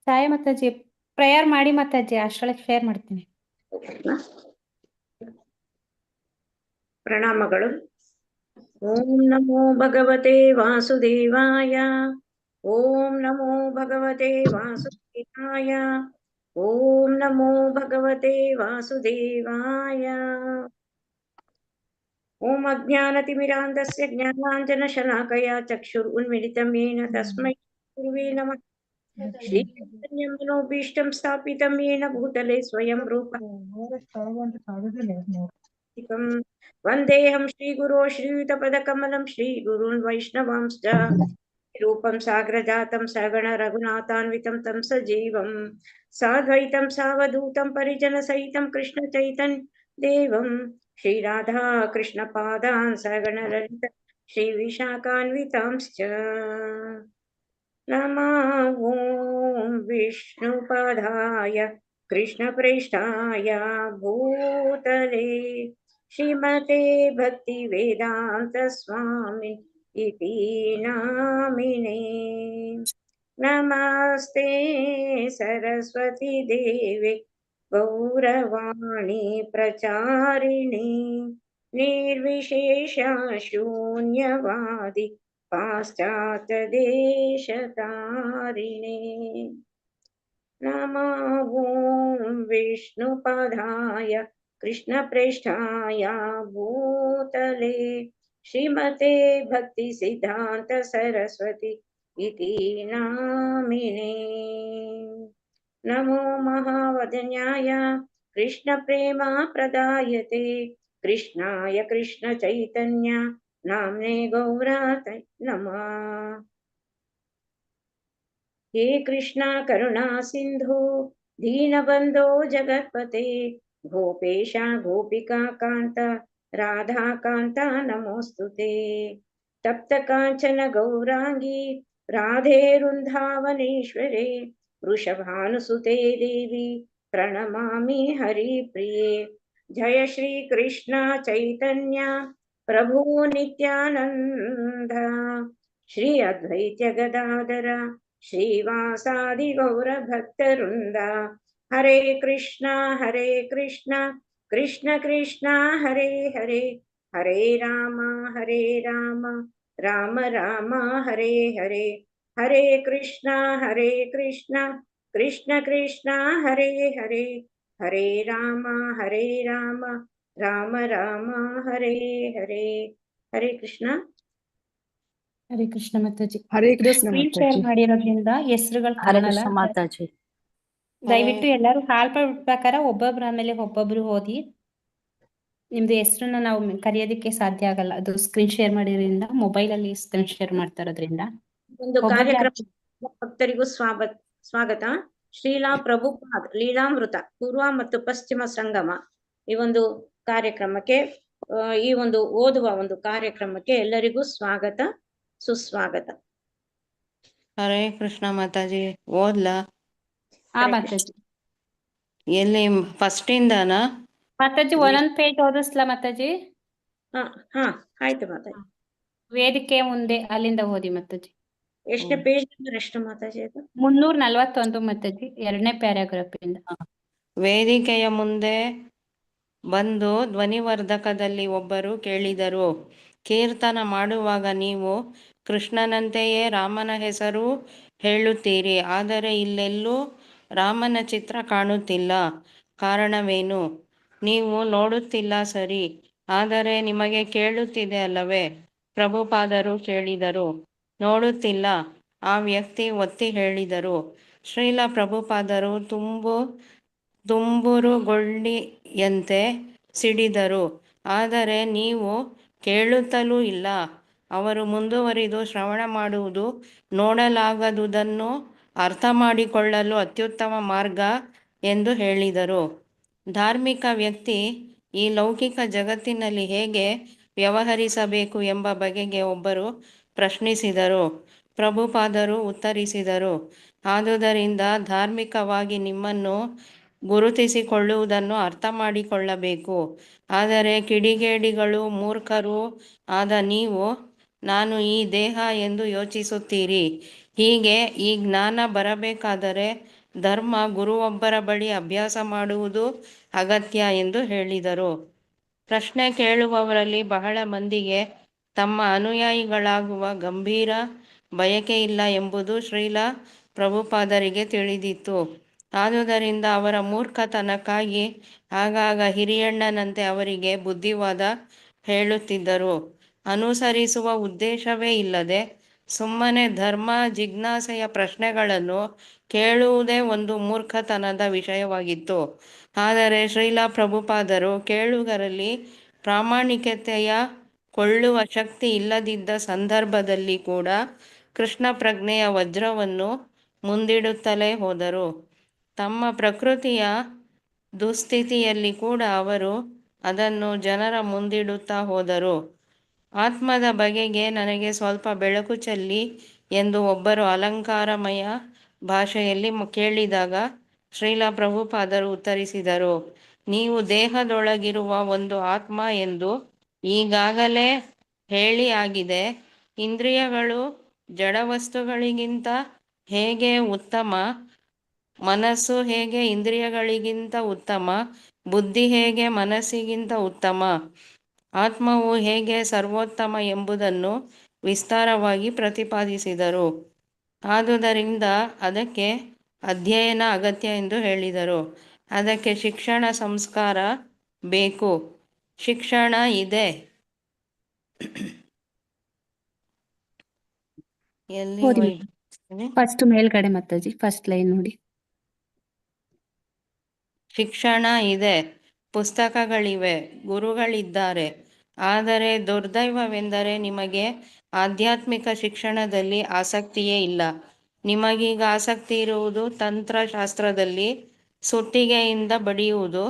ತಾಯಿ ಮಾತಾಜಿ ಪ್ರೇಯರ್ ಮಾಡಿ ಮಾತಾಜಿ, ಅಷ್ಟೊಳಗೆ ಶೇರ್ ಮಾಡ್ತೀನಿ. ಪ್ರಣಾಮಗಳು. ಓಂ ನಮೋ ಭಗವತೆ ವಾಸುದೇವಾಯ. ಓಂ ನಮೋ ಭಗವತೆ ವಾಸುದೇವಾಯ. ಓಂ ನಮೋ ಭಗವತೆ ವಾಸುದೇವಾಯ. ಓಂ ಅಜ್ಞಾನತಿಮಿರಾಂಧಸ್ಯ ಜ್ಞಾನಾಂಜನಶಲಾಕಯಾ ಚಕ್ಷುರುನ್ಮಿಲಿತಂ येन ತಸ್ಮೈ ಗುರುವೇ ನಮಃ. ಶ್ರೀಚೈತನ್ಯಂ ಮನೋಭೀಷ್ಟಂ ಸ್ಥಾಪಿತಂ येन ಭೂತಲೆ ಸ್ವಯಂ ರೂಪ ವಂದೇಹಂ ಶ್ರೀಗುರೋ ಶ್ರೀಯುತಪದಕಮಲಂ ಶ್ರೀಗುರುನ್ ವೈಷ್ಣವಾಂಶ್ಚ ರೂಪಂ ಸಾಗ್ರಜಾತಂ ಸಗಣ ರಘುನಾಥಾನ್ವಿತಂ ತಂ ಸಜೀವಂ ಸಾದ್ವೈತಂ ಸಾವಧೂತಂ ಪರಿಜನ ಸಹಿತಂ ಕೃಷ್ಣ ಚೈತನ್ಯ ದೇವಂ ಶ್ರೀರಾಧಾ ಕೃಷ್ಣ ಪಾದಾನ್ ಸಗಣ ಲಲಿತ ಶ್ರೀ ವಿಶಾಖಾನ್ವಿತಾಂಶ್ಚ ನಮಃ ಓಂ ವಿಷ್ಣುಪದಾಯ ಕೃಷ್ಣಪ್ರೇಷ್ಠಾಯ ಭೂತಲೆ ಶ್ರೀಮತೆ ಭಕ್ತಿ ವೇದಾಂತ ಸ್ವಾಮಿ ಇತಿ ನಾಮಿನೇ. ನಮಸ್ತೆ ಸರಸ್ವತಿ ದೇವಿ ಗೌರವಾಣಿ ಪ್ರಚಾರಿಣಿ ನಿರ್ವಿಶೇಷ ಶೂನ್ಯವಾದಿ ಪಾಶ್ಚಾತ್ಯ ದೇಶತಾರಿಣೇ. ನಮಃ ಓಂ ವಿಷ್ಣುಪದಾಯ ಕೃಷ್ಣಪ್ರೇಷ್ಠಾಯ ಭೂತಲೆ ಶ್ರೀಮತೆ ಭಕ್ತಿ ಸಿದ್ಧಾಂತ ಸರಸ್ವತಿ ಇತಿ ನಾಮಿನೇ. ನಮೋ ಮಹಾವದನ್ಯಾಯ ಕೃಷ್ಣ ಪ್ರೇಮ ಪ್ರದಾಯತೆ ಕೃಷ್ಣಾಯ ಕೃಷ್ಣ ಚೈತನ್ಯ ನಾಮ್ನೇ ಗೌರಾತೈ ನಮಃ. ಹೇ ಕೃಷ್ಣ ಕರುಣಾ ಸಿಂಧು ದೀನಬಂಧೋ ಜಗತ್ಪತೆ ಗೋಪೇಶ ಗೋಪಿಕಾ ಕಾಂತ ರಾಧಾ ಕಾಂತ ನಮೋಸ್ತುತೆ. ತಪ್ತ ಕಾಂಚನ ಗೌರಾಂಗಿ ರಾಧೆ ವೃಂದಾವನೇಶ್ವರೆ ವೃಷಭಾನುಸುತೆ ದೇವಿ ಪ್ರಣಮಾಮಿ ಹರಿಪ್ರಿಯೆ. ಜಯ ಶ್ರೀ ಕೃಷ್ಣ ಚೈತನ್ಯ ಪ್ರಭು ನಿತ್ಯಾನಂದ ಶ್ರೀ ಅದ್ವೈತ ಗದಾಧರ ಶ್ರೀವಾಸಾದಿ ಗೌರ ಭಕ್ತವೃಂದ. ಹರೇ ಕೃಷ್ಣ ಕೃಷ್ಣ ಕೃಷ್ಣ ಹರೇ ಹರೇ ಹರೇ ರಾಮ ರಾಮ ರಾಮ ಹರೇ ಹರೇ. ಹರೇ ಕೃಷ್ಣ ಕೃಷ್ಣ ಕೃಷ್ಣ ಹರೇ ಹರೇ ಹರೇ ರಾಮ ರಾಮ ರಾಮ ಹರೇ ಹರೇ. ಹರೇ ಕೃಷ್ಣ. ಹರೇ ಕೃಷ್ಣ ಮಾತಾಜಿ. ಹರೇ ಇದು ಕೃಷ್ಣ ಸ್ಕ್ರೀನ್ ಶೇರ್ ಮಾತಾಜಿ. ಮಾಡಿರೋದ್ರಿಂದ ಹೆಸರುಗಳು ಹರೇ ಕಾಣಲ್ಲ. ಕೃಷ್ಣ ಮಾತಾಜಿ. ದಯವಿಟ್ಟು ಎಲ್ಲರೂ ಹಾಲ್ಪಡ್ಬೇಕಾರೆ ಒಬ್ಬೊಬ್ರು ಆಮೇಲೆ ಒಬ್ಬೊಬ್ರು ಓದಿ. ನಿಮ್ದು ಹೆಸರನ್ನ ನಾವು ಕರೆಯೋದಕ್ಕೆ ಸಾಧ್ಯ ಆಗಲ್ಲ, ಅದು ಸ್ಕ್ರೀನ್ ಶೇರ್ ಮಾಡಿರೋದ್ರಿಂದ, ಮೊಬೈಲ್ ಅಲ್ಲಿ ಸ್ಕ್ರೀನ್ ಶೇರ್ ಮಾಡ್ತಾ ಇರೋದ್ರಿಂದ. ಒಂದು ಕಾರ್ಯಕ್ರಮ ಭಕ್ತರಿಗೂ ಸ್ವಾಗತ. ಶ್ರೀಲಾ ಪ್ರಭುಪಾದ್ ಲೀಲಾಮೃತ ಪೂರ್ವ ಮತ್ತು ಪಶ್ಚಿಮ ಸಂಗಮ ಈ ಒಂದು ಕಾರ್ಯಕ್ರಮಕ್ಕೆ, ಈ ಒಂದು ಓದುವ ಒಂದು ಕಾರ್ಯಕ್ರಮಕ್ಕೆ ಎಲ್ಲರಿಗೂ ಸ್ವಾಗತ ಸುಸ್ವಾಗತ. ಹರೇ ಕೃಷ್ಣ ಮಾತಾಜಿ. ಓದ್ಲಾ? ಮಾತಾಜಿ. ಎಲ್ಲಿ ಫಸ್ಟ್ ಇಂದನಾ ಮಾತಾಜಿ ಒಂದೊಂದ್ ಪೇಜ್ ಓದಿಸ್ಲಾ ಮಾತಾಜಿ? ಹಾ ಆಯ್ತು ಮಾತಾಜಿ. ವೇದಿಕೆ ಮುಂದೆ ಅಲ್ಲಿಂದ ಓದಿ ಮಾತಾಜಿ. ಎಷ್ಟೇ ಪೇಜ್ ನಂಬರ್ ಎಷ್ಟು ಮಾತಾಜಿ? ಅದು 341 ಮಾತಾಜಿ, 2ನೇ ಪ್ಯಾರಾಗ್ರಾಫ್ ಇಂದ. ವೇದಿಕೆಯ ಮುಂದೆ ಬಂದು ಧ್ವನಿವರ್ಧಕದಲ್ಲಿ ಒಬ್ಬರು ಕೇಳಿದರು, ಕೀರ್ತನ ಮಾಡುವಾಗ ನೀವು ಕೃಷ್ಣನಂತೆಯೇ ರಾಮನ ಹೆಸರು ಹೇಳುತ್ತೀರಿ, ಆದರೆ ಇಲ್ಲೆಲ್ಲೂ ರಾಮನ ಚಿತ್ರ ಕಾಣುತ್ತಿಲ್ಲ, ಕಾರಣವೇನು? ನೀವು ನೋಡುತ್ತಿಲ್ಲ ಸರಿ, ಆದರೆ ನಿಮಗೆ ಕೇಳುತ್ತಿದೆ ಅಲ್ಲವೇ? ಪ್ರಭುಪಾದರು ಕೇಳಿದರು. ನೋಡುತ್ತಿಲ್ಲ, ಆ ವ್ಯಕ್ತಿ ಒತ್ತಿ ಹೇಳಿದರು. ಶ್ರೀಲ ಪ್ರಭುಪಾದರು ತುಂಬುರುಗೊಳ್ಳಿಯಂತೆ ಸಿಡಿದರು. ಆದರೆ ನೀವು ಕೇಳುತ್ತಲೂ ಇಲ್ಲ. ಅವರು ಮುಂದುವರಿದು, ಶ್ರವಣ ಮಾಡುವುದು ನೋಡಲಾಗದುದನ್ನು ಅರ್ಥ ಮಾಡಿಕೊಳ್ಳಲು ಅತ್ಯುತ್ತಮ ಮಾರ್ಗ ಎಂದು ಹೇಳಿದರು. ಧಾರ್ಮಿಕ ವ್ಯಕ್ತಿ ಈ ಲೌಕಿಕ ಜಗತ್ತಿನಲ್ಲಿ ಹೇಗೆ ವ್ಯವಹರಿಸಬೇಕು ಎಂಬ ಬಗೆಗೆ ಒಬ್ಬರು ಪ್ರಶ್ನಿಸಿದರು. ಪ್ರಭುಪಾದರು ಉತ್ತರಿಸಿದರು, ಆದುದರಿಂದ ಧಾರ್ಮಿಕವಾಗಿ ನಿಮ್ಮನ್ನು ಗುರುತಿಸಿಕೊಳ್ಳುವುದನ್ನು ಅರ್ಥ ಮಾಡಿಕೊಳ್ಳಬೇಕು. ಆದರೆ ಕಿಡಿಗೇಡಿಗಳು ಮೂರ್ಖರೂ ಆದ ನೀವು ನಾನು ಈ ದೇಹ ಎಂದು ಯೋಚಿಸುತ್ತೀರಿ. ಹೀಗೆ ಈ ಜ್ಞಾನ ಬರಬೇಕಾದರೆ ಧರ್ಮ ಗುರುವೊಬ್ಬರ ಬಳಿ ಅಭ್ಯಾಸ ಮಾಡುವುದು ಅಗತ್ಯ ಎಂದು ಹೇಳಿದರು. ಪ್ರಶ್ನೆ ಕೇಳುವವರಲ್ಲಿ ಬಹಳ ಮಂದಿಗೆ ತಮ್ಮ ಅನುಯಾಯಿಗಳಾಗುವ ಗಂಭೀರ ಬಯಕೆಯಿಲ್ಲ ಎಂಬುದು ಶ್ರೀಲ ಪ್ರಭುಪಾದರಿಗೆ ತಿಳಿದಿತ್ತು. ಆದುದರಿಂದ ಅವರ ಮೂರ್ಖತನಕ್ಕಾಗಿ ಆಗಾಗ ಹಿರಿಯಣ್ಣನಂತೆ ಅವರಿಗೆ ಬುದ್ಧಿವಾದ ಹೇಳುತ್ತಿದ್ದರು. ಅನುಸರಿಸುವ ಉದ್ದೇಶವೇ ಇಲ್ಲದೆ ಸುಮ್ಮನೆ ಧರ್ಮ ಜಿಜ್ಞಾಸೆಯ ಪ್ರಶ್ನೆಗಳನ್ನು ಕೇಳುವುದೇ ಒಂದು ಮೂರ್ಖತನದ ವಿಷಯವಾಗಿತ್ತು. ಆದರೆ ಶ್ರೀಲ ಪ್ರಭುಪಾದರು ಕೇಳುಗರಲ್ಲಿ ಪ್ರಾಮಾಣಿಕತೆಯ ಕೊಳ್ಳುವ ಶಕ್ತಿ ಇಲ್ಲದಿದ್ದ ಸಂದರ್ಭದಲ್ಲಿ ಕೂಡ ಕೃಷ್ಣ ಪ್ರಜ್ಞೆಯ ವಜ್ರವನ್ನು ಮುಂದಿಡುತ್ತಲೇ ಹೋದರು. ತಮ್ಮ ಪ್ರಕೃತಿಯ ದುಸ್ಥಿತಿಯಲ್ಲಿ ಕೂಡ ಅವರು ಅದನ್ನು ಜನರ ಮುಂದಿಡುತ್ತಾ ಹೋದರು. ಆತ್ಮದ ಬಗೆಗೆ ನನಗೆ ಸ್ವಲ್ಪ ಬೆಳಕು ಚೆಲ್ಲಿ ಎಂದು ಒಬ್ಬರು ಅಲಂಕಾರಮಯ ಭಾಷೆಯಲ್ಲಿ ಕೇಳಿದಾಗ ಶ್ರೀಲ ಪ್ರಭುಪಾದರು ಉತ್ತರಿಸಿದರು, ನೀವು ದೇಹದೊಳಗಿರುವ ಒಂದು ಆತ್ಮ ಎಂದು ಈಗಾಗಲೇ ಹೇಳಿ ಆಗಿದೆ. ಇಂದ್ರಿಯಗಳು ಜಡವಸ್ತುಗಳಿಗಿಂತ ಹೇಗೆ ಉತ್ತಮ, ಮನಸ್ಸು ಹೇಗೆ ಇಂದ್ರಿಯಗಳಿಗಿಂತ ಉತ್ತಮ, ಬುದ್ಧಿ ಹೇಗೆ ಮನಸ್ಸಿಗಿಂತ ಉತ್ತಮ, ಆತ್ಮವು ಹೇಗೆ ಸರ್ವೋತ್ತಮ ಎಂಬುದನ್ನು ವಿಸ್ತಾರವಾಗಿ ಪ್ರತಿಪಾದಿಸಿದರು. ಆದುದರಿಂದ ಅದಕ್ಕೆ ಅಧ್ಯಯನ ಅಗತ್ಯ ಎಂದು ಹೇಳಿದರು. ಅದಕ್ಕೆ ಶಿಕ್ಷಣ ಸಂಸ್ಕಾರ ಬೇಕು. ಶಿಕ್ಷಣ ಇದೆ. ಎಲ್ಲಿ ಓದಿ ಹೋಯ್ತು? ಫಸ್ಟ್ ಮೇಲ್ಗಡೆ ಮಾತಾಜಿ, ಫಸ್ಟ್ ಲೈನ್ ನೋಡಿ. ಶಿಕ್ಷಣ ಇದೆ, ಪುಸ್ತಕಗಳಿವೆ, ಗುರುಗಳಿದ್ದಾರೆ. ಆದರೆ ದುರ್ದೈವವೆಂದರೆ ನಿಮಗೆ ಆಧ್ಯಾತ್ಮಿಕ ಶಿಕ್ಷಣದಲ್ಲಿ ಆಸಕ್ತಿಯೇ ಇಲ್ಲ. ನಿಮಗೀಗ ಆಸಕ್ತಿ ಇರುವುದು ತಂತ್ರಶಾಸ್ತ್ರದಲ್ಲಿ ಸುತ್ತಿಗೆಯಿಂದ ಬಡಿಯುವುದು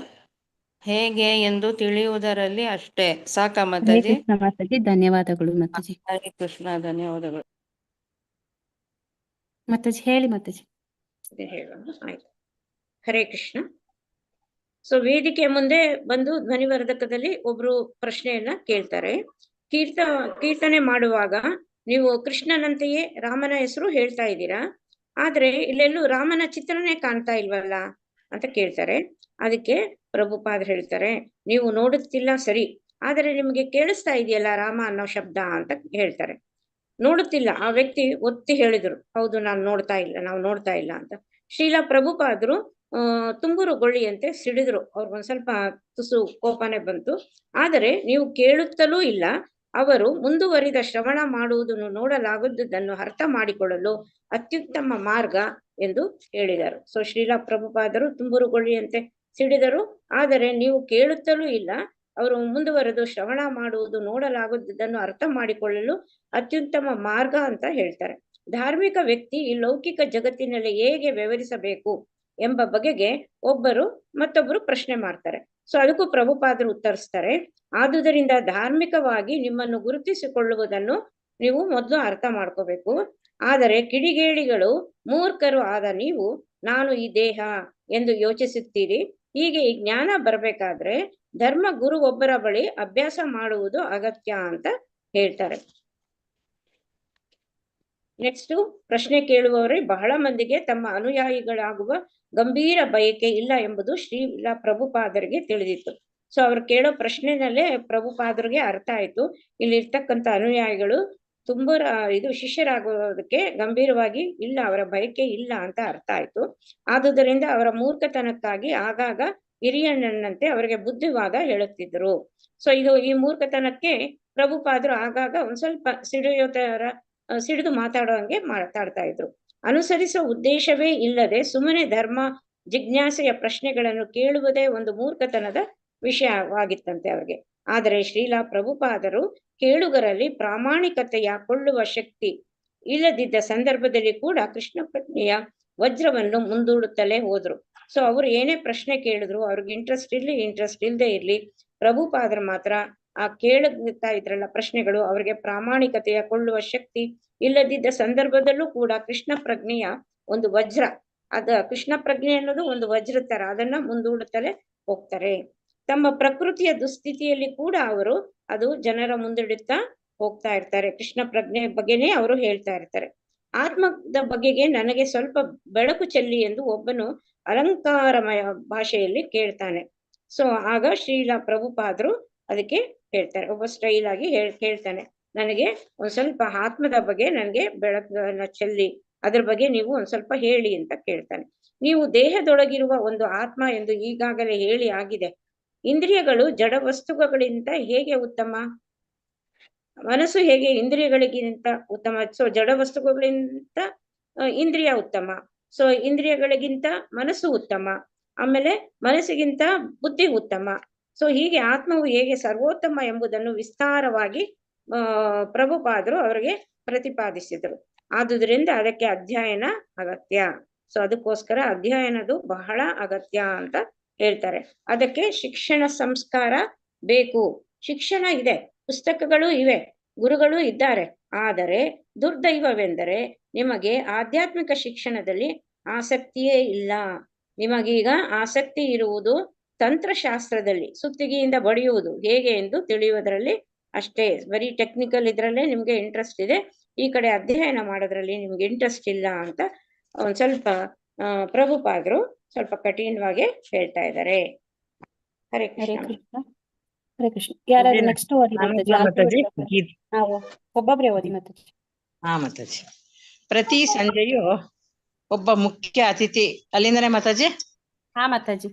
ಹೇಗೆ ಎಂದು ತಿಳಿಯುವುದರಲ್ಲಿ ಅಷ್ಟೇ. ಸಾಕ ಹರೇ ಮಾತಾಜಿ? ಕೃಷ್ಣ ಮಾತಾಜಿ, ಧನ್ಯವಾದಗಳು ಮಾತಾಜಿ. ಹರೇ ಕೃಷ್ಣ, ಧನ್ಯವಾದಗಳು. ಮಾತಾಜಿ ಹೇಳಿ ಮಾತಾಜಿ. ಅದೇ ಹೇಳೋಣ, ಆಯ್ತು. ಹರೇ ಕೃಷ್ಣ. ಸೊ ವೇದಿಕೆ ಮುಂದೆ ಬಂದು ಧ್ವನಿವರ್ಧಕದಲ್ಲಿ ಒಬ್ರು ಪ್ರಶ್ನೆಯನ್ನ ಕೇಳ್ತಾರೆ. ಕೀರ್ತನೆ ಮಾಡುವಾಗ ನೀವು ಕೃಷ್ಣನಂತೆಯೇ ರಾಮನ ಹೆಸರು ಹೇಳ್ತಾ ಇದ್ದೀರಾ, ಆದ್ರೆ ಇಲ್ಲೆಲ್ಲೂ ರಾಮನ ಚಿತ್ರನೇ ಕಾಣ್ತಾ ಇಲ್ವಲ್ಲ ಅಂತ ಕೇಳ್ತಾರೆ. ಅದಕ್ಕೆ ಪ್ರಭುಪಾದರು ಹೇಳ್ತಾರೆ, ನೀವು ನೋಡುತ್ತಿಲ್ಲ ಸರಿ, ಆದರೆ ನಿಮ್ಗೆ ಕೇಳಿಸ್ತಾ ಇದೆಯಲ್ಲ ರಾಮ ಅನ್ನೋ ಶಬ್ದ ಅಂತ ಹೇಳ್ತಾರೆ. ನೋಡುತ್ತಿಲ್ಲ, ಆ ವ್ಯಕ್ತಿ ಒತ್ತಿ ಹೇಳಿದ್ರು, ಹೌದು ನಾವು ನೋಡ್ತಾ ಇಲ್ಲ ಅಂತ. ಶ್ರೀಲ ಪ್ರಭುಪಾದರು ತುಂಬುರು ಗೊಳ್ಳಿಯಂತೆ ಸಿಡಿದ್ರು. ಅವ್ರಿಗೊಂದ್ ಸ್ವಲ್ಪ ತುಸು ಕೋಪನೆ ಬಂತು. ಆದರೆ ನೀವು ಕೇಳುತ್ತಲೂ ಇಲ್ಲ, ಅವರು ಮುಂದುವರಿದ ಶ್ರವಣ ಮಾಡುವುದನ್ನು ನೋಡಲಾಗುವುದನ್ನು ಅರ್ಥ ಮಾಡಿಕೊಳ್ಳಲು ಅತ್ಯುತ್ತಮ ಮಾರ್ಗ ಎಂದು ಹೇಳಿದರು. ಸೊ ಶ್ರೀಲ ಪ್ರಭುಪಾದರು ತುಂಬುರು ಗೊಳ್ಳಿಯಂತೆ ಸಿಡಿದರು, ಆದರೆ ನೀವು ಕೇಳುತ್ತಲೂ ಇಲ್ಲ, ಅವರು ಮುಂದುವರೆದು ಶ್ರವಣ ಮಾಡುವುದು ನೋಡಲಾಗುವುದನ್ನು ಅರ್ಥ ಮಾಡಿಕೊಳ್ಳಲು ಅತ್ಯುತ್ತಮ ಮಾರ್ಗ ಅಂತ ಹೇಳ್ತಾರೆ. ಧಾರ್ಮಿಕ ವ್ಯಕ್ತಿ ಈ ಲೌಕಿಕ ಜಗತ್ತಿನಲ್ಲಿ ಹೇಗೆ ವ್ಯವಹರಿಸಬೇಕು ಎಂಬ ಬಗೆಗೆ ಮತ್ತೊಬ್ಬರು ಪ್ರಶ್ನೆ ಮಾಡ್ತಾರೆ. ಸೊ ಅದಕ್ಕೂ ಪ್ರಭುಪಾದರು ಉತ್ತರಿಸ್ತಾರೆ, ಆದುದರಿಂದ ಧಾರ್ಮಿಕವಾಗಿ ನಿಮ್ಮನ್ನು ಗುರುತಿಸಿಕೊಳ್ಳುವುದನ್ನು ನೀವು ಮೊದಲು ಅರ್ಥ ಮಾಡ್ಕೋಬೇಕು. ಆದರೆ ಕಿಡಿಗೇಡಿಗಳು ಮೂರ್ಖರು ಆದ ನೀವು ನಾನು ಈ ದೇಹ ಎಂದು ಯೋಚಿಸುತ್ತೀರಿ. ಹೀಗೆ ಈ ಜ್ಞಾನ ಬರಬೇಕಾದ್ರೆ ಧರ್ಮ ಗುರು ಒಬ್ಬರ ಬಳಿ ಅಭ್ಯಾಸ ಮಾಡುವುದು ಅಗತ್ಯ ಅಂತ ಹೇಳ್ತಾರೆ. ನೆಕ್ಸ್ಟ್ ಪ್ರಶ್ನೆ ಕೇಳುವವರೇ ಬಹಳ ಮಂದಿಗೆ ತಮ್ಮ ಅನುಯಾಯಿಗಳಾಗುವ ಗಂಭೀರ ಬಯಕೆ ಇಲ್ಲ ಎಂಬುದು ಶ್ರೀಲ ಪ್ರಭುಪಾದರಿಗೆ ತಿಳಿದಿತ್ತು. ಸೊ ಅವ್ರು ಕೇಳೋ ಪ್ರಶ್ನೆನಲ್ಲೇ ಪ್ರಭುಪಾದರಿಗೆ ಅರ್ಥ ಆಯ್ತು, ಇಲ್ಲಿರ್ತಕ್ಕಂಥ ಅನುಯಾಯಿಗಳು ಇದು ಶಿಷ್ಯರಾಗೋದಕ್ಕೆ ಗಂಭೀರವಾಗಿ ಇಲ್ಲ, ಅವರ ಬಯಕೆ ಇಲ್ಲ ಅಂತ ಅರ್ಥ ಆಯ್ತು. ಆದುದರಿಂದ ಅವರ ಮೂರ್ಖತನಕ್ಕಾಗಿ ಆಗಾಗ ಹಿರಿಯಣ್ಣನಂತೆ ಅವರಿಗೆ ಬುದ್ಧಿವಾದ ಹೇಳುತ್ತಿದ್ದರು. ಸೊ ಈ ಮೂರ್ಖತನಕ್ಕೆ ಪ್ರಭುಪಾದರು ಆಗಾಗ ಒಂದ್ ಸ್ವಲ್ಪ ಸಿಡಿದು ಮಾತಾಡ್ತಾ ಇದ್ರು. ಅನುಸರಿಸುವ ಉದ್ದೇಶವೇ ಇಲ್ಲದೆ ಸುಮ್ಮನೆ ಧರ್ಮ ಜಿಜ್ಞಾಸೆಯ ಪ್ರಶ್ನೆಗಳನ್ನು ಕೇಳುವುದೇ ಒಂದು ಮೂರ್ಖತನದ ವಿಷಯವಾಗಿತ್ತಂತೆ ಅವ್ರಿಗೆ. ಆದರೆ ಶ್ರೀಲ ಪ್ರಭುಪಾದರು ಕೇಳುಗರಲ್ಲಿ ಪ್ರಾಮಾಣಿಕತೆಯ ಕೊಳ್ಳುವ ಶಕ್ತಿ ಇಲ್ಲದಿದ್ದ ಸಂದರ್ಭದಲ್ಲಿ ಕೂಡ ಕೃಷ್ಣ ಪ್ರಜ್ಞೆಯ ವಜ್ರವನ್ನು ಮುಂದೂಡುತ್ತಲೇ ಹೋದ್ರು. ಸೊ ಅವ್ರು ಏನೇ ಪ್ರಶ್ನೆ ಕೇಳಿದ್ರು, ಅವ್ರಿಗೆ ಇಂಟ್ರೆಸ್ಟ್ ಇಲ್ಲದೆ ಇರ್ಲಿ, ಪ್ರಭುಪಾದರು ಮಾತ್ರ ಆ ಕೇಳುತ್ತಾ ಇದ್ರಲ್ಲ ಪ್ರಶ್ನೆಗಳು, ಅವರಿಗೆ ಪ್ರಾಮಾಣಿಕತೆಯ ಕೊಳ್ಳುವ ಶಕ್ತಿ ಇಲ್ಲದಿದ್ದ ಸಂದರ್ಭದಲ್ಲೂ ಕೂಡ ಕೃಷ್ಣ ಪ್ರಜ್ಞೆಯ ಒಂದು ವಜ್ರ, ಕೃಷ್ಣ ಪ್ರಜ್ಞೆ ಅನ್ನೋದು ಒಂದು ವಜ್ರ ತರ, ಅದನ್ನ ಮುಂದೂಡುತ್ತಲೇ ಹೋಗ್ತಾರೆ. ತಮ್ಮ ಪ್ರಕೃತಿಯ ದುಸ್ಥಿತಿಯಲ್ಲಿ ಕೂಡ ಅವರು ಅದು ಜನರ ಮುಂದಿಡುತ್ತಾ ಹೋಗ್ತಾ ಇರ್ತಾರೆ. ಕೃಷ್ಣ ಪ್ರಜ್ಞೆ ಬಗ್ಗೆನೇ ಅವರು ಹೇಳ್ತಾ ಇರ್ತಾರೆ. ಆತ್ಮದ ಬಗೆಗೆ ನನಗೆ ಸ್ವಲ್ಪ ಬೆಳಕು ಚೆಲ್ಲಿ ಎಂದು ಒಬ್ಬನು ಅಲಂಕಾರಮಯ ಭಾಷೆಯಲ್ಲಿ ಕೇಳ್ತಾನೆ. ಸೊ ಆಗ ಶ್ರೀಲ ಪ್ರಭುಪಾದರು ಅದಕ್ಕೆ ಹೇಳ್ತಾರೆ, ಒಬ್ಬ ಸ್ಟೈಲ್ ಆಗಿ ಕೇಳ್ತಾನೆ, ನನಗೆ ಒಂದ್ ಸ್ವಲ್ಪ ಆತ್ಮದ ಬಗ್ಗೆ ನನಗೆ ಬೆಳಕನ್ನ ಚೆಲ್ಲಿ ಅದ್ರ ಬಗ್ಗೆ ನೀವು ಒಂದ್ ಸ್ವಲ್ಪ ಹೇಳಿ ಅಂತ ಕೇಳ್ತಾನೆ. ನೀವು ದೇಹದೊಳಗಿರುವ ಒಂದು ಆತ್ಮ ಎಂದು ಈಗಾಗಲೇ ಹೇಳಿ ಆಗಿದೆ. ಇಂದ್ರಿಯಗಳು ಜಡ ವಸ್ತುಗಳಿಗಿಂತ ಹೇಗೆ ಉತ್ತಮ? ಮನಸ್ಸು ಹೇಗೆ ಇಂದ್ರಿಯಗಳಿಗಿಂತ ಉತ್ತಮ? ಸೊ ಜಡ ವಸ್ತುಗಳಿಗಿಂತ ಇಂದ್ರಿಯ ಉತ್ತಮ, ಸೊ ಇಂದ್ರಿಯಗಳಿಗಿಂತ ಮನಸ್ಸು ಉತ್ತಮ, ಆಮೇಲೆ ಮನಸ್ಸಿಗಿಂತ ಬುದ್ಧಿ ಉತ್ತಮ. ಸೊ ಹೀಗೆ ಆತ್ಮವು ಹೇಗೆ ಸರ್ವೋತ್ತಮ ಎಂಬುದನ್ನು ವಿಸ್ತಾರವಾಗಿ ಪ್ರಭುಪಾದರು ಅವರಿಗೆ ಪ್ರತಿಪಾದಿಸಿದರು. ಆದುದರಿಂದ ಅದಕ್ಕೆ ಅಧ್ಯಯನ ಅಗತ್ಯ. ಸೊ ಅದಕ್ಕೋಸ್ಕರ ಅಧ್ಯಯನದು ಬಹಳ ಅಗತ್ಯ ಅಂತ ಹೇಳ್ತಾರೆ. ಅದಕ್ಕೆ ಶಿಕ್ಷಣ ಸಂಸ್ಕಾರ ಬೇಕು. ಶಿಕ್ಷಣ ಇದೆ, ಪುಸ್ತಕಗಳು ಇವೆ, ಗುರುಗಳು ಇದ್ದಾರೆ. ಆದರೆ ದುರ್ದೈವವೆಂದರೆ ನಿಮಗೆ ಆಧ್ಯಾತ್ಮಿಕ ಶಿಕ್ಷಣದಲ್ಲಿ ಆಸಕ್ತಿಯೇ ಇಲ್ಲ. ನಿಮಗೀಗ ಆಸಕ್ತಿ ಇರುವುದು ತಂತ್ರಶಾಸ್ತ್ರದಲ್ಲಿ, ಸುತ್ತಿಗೆಯಿಂದ ಬಡಿಯುವುದು ಹೇಗೆ ಎಂದು ತಿಳಿಯುವುದರಲ್ಲಿ ಅಷ್ಟೇ. ಬರೀ ಟೆಕ್ನಿಕಲ್ ಇದ್ರಲ್ಲೇ ನಿಮ್ಗೆ ಇಂಟ್ರೆಸ್ಟ್ ಇದೆ, ಈ ಕಡೆ ಅಧ್ಯಯನ ಮಾಡೋದ್ರಲ್ಲಿ ನಿಮ್ಗೆ ಇಂಟ್ರೆಸ್ಟ್ ಇಲ್ಲ ಅಂತ ಒಂದ್ ಸ್ವಲ್ಪ ಪ್ರಭುಪಾದರು ಸ್ವಲ್ಪ ಕಠಿಣವಾಗಿ ಹೇಳ್ತಾ ಇದ್ದಾರೆ. ಹರೇ ಹರೇ ಕೃಷ್ಣ. ಕೃಷ್ಣ. ಹರೇ ಕೃಷ್ಣ. ಯಾರಾದ್ರೂ ನೆಕ್ಸ್ಟ್ ಓದಿ ಮಾತಾಜಿ. ಒಬ್ಬೊಬ್ರೆ ಓದಿ ಮಾತಾಜಿ. ಮಾತಾಜಿ. ಪ್ರತಿ ಸಂಜೆಯು ಒಬ್ಬ ಮುಖ್ಯ ಅತಿಥಿ, ಅಲ್ಲಿಂದನೇ ಮಾತಾಜಿ. ಮಾತಾಜಿ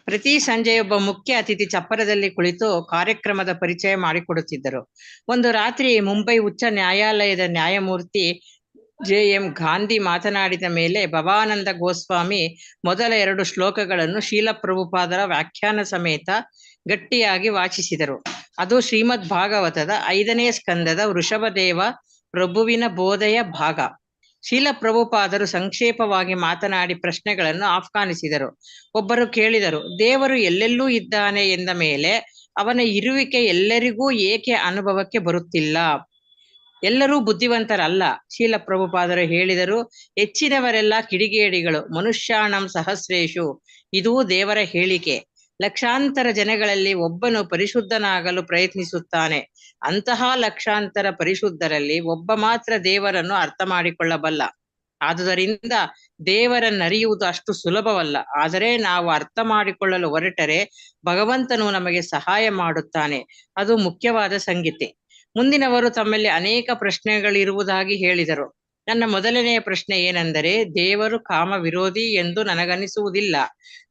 ಪ್ರತಿ ಸಂಜೆ ಒಬ್ಬ ಮುಖ್ಯ ಅತಿಥಿ ಚಪ್ಪರದಲ್ಲಿ ಕುಳಿತು ಕಾರ್ಯಕ್ರಮದ ಪರಿಚಯ ಮಾಡಿಕೊಡುತ್ತಿದ್ದರು. ಒಂದು ರಾತ್ರಿ ಮುಂಬೈ ಉಚ್ಚ ನ್ಯಾಯಾಲಯದ ನ್ಯಾಯಮೂರ್ತಿ JM ಗಾಂಧಿ ಮಾತನಾಡಿದ ಮೇಲೆ ಭವಾನಂದ ಗೋಸ್ವಾಮಿ ಮೊದಲ 2 ಶ್ಲೋಕಗಳನ್ನು ಶೀಲ ಪ್ರಭುಪಾದರ ವ್ಯಾಖ್ಯಾನ ಸಮೇತ ಗಟ್ಟಿಯಾಗಿ ವಾಚಿಸಿದರು. ಅದು ಶ್ರೀಮದ್ ಭಾಗವತದ 5ನೇ ಸ್ಕಂದದ ವೃಷಭದೇವ ಪ್ರಭುವಿನ ಬೋಧೆಯ ಭಾಗ. ಶೀಲ ಪ್ರಭುಪಾದರು ಸಂಕ್ಷೇಪವಾಗಿ ಮಾತನಾಡಿ ಪ್ರಶ್ನೆಗಳನ್ನು ಆಹ್ವಾನಿಸಿದರು. ಒಬ್ಬರು ಕೇಳಿದರು, ದೇವರು ಎಲ್ಲೆಲ್ಲೂ ಇದ್ದಾನೆ ಎಂದ ಮೇಲೆ ಅವನ ಇರುವಿಕೆ ಎಲ್ಲರಿಗೂ ಏಕೆ ಅನುಭವಕ್ಕೆ ಬರುತ್ತಿಲ್ಲ? ಎಲ್ಲರೂ ಬುದ್ಧಿವಂತರಲ್ಲ. ಶೀಲ ಪ್ರಭುಪಾದರು ಹೇಳಿದರು, ಹೆಚ್ಚಿನವರೆಲ್ಲ ಕಿಡಿಗೇಡಿಗಳು. ಮನುಷ್ಯಾಣಂ ಸಹಸ್ರೇಶು, ಇದೂ ದೇವರ ಹೇಳಿಕೆ. ಲಕ್ಷಾಂತರ ಜನಗಳಲ್ಲಿ ಒಬ್ಬನು ಪರಿಶುದ್ಧನಾಗಲು ಪ್ರಯತ್ನಿಸುತ್ತಾನೆ. ಅಂತಹ ಲಕ್ಷಾಂತರ ಪರಿಶುದ್ಧರಲ್ಲಿ ಒಬ್ಬ ಮಾತ್ರ ದೇವರನ್ನು ಅರ್ಥ ಮಾಡಿಕೊಳ್ಳಬಲ್ಲ. ಆದುದರಿಂದ ದೇವರನ್ನರಿಯುವುದು ಅಷ್ಟು ಸುಲಭವಲ್ಲ. ಆದರೆ ನಾವು ಅರ್ಥ ಮಾಡಿಕೊಳ್ಳಲು ಹೊರಟರೆ ಭಗವಂತನು ನಮಗೆ ಸಹಾಯ ಮಾಡುತ್ತಾನೆ. ಅದು ಮುಖ್ಯವಾದ ಸಂಗತಿ. ಮುಂದಿನವರು ತಮ್ಮಲ್ಲಿ ಅನೇಕ ಪ್ರಶ್ನೆಗಳಿರುವುದಾಗಿ ಹೇಳಿದರು. ನನ್ನ ಮೊದಲನೆಯ ಪ್ರಶ್ನೆ ಏನೆಂದರೆ, ದೇವರು ಕಾಮ ವಿರೋಧಿ ಎಂದು ನನಗನಿಸುವುದಿಲ್ಲ.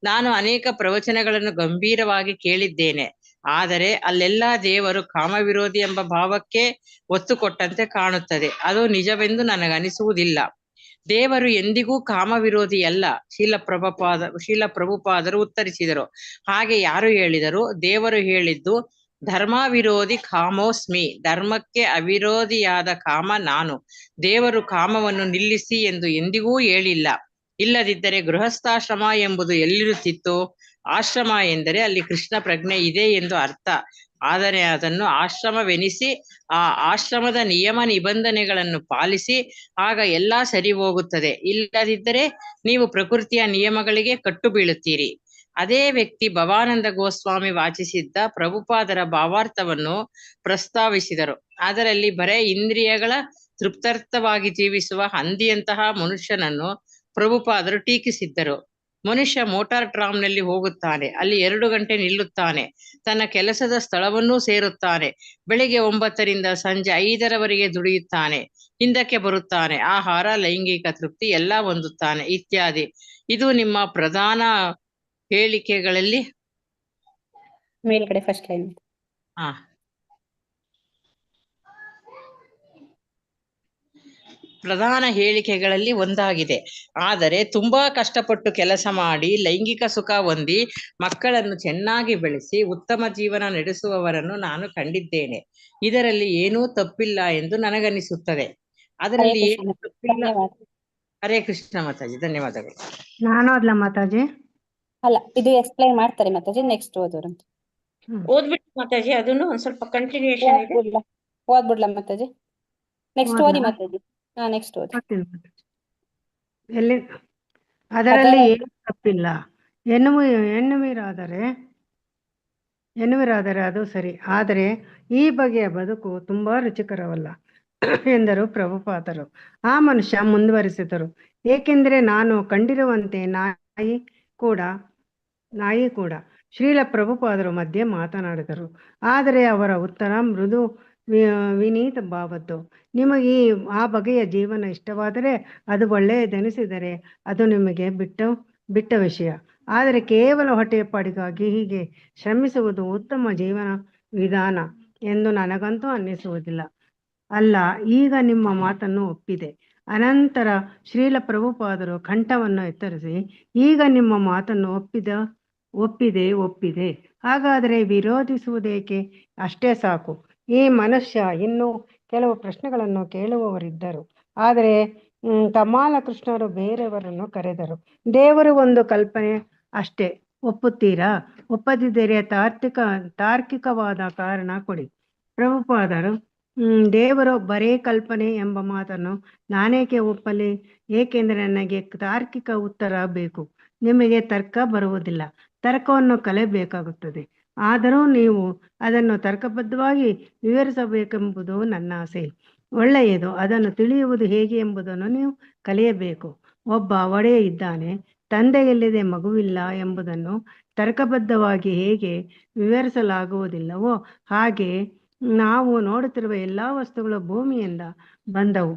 ನಾನು ಅನೇಕ ಪ್ರವಚನಗಳನ್ನು ಗಂಭೀರವಾಗಿ ಕೇಳಿದ್ದೇನೆ. ಆದರೆ ಅಲ್ಲೆಲ್ಲ ದೇವರು ಕಾಮ ವಿರೋಧಿ ಎಂಬ ಭಾವಕ್ಕೆ ಒತ್ತು ಕೊಟ್ಟಂತೆ ಕಾಣುತ್ತದೆ. ಅದು ನಿಜವೆಂದು ನನಗನಿಸುವುದಿಲ್ಲ. ದೇವರು ಎಂದಿಗೂ ಕಾಮ ವಿರೋಧಿಯಲ್ಲ. ಶೀಲ ಪ್ರಭುಪಾದರು ಉತ್ತರಿಸಿದರು. ಹಾಗೆ ಯಾರು ಹೇಳಿದರು? ದೇವರು ಹೇಳಿದ್ದು, ಧರ್ಮ ವಿರೋಧಿ ಕಾಮೋಸ್ಮಿ, ಧರ್ಮಕ್ಕೆ ಅವಿರೋಧಿಯಾದ ಕಾಮ ನಾನು. ದೇವರು ಕಾಮವನ್ನು ನಿಲ್ಲಿಸಿ ಎಂದು ಎಂದಿಗೂ ಹೇಳಿಲ್ಲ. ಇಲ್ಲದಿದ್ದರೆ ಗೃಹಸ್ಥಾಶ್ರಮ ಎಂಬುದು ಎಲ್ಲಿರುತ್ತಿತ್ತು? ಆಶ್ರಮ ಎಂದರೆ ಅಲ್ಲಿ ಕೃಷ್ಣ ಪ್ರಜ್ಞೆ ಇದೆ ಎಂದು ಅರ್ಥ. ಆದರೆ ಅದನ್ನು ಆಶ್ರಮವೆನಿಸಿ ಆ ಆಶ್ರಮದ ನಿಯಮ ನಿಬಂಧನೆಗಳನ್ನು ಪಾಲಿಸಿ, ಆಗ ಎಲ್ಲ ಸರಿ ಹೋಗುತ್ತದೆ. ಇಲ್ಲದಿದ್ದರೆ ನೀವು ಪ್ರಕೃತಿಯ ನಿಯಮಗಳಿಗೆ ಕಟ್ಟು ಬೀಳುತ್ತೀರಿ. ಅದೇ ವ್ಯಕ್ತಿ ಭವಾನಂದ ಗೋಸ್ವಾಮಿ ವಾಚಿಸಿದ್ದ ಪ್ರಭುಪಾದರ ಭಾವಾರ್ಥವನ್ನು ಪ್ರಸ್ತಾವಿಸಿದರು. ಅದರಲ್ಲಿ ಬರೇ ಇಂದ್ರಿಯಗಳ ತೃಪ್ತಾರ್ಥವಾಗಿ ಜೀವಿಸುವ ಹಂದಿಯಂತಹ ಮನುಷ್ಯನನ್ನು ಪ್ರಭುಪಾದರು ಟೀಕಿಸಿದ್ದರು. ಮನುಷ್ಯ ಮೋಟಾರ್ ಟ್ರಾಮ್ನಲ್ಲಿ ಹೋಗುತ್ತಾನೆ, ಅಲ್ಲಿ 2 ಗಂಟೆ ನಿಲ್ಲುತ್ತಾನೆ, ತನ್ನ ಕೆಲಸದ ಸ್ಥಳವನ್ನೂ ಸೇರುತ್ತಾನೆ, ಬೆಳಿಗ್ಗೆ 9ರಿಂದ ಸಂಜೆ 5ರವರೆಗೆ ದುಡಿಯುತ್ತಾನೆ, ಹಿಂದಕ್ಕೆ ಬರುತ್ತಾನೆ, ಆಹಾರ, ಲೈಂಗಿಕ ತೃಪ್ತಿ ಎಲ್ಲ ಹೊಂದುತ್ತಾನೆ ಇತ್ಯಾದಿ. ಇದು ನಿಮ್ಮ ಪ್ರಧಾನ ಹೇಳಿಕೆಗಳಲ್ಲಿ ಮೇಲ್ಗಡೆ ಫಸ್ಟ್ ಲೈನ್. ಪ್ರಧಾನ ಹೇಳಿಕೆಗಳಲ್ಲಿ ಒಂದಾಗಿದೆ. ಆದರೆ ತುಂಬಾ ಕಷ್ಟಪಟ್ಟು ಕೆಲಸ ಮಾಡಿ ಲೈಂಗಿಕ ಸುಖ ಹೊಂದಿ ಮಕ್ಕಳನ್ನು ಚೆನ್ನಾಗಿ ಬೆಳೆಸಿ ಉತ್ತಮ ಜೀವನ ನಡೆಸುವವರನ್ನು ನಾನು ಕಂಡಿದ್ದೇನೆ. ಇದರಲ್ಲಿ ಏನೂ ತಪ್ಪಿಲ್ಲ ಎಂದು ನನಗನಿಸುತ್ತದೆ. ಅದರಲ್ಲಿ ಏನು ತಪ್ಪಿಲ್ಲ. ಹರೇ ಕೃಷ್ಣ ಮಾತಾಜಿ, ಧನ್ಯವಾದಗಳು. ನಾನು ಓದ್ಲಾ ಮಾತಾಜಿ? ಅಲ್ಲ, ಇದು ಎಕ್ಸ್ಪ್ಲೈನ್ ಮಾಡ್ತಾರೆ ಮಾತಾಜಿ. ನೆಕ್ಸ್ಟ್ ಓದೋರಂತ. ಓದ್ಬಿಟ್ಟು ಮಾತಾಜಿ, ಅದನ್ನು ಒಂದ್ ಸ್ವಲ್ಪ ಕಂಟಿನ್ಯೂಷನ್ ಇದೆ. ಓದ್ಬಿಡ್ಲಾ ಮಾತಾಜಿ? ನೆಕ್ಸ್ಟ್ ಓದಿ ಮಾತಾಜಿ. ನೆಕ್ಸ್ಟ್ ಓದಿ. ಎಲ್ಲಿ ಅದರಲ್ಲಿ ಏನು ತಪ್ಪಿಲ್ಲ. ಎನ್ನುವಿರಾದರೆ ಅದು ಸರಿ. ಆದರೆ ಈ ಬಗೆಯ ಬದುಕು ತುಂಬಾ ರುಚಿಕರವಲ್ಲ. ಎಂದರು ಪ್ರಭುಪಾದರು. ಆ ಮನುಷ್ಯ ಮುಂದುವರಿಸಿದರು, ಏಕೆಂದರೆ ನಾನು ಕಂಡಿರುವಂತೆ ನಾಯಿ ಕೂಡ ಶ್ರೀಲ ಪ್ರಭುಪಾದರು ಮಧ್ಯೆ ಮಾತನಾಡಿದರು. ಆದರೆ ಅವರ ಉತ್ತರ ಮೃದು ವಿನೀತ ಭಾವದ್ದು. ನಿಮಗೆ ಆ ಬಗೆಯ ಜೀವನ ಇಷ್ಟವಾದರೆ, ಅದು ಒಳ್ಳೆಯದೆನಿಸಿದರೆ ಅದು ನಿಮಗೆ ಬಿಟ್ಟ ವಿಷಯ. ಆದರೆ ಕೇವಲ ಹೊಟ್ಟೆಪಾಡಿಗಾಗಿ ಹೀಗೆ ಶ್ರಮಿಸುವುದು ಉತ್ತಮ ಜೀವನ ವಿಧಾನ ಎಂದು ನನಗಂತೂ ಅನ್ನಿಸುವುದಿಲ್ಲ. ಅಲ್ಲ, ಈಗ ನಿಮ್ಮ ಮಾತನ್ನು ಒಪ್ಪಿದೆ. ಅನಂತರ ಶ್ರೀಲ ಪ್ರಭುಪಾದರು ಕಂಠವನ್ನು ಎತ್ತರಿಸಿ, ಈಗ ನಿಮ್ಮ ಮಾತನ್ನು ಒಪ್ಪಿದೆ. ಹಾಗಾದರೆ ವಿರೋಧಿಸುವುದೇಕೆ? ಅಷ್ಟೇ ಸಾಕು. ಈ ಮನುಷ್ಯ ಇನ್ನೂ ಕೆಲವು ಪ್ರಶ್ನೆಗಳನ್ನು ಕೇಳುವವರಿದ್ದರು. ಆದರೆ ಕಮಾಲಕೃಷ್ಣರು ಬೇರೆಯವರನ್ನು ಕರೆದರು. ದೇವರು ಒಂದು ಕಲ್ಪನೆ ಅಷ್ಟೇ, ಒಪ್ಪುತ್ತೀರಾ? ಒಪ್ಪದಿದ್ದರೆ ತಾರ್ಕಿಕವಾದ ಕಾರಣ ಕೊಡಿ. ಪ್ರಭುಪಾದರು, ದೇವರು ಬರೇ ಕಲ್ಪನೆ ಎಂಬ ಮಾತನ್ನು ನಾನೇಕೆ ಒಪ್ಪಲಿ? ಏಕೆಂದರೆ ನನಗೆ ತಾರ್ಕಿಕ ಉತ್ತರ ಬೇಕು. ನಿಮಗೆ ತರ್ಕ ಬರುವುದಿಲ್ಲ, ತರ್ಕವನ್ನು ಕಲಿಯಬೇಕಾಗುತ್ತದೆ. ಆದರೂ ನೀವು ಅದನ್ನು ತರ್ಕಬದ್ಧವಾಗಿ ವಿವರಿಸಬೇಕೆಂಬುದು ನನ್ನ ಆಸೆ. ಒಳ್ಳೆಯದು, ಅದನ್ನು ತಿಳಿಯುವುದು ಹೇಗೆ ಎಂಬುದನ್ನು ನೀವು ಕಲಿಯಬೇಕು. ಒಬ್ಬ ಒಡೆಯ ಇದ್ದಾನೆ, ತಂದೆಯಿಲ್ಲದೆ ಮಗುವಿಲ್ಲ ಎಂಬುದನ್ನು ತರ್ಕಬದ್ಧವಾಗಿ ಹೇಗೆ ವಿವರಿಸಲಾಗುವುದಿಲ್ಲವೋ ಹಾಗೆ ನಾವು ನೋಡುತ್ತಿರುವ ಎಲ್ಲ ವಸ್ತುಗಳು ಭೂಮಿಯಿಂದ ಬಂದವು.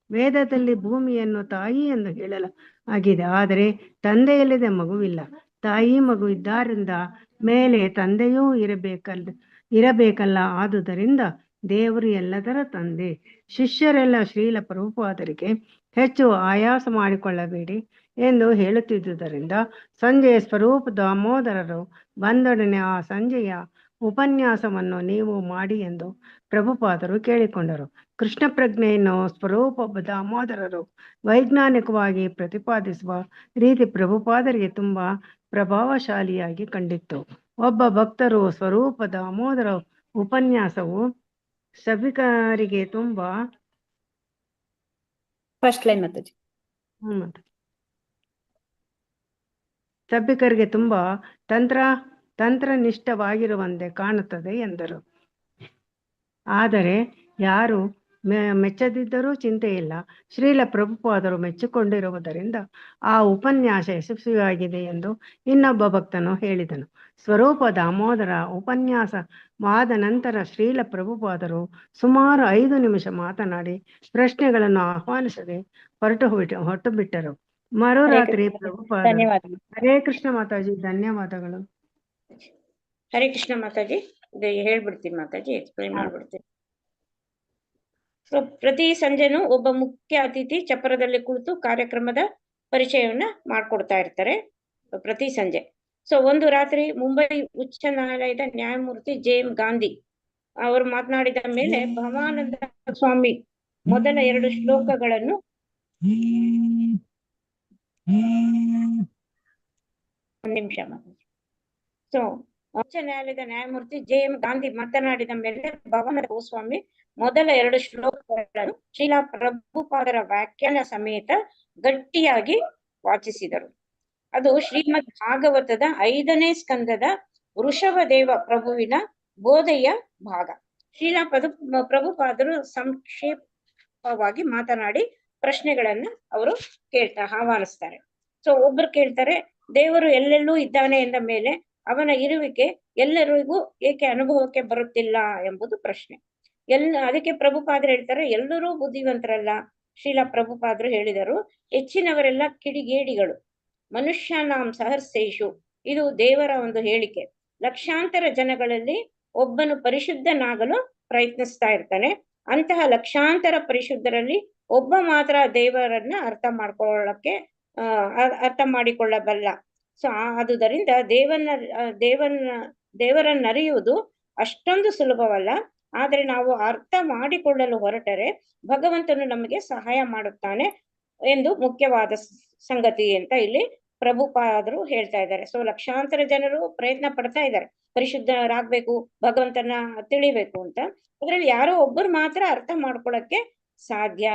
ವೇದದಲ್ಲಿ ಭೂಮಿಯನ್ನು ತಾಯಿ ಎಂದು ಹೇಳಲಾಗಿದೆ. ಆದರೆ ತಂದೆಯಿಲ್ಲದೆ ಮಗುವಿಲ್ಲ, ತಾಯಿ ಮಗು ಇದ್ದರಿಂದ ಮೇಲೆ ತಂದೆಯೂ ಇರಬೇಕಲ್ಲ. ಆದುದರಿಂದ ದೇವರು ಎಲ್ಲದರ ತಂದೆ. ಶಿಷ್ಯರೆಲ್ಲ ಶ್ರೀಲ ಪ್ರಭುಪಾದರಿಗೆ ಹೆಚ್ಚು ಆಯಾಸ ಮಾಡಿಕೊಳ್ಳಬೇಡಿ ಎಂದು ಹೇಳುತ್ತಿದ್ದುದರಿಂದ ಸಂಜೆಯ ಸ್ವರೂಪ ದಾಮೋದರರು ಬಂದೊಡನೆ ಆ ಸಂಜೆಯ ಉಪನ್ಯಾಸವನ್ನು ನೀವು ಮಾಡಿ ಎಂದು ಪ್ರಭುಪಾದರು ಕೇಳಿಕೊಂಡರು. ಕೃಷ್ಣ ಪ್ರಜ್ಞೆಯನ್ನು ಸ್ವರೂಪ ದಾಮೋದರರು ವೈಜ್ಞಾನಿಕವಾಗಿ ಪ್ರತಿಪಾದಿಸುವ ರೀತಿ ಪ್ರಭುಪಾದರಿಗೆ ತುಂಬಾ ಪ್ರಭಾವಶಾಲಿಯಾಗಿ ಕಂಡಿತ್ತು. ಒಬ್ಬ ಭಕ್ತರು ಸ್ವರೂಪ ದಾಮೋದರ ಉಪನ್ಯಾಸವು ಸಭಿಕರಿಗೆ ತುಂಬಾ ಫಸ್ಟ್ ಲೈನ್ ಮಾತಾಜಿ. ಸಭಿಕರಿಗೆ ತುಂಬಾ ತಂತ್ರನಿಷ್ಠವಾಗಿರುವಂತೆ ಕಾಣುತ್ತದೆ ಎಂದರು. ಆದರೆ ಯಾರು ಮೆಚ್ಚದಿದ್ದರೂ ಚಿಂತೆ ಇಲ್ಲ. ಶ್ರೀಲ ಪ್ರಭುಪಾದರು ಮೆಚ್ಚಿಕೊಂಡಿರುವುದರಿಂದ ಆ ಉಪನ್ಯಾಸ ಯಶಸ್ವಿಯಾಗಿದೆ ಎಂದು ಇನ್ನೊಬ್ಬ ಭಕ್ತನು ಹೇಳಿದನು. ಸ್ವರೂಪ ದಾಮೋದರ ಉಪನ್ಯಾಸವಾದ ನಂತರ ಶ್ರೀಲ ಪ್ರಭುಪಾದರು ಸುಮಾರು 5 ನಿಮಿಷ ಮಾತನಾಡಿ ಪ್ರಶ್ನೆಗಳನ್ನು ಆಹ್ವಾನಿಸದೆ ಹೊರಟು ಬಿಟ್ಟರು. ಮರುರಾತ್ರಿ ಪ್ರಭುಪಾದ ಧನ್ಯವಾದಗಳು. ಹರೇ ಕೃಷ್ಣ ಮಾತಾಜಿ, ಧನ್ಯವಾದಗಳು. ಹರೇ ಕೃಷ್ಣ ಮಾತಾಜಿ, ಹೇಳ್ಬಿಡ್ತೀನಿ ಮಾತಾಜಿ, ಎಕ್ಸ್ಪ್ಲೈನ್ ಮಾಡ್ಬಿಡ್ತೀನಿ. ಸೊ ಪ್ರತಿ ಸಂಜೆನೂ ಒಬ್ಬ ಮುಖ್ಯ ಅತಿಥಿ ಚಪ್ಪರದಲ್ಲಿ ಕುಳಿತು ಕಾರ್ಯಕ್ರಮದ ಪರಿಚಯವನ್ನ ಮಾಡ್ಕೊಡ್ತಾ ಇರ್ತಾರೆ ಪ್ರತಿ ಸಂಜೆ. ಸೊ ಒಂದು ರಾತ್ರಿ ಮುಂಬೈ ಉಚ್ಚ ನ್ಯಾಯಾಲಯದ ನ್ಯಾಯಮೂರ್ತಿ ಜೆ.ಎಂ. ಗಾಂಧಿ ಅವರು ಮಾತನಾಡಿದ ಮೇಲೆ ಭವಾನಂದ ಸ್ವಾಮಿ ಮೊದಲ 2 ಶ್ಲೋಕಗಳನ್ನು ಒಂದು ನಿಮಿಷ ಮಾತಾಡಿ. ಸೊ ಉಚ್ಚ ನ್ಯಾಯಾಲಯದ ನ್ಯಾಯಮೂರ್ತಿ ಜೆ.ಎಂ. ಗಾಂಧಿ ಮಾತನಾಡಿದ ಮೇಲೆ ಭವಾನಂದ ಸ್ವಾಮಿ ಮೊದಲ 2 ಶ್ಲೋಕಗಳನ್ನು ಶ್ರೀಲ ಪ್ರಭುಪಾದರ ವ್ಯಾಖ್ಯಾನ ಸಮೇತ ಗಟ್ಟಿಯಾಗಿ ವಾಚಿಸಿದರು. ಅದು ಶ್ರೀಮದ್ ಭಾಗವತದ 5ನೇ ಸ್ಕಂದದ ವೃಷಭದೇವ ಪ್ರಭುವಿನ ಬೋಧೆಯ ಭಾಗ. ಶ್ರೀಲ ಪ್ರಭುಪಾದರು ಸಂಕ್ಷೇಪವಾಗಿ ಮಾತನಾಡಿ ಪ್ರಶ್ನೆಗಳನ್ನ ಅವರು ಆಹ್ವಾನಿಸ್ತಾರೆ. ಸೊ ಒಬ್ರು ಕೇಳ್ತಾರೆ, ದೇವರು ಎಲ್ಲೆಲ್ಲೂ ಇದ್ದಾನೆ ಎಂದ ಮೇಲೆ ಅವನ ಇರುವಿಕೆ ಎಲ್ಲರಿಗೂ ಏಕೆ ಅನುಭವಕ್ಕೆ ಬರುತ್ತಿಲ್ಲ ಎಂಬುದು ಪ್ರಶ್ನೆ. ಅದಕ್ಕೆ ಪ್ರಭುಪಾದರು ಹೇಳ್ತಾರೆ, ಎಲ್ಲರೂ ಬುದ್ಧಿವಂತರಲ್ಲ. ಶ್ರೀಲ ಪ್ರಭುಪಾದರು ಹೇಳಿದರು, ಹೆಚ್ಚಿನವರೆಲ್ಲ ಕಿಡಿಗೇಡಿಗಳು. ಮನುಷ್ಯನಾಂ ಸಹರ್ಷೇಷು, ಇದು ದೇವರ ಒಂದು ಹೇಳಿಕೆ. ಲಕ್ಷಾಂತರ ಜನಗಳಲ್ಲಿ ಒಬ್ಬನು ಪರಿಶುದ್ಧನಾಗಲು ಪ್ರಯತ್ನಿಸ್ತಾ ಇರ್ತಾನೆ. ಅಂತಹ ಲಕ್ಷಾಂತರ ಪರಿಶುದ್ಧರಲ್ಲಿ ಒಬ್ಬ ಮಾತ್ರ ದೇವರನ್ನ ಅರ್ಥ ಮಾಡಿಕೊಳ್ಳಬಲ್ಲ. ಸೊ ಆದುದರಿಂದ ದೇವರನ್ನರಿಯುವುದು ಅಷ್ಟೊಂದು ಸುಲಭವಲ್ಲ. ಆದರೆ ನಾವು ಅರ್ಥ ಮಾಡಿಕೊಳ್ಳಲು ಹೊರಟರೆ ಭಗವಂತನು ನಮಗೆ ಸಹಾಯ ಮಾಡುತ್ತಾನೆ ಎಂದು ಮುಖ್ಯವಾದ ಸಂಗತಿ ಅಂತ ಇಲ್ಲಿ ಪ್ರಭುಪಾದರು ಹೇಳ್ತಾ ಇದ್ದಾರೆ. ಸೊ ಲಕ್ಷಾಂತರ ಜನರು ಪ್ರಯತ್ನ ಪಡ್ತಾ ಇದ್ದಾರೆ ಪರಿಶುದ್ಧರಾಗ್ಬೇಕು, ಭಗವಂತನ ತಿಳಿಬೇಕು ಅಂತ. ಅದ್ರಲ್ಲಿ ಯಾರೋ ಒಬ್ಬರು ಮಾತ್ರ ಅರ್ಥ ಮಾಡ್ಕೊಳಕ್ಕೆ ಸಾಧ್ಯ.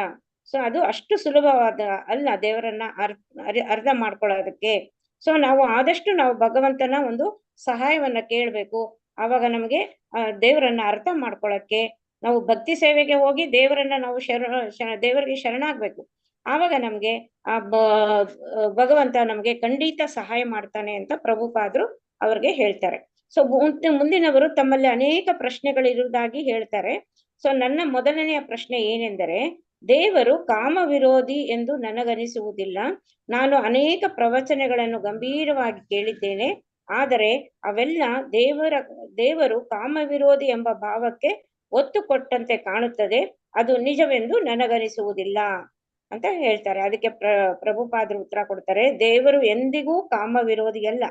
ಸೊ ಅದು ಅಷ್ಟು ಸುಲಭವಾದ ಅಲ್ಲ ದೇವರನ್ನ ಅರ್ಥ ಮಾಡ್ಕೊಳ್ಳೋದಕ್ಕೆ. ಸೊ ಆದಷ್ಟು ನಾವು ಭಗವಂತನ ಒಂದು ಸಹಾಯವನ್ನ ಕೇಳ್ಬೇಕು. ಆವಾಗ ನಮಗೆ ದೇವರನ್ನ ಅರ್ಥ ಮಾಡ್ಕೊಳಕ್ಕೆ ನಾವು ಭಕ್ತಿ ಸೇವೆಗೆ ಹೋಗಿ ದೇವರನ್ನ ನಾವು ದೇವರಿಗೆ ಶರಣಾಗ್ಬೇಕು. ಆವಾಗ ನಮ್ಗೆ ಆ ಭಗವಂತ ನಮ್ಗೆ ಖಂಡಿತ ಸಹಾಯ ಮಾಡ್ತಾನೆ ಅಂತ ಪ್ರಭುಪಾದರು ಅವ್ರಿಗೆ ಹೇಳ್ತಾರೆ. ಸೊ ಮುಂದಿನವರು ತಮ್ಮಲ್ಲಿ ಅನೇಕ ಪ್ರಶ್ನೆಗಳಿರುವುದಾಗಿ ಹೇಳ್ತಾರೆ. ಸೊ ನನ್ನ ಮೊದಲನೆಯ ಪ್ರಶ್ನೆ ಏನೆಂದರೆ, ದೇವರು ಕಾಮ ವಿರೋಧಿ ಎಂದು ನನಗನಿಸುವುದಿಲ್ಲ. ನಾನು ಅನೇಕ ಪ್ರವಚನಗಳನ್ನು ಗಂಭೀರವಾಗಿ ಕೇಳಿದ್ದೇನೆ, ಆದರೆ ಅವೆಲ್ಲ ದೇವರು ಕಾಮ ವಿರೋಧಿ ಎಂಬ ಭಾವಕ್ಕೆ ಒತ್ತು ಕೊಟ್ಟಂತೆ ಕಾಣುತ್ತದೆ. ಅದು ನಿಜವೆಂದು ನನಗನಿಸುವುದಿಲ್ಲ ಅಂತ ಹೇಳ್ತಾರೆ. ಅದಕ್ಕೆ ಪ್ರಭುಪಾದರು ಉತ್ತರ ಕೊಡ್ತಾರೆ, ದೇವರು ಎಂದಿಗೂ ಕಾಮ ವಿರೋಧಿ ಅಲ್ಲ.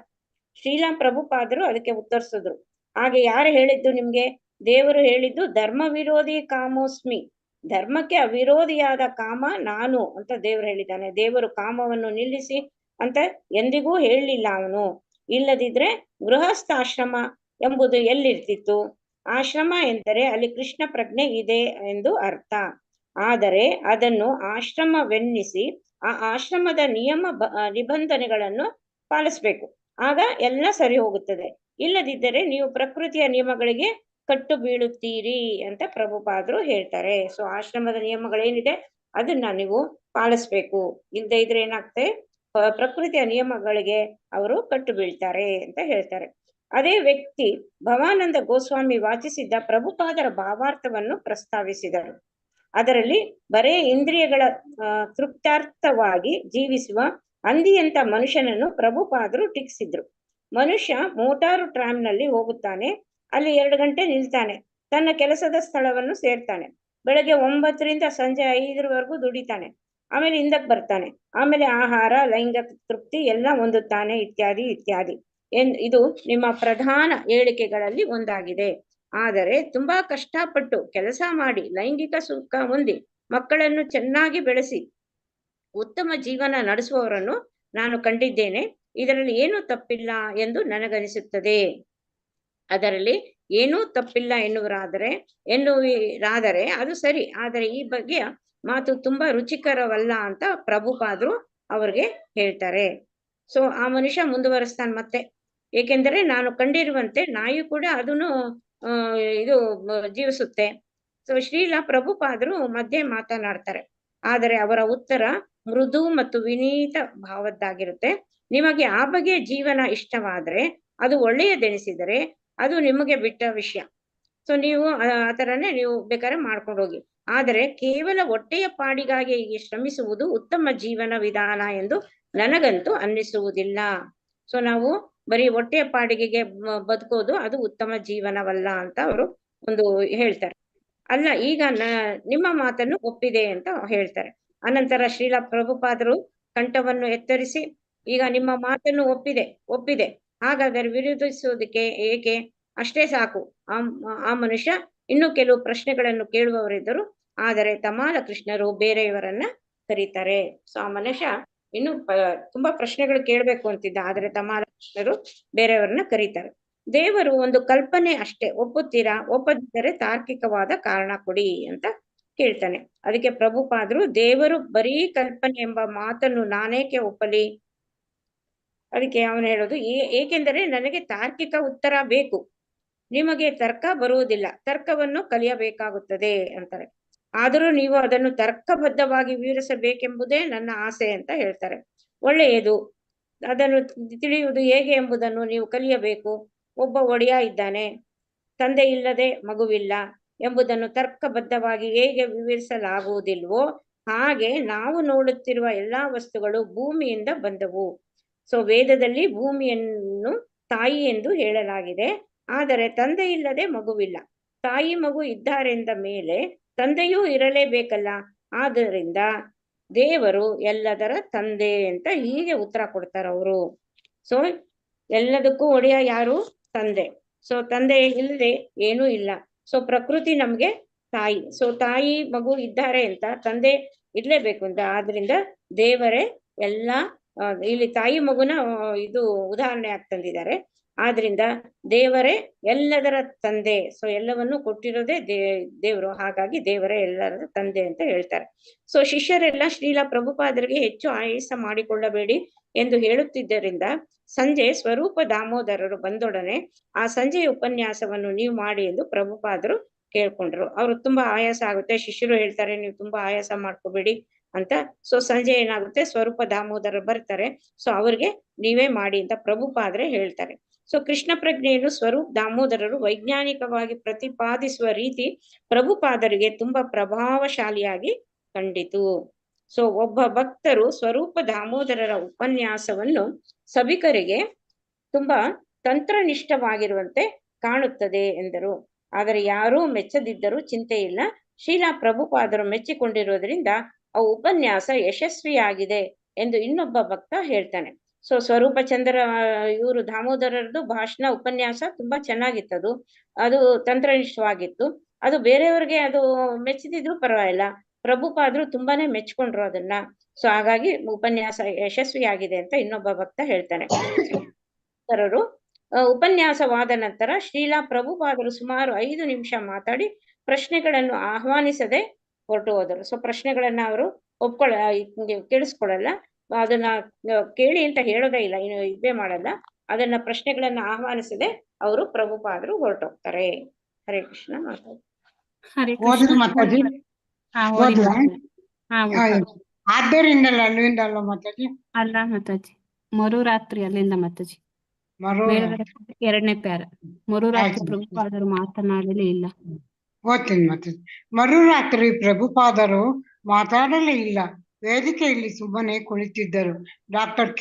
ಶ್ರೀಲಾ ಪ್ರಭುಪಾದರು ಅದಕ್ಕೆ ಉತ್ತರಿಸಿದ್ರು, ಹಾಗೆ ಯಾರು ಹೇಳಿದ್ದು ನಿಮ್ಗೆ? ದೇವರು ಹೇಳಿದ್ದು ಧರ್ಮ ವಿರೋಧಿ ಕಾಮೋಸ್ಮಿ, ಧರ್ಮಕ್ಕೆ ಅವಿರೋಧಿಯಾದ ಕಾಮ ನಾನು ಅಂತ ದೇವರು ಹೇಳಿದ್ದಾನೆ. ದೇವರು ಕಾಮವನ್ನು ನಿಲ್ಲಿಸಿ ಅಂತ ಎಂದಿಗೂ ಹೇಳಲಿಲ್ಲ ಅವನು. ಇಲ್ಲದಿದ್ರೆ ಗೃಹಸ್ಥಾಶ್ರಮ ಎಂಬುದು ಎಲ್ಲಿರ್ತಿತ್ತು? ಆಶ್ರಮ ಎಂದರೆ ಅಲ್ಲಿ ಕೃಷ್ಣ ಪ್ರಜ್ಞೆ ಇದೆ ಎಂದು ಅರ್ಥ. ಆದರೆ ಅದನ್ನು ಆಶ್ರಮವೆನ್ನಿಸಿ ಆ ಆಶ್ರಮದ ನಿಯಮ ನಿಬಂಧನೆಗಳನ್ನು ಪಾಲಿಸ್ಬೇಕು, ಆಗ ಎಲ್ಲ ಸರಿ ಹೋಗುತ್ತದೆ. ಇಲ್ಲದಿದ್ದರೆ ನೀವು ಪ್ರಕೃತಿಯ ನಿಯಮಗಳಿಗೆ ಕಟ್ಟು ಬೀಳುತ್ತೀರಿ ಅಂತ ಪ್ರಭುಪಾದರು ಹೇಳ್ತಾರೆ. ಸೊ ಆಶ್ರಮದ ನಿಯಮಗಳೇನಿದೆ ಅದನ್ನ ನೀವು ಪಾಲಿಸ್ಬೇಕು, ಇಲ್ಲದೆ ಇದ್ರೆ ಏನಾಗ್ತದೆ, ಪ್ರಕೃತಿಯ ನಿಯಮಗಳಿಗೆ ಅವರು ಕಟ್ಟು ಬೀಳ್ತಾರೆ ಅಂತ ಹೇಳ್ತಾರೆ. ಅದೇ ವ್ಯಕ್ತಿ ಭವಾನಂದ ಗೋಸ್ವಾಮಿ ವಾಚಿಸಿದ್ದ ಪ್ರಭುಪಾದರ ಭಾವಾರ್ಥವನ್ನು ಪ್ರಸ್ತಾವಿಸಿದರು. ಅದರಲ್ಲಿ ಬರೇ ಇಂದ್ರಿಯಗಳ ತೃಪ್ತಾರ್ಥವಾಗಿ ಜೀವಿಸುವ ಹಂದಿಯಂತ ಮನುಷ್ಯನನ್ನು ಪ್ರಭುಪಾದರು ಟೀಕಿಸಿದ್ರು. ಮನುಷ್ಯ ಮೋಟಾರು ಟ್ರಾಮ್ನಲ್ಲಿ ಹೋಗುತ್ತಾನೆ, ಅಲ್ಲಿ 2 ಗಂಟೆ ನಿಲ್ತಾನೆ, ತನ್ನ ಕೆಲಸದ ಸ್ಥಳವನ್ನು ಸೇರ್ತಾನೆ, ಬೆಳಗ್ಗೆ 9ರಿಂದ ಸಂಜೆ 5ರವರೆಗೂ ದುಡಿತಾನೆ, ಆಮೇಲೆ ಹಿಂದಕ್ಕೆ ಬರ್ತಾನೆ, ಆಮೇಲೆ ಆಹಾರ, ಲೈಂಗಿಕ ತೃಪ್ತಿ ಎಲ್ಲ ಹೊಂದುತ್ತಾನೆ, ಇತ್ಯಾದಿ ಇತ್ಯಾದಿ. ಇದು ನಿಮ್ಮ ಪ್ರಧಾನ ಹೇಳಿಕೆಗಳಲ್ಲಿ ಒಂದಾಗಿದೆ. ಆದರೆ ತುಂಬಾ ಕಷ್ಟಪಟ್ಟು ಕೆಲಸ ಮಾಡಿ ಲೈಂಗಿಕ ಸುಖ ಹೊಂದಿ ಮಕ್ಕಳನ್ನು ಚೆನ್ನಾಗಿ ಬೆಳೆಸಿ ಉತ್ತಮ ಜೀವನ ನಡೆಸುವವರನ್ನು ನಾನು ಕಂಡಿದ್ದೇನೆ. ಇದರಲ್ಲಿ ಏನೂ ತಪ್ಪಿಲ್ಲ ಎಂದು ನನಗನಿಸುತ್ತದೆ. ಅದರಲ್ಲಿ ಏನೂ ತಪ್ಪಿಲ್ಲ ಎನ್ನುವರಾದರೆ ಅದು ಸರಿ. ಆದರೆ ಈ ಬಗೆಯ ಮಾತು ತುಂಬಾ ರುಚಿಕರವಲ್ಲ ಅಂತ ಪ್ರಭುಪಾದರು ಅವ್ರಿಗೆ ಹೇಳ್ತಾರೆ. ಸೊ ಆ ಮನುಷ್ಯ ಮುಂದುವರಿಸ್ತಾನೆ ಮತ್ತೆ, ಏಕೆಂದರೆ ನಾನು ಕಂಡಿರುವಂತೆ ನಾಯಿ ಕೂಡ ಅದನ್ನು ಜೀವಿಸುತ್ತೆ. ಸೊ ಶ್ರೀಲ ಪ್ರಭುಪಾದರು ಮಧ್ಯೆ ಮಾತನಾಡ್ತಾರೆ, ಆದರೆ ಅವರ ಉತ್ತರ ಮೃದು ಮತ್ತು ವಿನೀತ ಭಾವದ್ದಾಗಿರುತ್ತೆ. ನಿಮಗೆ ಆ ಬಗೆಯ ಜೀವನ ಇಷ್ಟವಾದ್ರೆ, ಅದು ಒಳ್ಳೆಯದೆನಿಸಿದರೆ ಅದು ನಿಮಗೆ ಬಿಟ್ಟ ವಿಷಯ. ಸೊ ನೀವು ಆ ಥರನೇ ನೀವು ಬೇಕಾದ್ರೆ ಮಾಡ್ಕೊಂಡು ಹೋಗಿ. ಆದರೆ ಕೇವಲ ಹೊಟ್ಟೆಯ ಪಾಡಿಗಾಗಿ ಶ್ರಮಿಸುವುದು ಉತ್ತಮ ಜೀವನ ವಿಧಾನ ಎಂದು ನನಗಂತೂ ಅನ್ನಿಸುವುದಿಲ್ಲ. ಸೊ ನಾವು ಬರೀ ಹೊಟ್ಟೆಯ ಪಾಡಿಗೆಗೆ ಬದುಕೋದು ಅದು ಉತ್ತಮ ಜೀವನವಲ್ಲ ಅಂತ ಅವರು ಒಂದು ಹೇಳ್ತಾರೆ. ಅಲ್ಲ, ಈಗ ನಿಮ್ಮ ಮಾತನ್ನು ಒಪ್ಪಿದೆ ಅಂತ ಹೇಳ್ತಾರೆ. ಅನಂತರ ಶ್ರೀಲ ಪ್ರಭುಪಾದರು ಕಂಠವನ್ನು ಎತ್ತರಿಸಿ, ಈಗ ನಿಮ್ಮ ಮಾತನ್ನು ಒಪ್ಪಿದೆ, ಹಾಗಾದರೆ ವಿರೋಧಿಸುವುದಕ್ಕೆ ಏಕೆ? ಅಷ್ಟೇ ಸಾಕು. ಆ ಮನುಷ್ಯ ಇನ್ನು ಕೆಲವು ಪ್ರಶ್ನೆಗಳನ್ನು ಕೇಳುವವರಿದ್ದರು, ಆದರೆ ತಮಾಲ ಕೃಷ್ಣರು ಬೇರೆಯವರನ್ನ ಕರೀತಾರೆ. ಸೊ ಆ ಮನುಷ್ಯ ಇನ್ನು ತುಂಬಾ ಪ್ರಶ್ನೆಗಳು ಕೇಳ್ಬೇಕು ಅಂತಿದ್ದ, ಆದರೆ ತಮಾಲ ಕೃಷ್ಣರು ಬೇರೆಯವರನ್ನ ಕರೀತಾರೆ. ದೇವರು ಒಂದು ಕಲ್ಪನೆ ಅಷ್ಟೇ, ಒಪ್ಪುತ್ತೀರಾ? ಒಪ್ಪದಿದ್ದರೆ ತಾರ್ಕಿಕವಾದ ಕಾರಣ ಕೊಡಿ ಅಂತ ಕೇಳ್ತಾನೆ. ಅದಕ್ಕೆ ಪ್ರಭುಪಾದರು, ದೇವರು ಬರೀ ಕಲ್ಪನೆ ಎಂಬ ಮಾತನ್ನು ನಾನೇಕೆ ಒಪ್ಪಲಿ? ಅದಕ್ಕೆ ಅವನು ಹೇಳೋದು, ಏಕೆಂದರೆ ನನಗೆ ತಾರ್ಕಿಕ ಉತ್ತರ ಬೇಕು, ನಿಮಗೆ ತರ್ಕ ಬರುವುದಿಲ್ಲ, ತರ್ಕವನ್ನು ಕಲಿಯಬೇಕಾಗುತ್ತದೆ ಅಂತಾರೆ. ಆದರೂ ನೀವು ಅದನ್ನು ತರ್ಕಬದ್ಧವಾಗಿ ವಿವರಿಸಬೇಕೆಂಬುದೇ ನನ್ನ ಆಸೆ ಅಂತ ಹೇಳ್ತಾರೆ. ಒಳ್ಳೆಯದು, ಅದನ್ನು ತಿಳಿಯುವುದು ಹೇಗೆ ಎಂಬುದನ್ನು ನೀವು ಕಲಿಯಬೇಕು. ಒಬ್ಬ ಒಡೆಯ ಇದ್ದಾನೆ, ತಂದೆ ಇಲ್ಲದೆ ಮಗುವಿಲ್ಲ ಎಂಬುದನ್ನು ತರ್ಕಬದ್ಧವಾಗಿ ಹೇಗೆ ವಿವರಿಸಲಾಗುವುದಿಲ್ವೋ ಹಾಗೆ ನಾವು ನೋಡುತ್ತಿರುವ ಎಲ್ಲಾ ವಸ್ತುಗಳು ಭೂಮಿಯಿಂದ ಬಂದವು. ಸೊ ವೇದದಲ್ಲಿ ಭೂಮಿಯನ್ನು ತಾಯಿ ಎಂದು ಹೇಳಲಾಗಿದೆ, ಆದರೆ ತಂದೆ ಇಲ್ಲದೆ ಮಗುವಿಲ್ಲ. ತಾಯಿ ಮಗು ಇದ್ದಾರೆಂದ ಮೇಲೆ ತಂದೆಯೂ ಇರಲೇಬೇಕಲ್ಲ. ಆದ್ದರಿಂದ ದೇವರು ಎಲ್ಲದರ ತಂದೆ ಅಂತ ಹೀಗೆ ಉತ್ತರ ಕೊಡ್ತಾರೆ ಅವರು. ಸೊ ಎಲ್ಲದಕ್ಕೂ ಒಡೆಯ ಯಾರು? ತಂದೆ. ಸೊ ತಂದೆ ಇಲ್ಲದೆ ಏನೂ ಇಲ್ಲ. ಸೊ ಪ್ರಕೃತಿ ನಮ್ಗೆ ತಾಯಿ. ಸೊ ತಾಯಿ ಮಗು ಇದ್ದಾರೆ ಅಂತ ತಂದೆ ಇರ್ಲೇಬೇಕು ಅಂತ, ಆದ್ರಿಂದ ದೇವರೇ ಇಲ್ಲಿ ತಾಯಿ ಮಗುನ ಉದಾಹರಣೆ ಆಗಿ ತಂದಿದ್ದಾರೆ. ಆದ್ರಿಂದ ದೇವರೇ ಎಲ್ಲದರ ತಂದೆ. ಸೊ ಎಲ್ಲವನ್ನು ಕೊಟ್ಟಿರೋದೇ ದೇವರು, ಹಾಗಾಗಿ ದೇವರೇ ಎಲ್ಲರ ತಂದೆ ಅಂತ ಹೇಳ್ತಾರೆ. ಸೊ ಶಿಷ್ಯರೆಲ್ಲ ಶ್ರೀಲ ಪ್ರಭುಪಾದರಿಗೆ ಹೆಚ್ಚು ಆಯಾಸ ಮಾಡಿಕೊಳ್ಳಬೇಡಿ ಎಂದು ಹೇಳುತ್ತಿದ್ದರಿಂದ ಸಂಜೆ ಸ್ವರೂಪ ದಾಮೋದರರು ಬಂದೊಡನೆ ಆ ಸಂಜೆಯ ಉಪನ್ಯಾಸವನ್ನು ನೀವು ಮಾಡಿ ಎಂದು ಪ್ರಭುಪಾದರು ಕೇಳ್ಕೊಂಡ್ರು. ಅವ್ರು ತುಂಬಾ ಆಯಾಸ ಆಗುತ್ತೆ, ಶಿಷ್ಯರು ಹೇಳ್ತಾರೆ ನೀವು ತುಂಬಾ ಆಯಾಸ ಮಾಡ್ಕೋಬೇಡಿ ಅಂತ. ಸೊ ಸಂಜೆ ಏನಾಗುತ್ತೆ, ಸ್ವರೂಪ ದಾಮೋದರ ಬರ್ತಾರೆ. ಸೊ ಅವ್ರಿಗೆ ನೀವೇ ಮಾಡಿ ಅಂತ ಪ್ರಭುಪಾದ್ರೆ ಹೇಳ್ತಾರೆ. ಸೊ ಕೃಷ್ಣ ಪ್ರಜ್ಞೆಯನ್ನು ಸ್ವರೂಪ್ ದಾಮೋದರರು ವೈಜ್ಞಾನಿಕವಾಗಿ ಪ್ರತಿಪಾದಿಸುವ ರೀತಿ ಪ್ರಭುಪಾದರಿಗೆ ತುಂಬಾ ಪ್ರಭಾವಶಾಲಿಯಾಗಿ ಕಂಡಿತು. ಸೊ ಒಬ್ಬ ಭಕ್ತರು ಸ್ವರೂಪ ದಾಮೋದರರ ಉಪನ್ಯಾಸವನ್ನು ಸಭಿಕರಿಗೆ ತುಂಬಾ ತಂತ್ರನಿಷ್ಠವಾಗಿರುವಂತೆ ಕಾಣುತ್ತದೆ ಎಂದರು. ಆದರೆ ಯಾರೂ ಮೆಚ್ಚದಿದ್ದರೂ ಚಿಂತೆ ಇಲ್ಲ, ಶ್ರೀಲಾ ಪ್ರಭುಪಾದರು ಮೆಚ್ಚಿಕೊಂಡಿರುವುದರಿಂದ ಆ ಉಪನ್ಯಾಸ ಯಶಸ್ವಿಯಾಗಿದೆ ಎಂದು ಇನ್ನೊಬ್ಬ ಭಕ್ತ ಹೇಳ್ತಾನೆ. ಸೊ ಸ್ವರೂಪ ಚಂದ್ರ ಇವರು ದಾಮೋದರರದು ಭಾಷಣ ಉಪನ್ಯಾಸ ತುಂಬಾ ಚೆನ್ನಾಗಿತ್ತು, ಅದು ತಂತ್ರನಿಷ್ಠವಾಗಿತ್ತು. ಅದು ಬೇರೆಯವ್ರಿಗೆ ಅದು ಮೆಚ್ಚದಿದ್ರು ಪರವಾಗಿಲ್ಲ, ಪ್ರಭುಪಾದರು ತುಂಬಾನೇ ಮೆಚ್ಕೊಂಡ್ರು ಅದನ್ನ. ಸೊ ಹಾಗಾಗಿ ಉಪನ್ಯಾಸ ಯಶಸ್ವಿಯಾಗಿದೆ ಅಂತ ಇನ್ನೊಬ್ಬ ಭಕ್ತ ಹೇಳ್ತಾನೆ. ಉಪನ್ಯಾಸವಾದ ನಂತರ ಶ್ರೀಲಾ ಪ್ರಭುಪಾದರು ಸುಮಾರು 5 ನಿಮಿಷ ಮಾತಾಡಿ ಪ್ರಶ್ನೆಗಳನ್ನು ಆಹ್ವಾನಿಸದೆ ಹೊರಟು ಹೋದರು. ಸೊ ಪ್ರಶ್ನೆಗಳನ್ನ ಅವರು ಕೇಳಿಸ್ಕೊಳ್ಳಲ್ಲ, ಅದನ್ನ ಕೇಳಿ ಅಂತ ಹೇಳೋದೇ ಇಲ್ಲ, ಇದೇ ಮಾಡಲ್ಲ, ಅದನ್ನ ಪ್ರಶ್ನೆಗಳನ್ನ ಆಹ್ವಾನಿಸದೆ ಅವರು ಪ್ರಭುಪಾದರು ಹೊರಟೋಗ್ತಾರೆ. ಹರೇ ಕೃಷ್ಣ. ಹರೇ ಕೃಷ್ಣ. ಆದ್ದರಿಂದ ಅಲ್ಲಿಂದ ಅಲ್ಲ ಮಾತಾಜಿ, ಅಲ್ಲ ಮಾತಾಜಿ, ಮರುರಾತ್ರಿ ಅಲ್ಲಿಂದ ಮಾತಾಜಿ, ಎರಡನೇ ಪ್ಯಾರ. ಮರುರಾತ್ರಿ ಪ್ರಭುಪಾದರು ಮಾತನಾಡಲೇ ಇಲ್ಲ. ಓದ್ತೀನಿ ಮಾತಾಜಿ. ಮರುರಾತ್ರಿ ಪ್ರಭುಪಾದರು ಮಾತಾಡಲೇ ಇಲ್ಲ, ವೇದಿಕೆಯಲ್ಲಿ ಸುಮ್ಮನೆ ಕುಳಿತಿದ್ದರು. ಡಾಕ್ಟರ್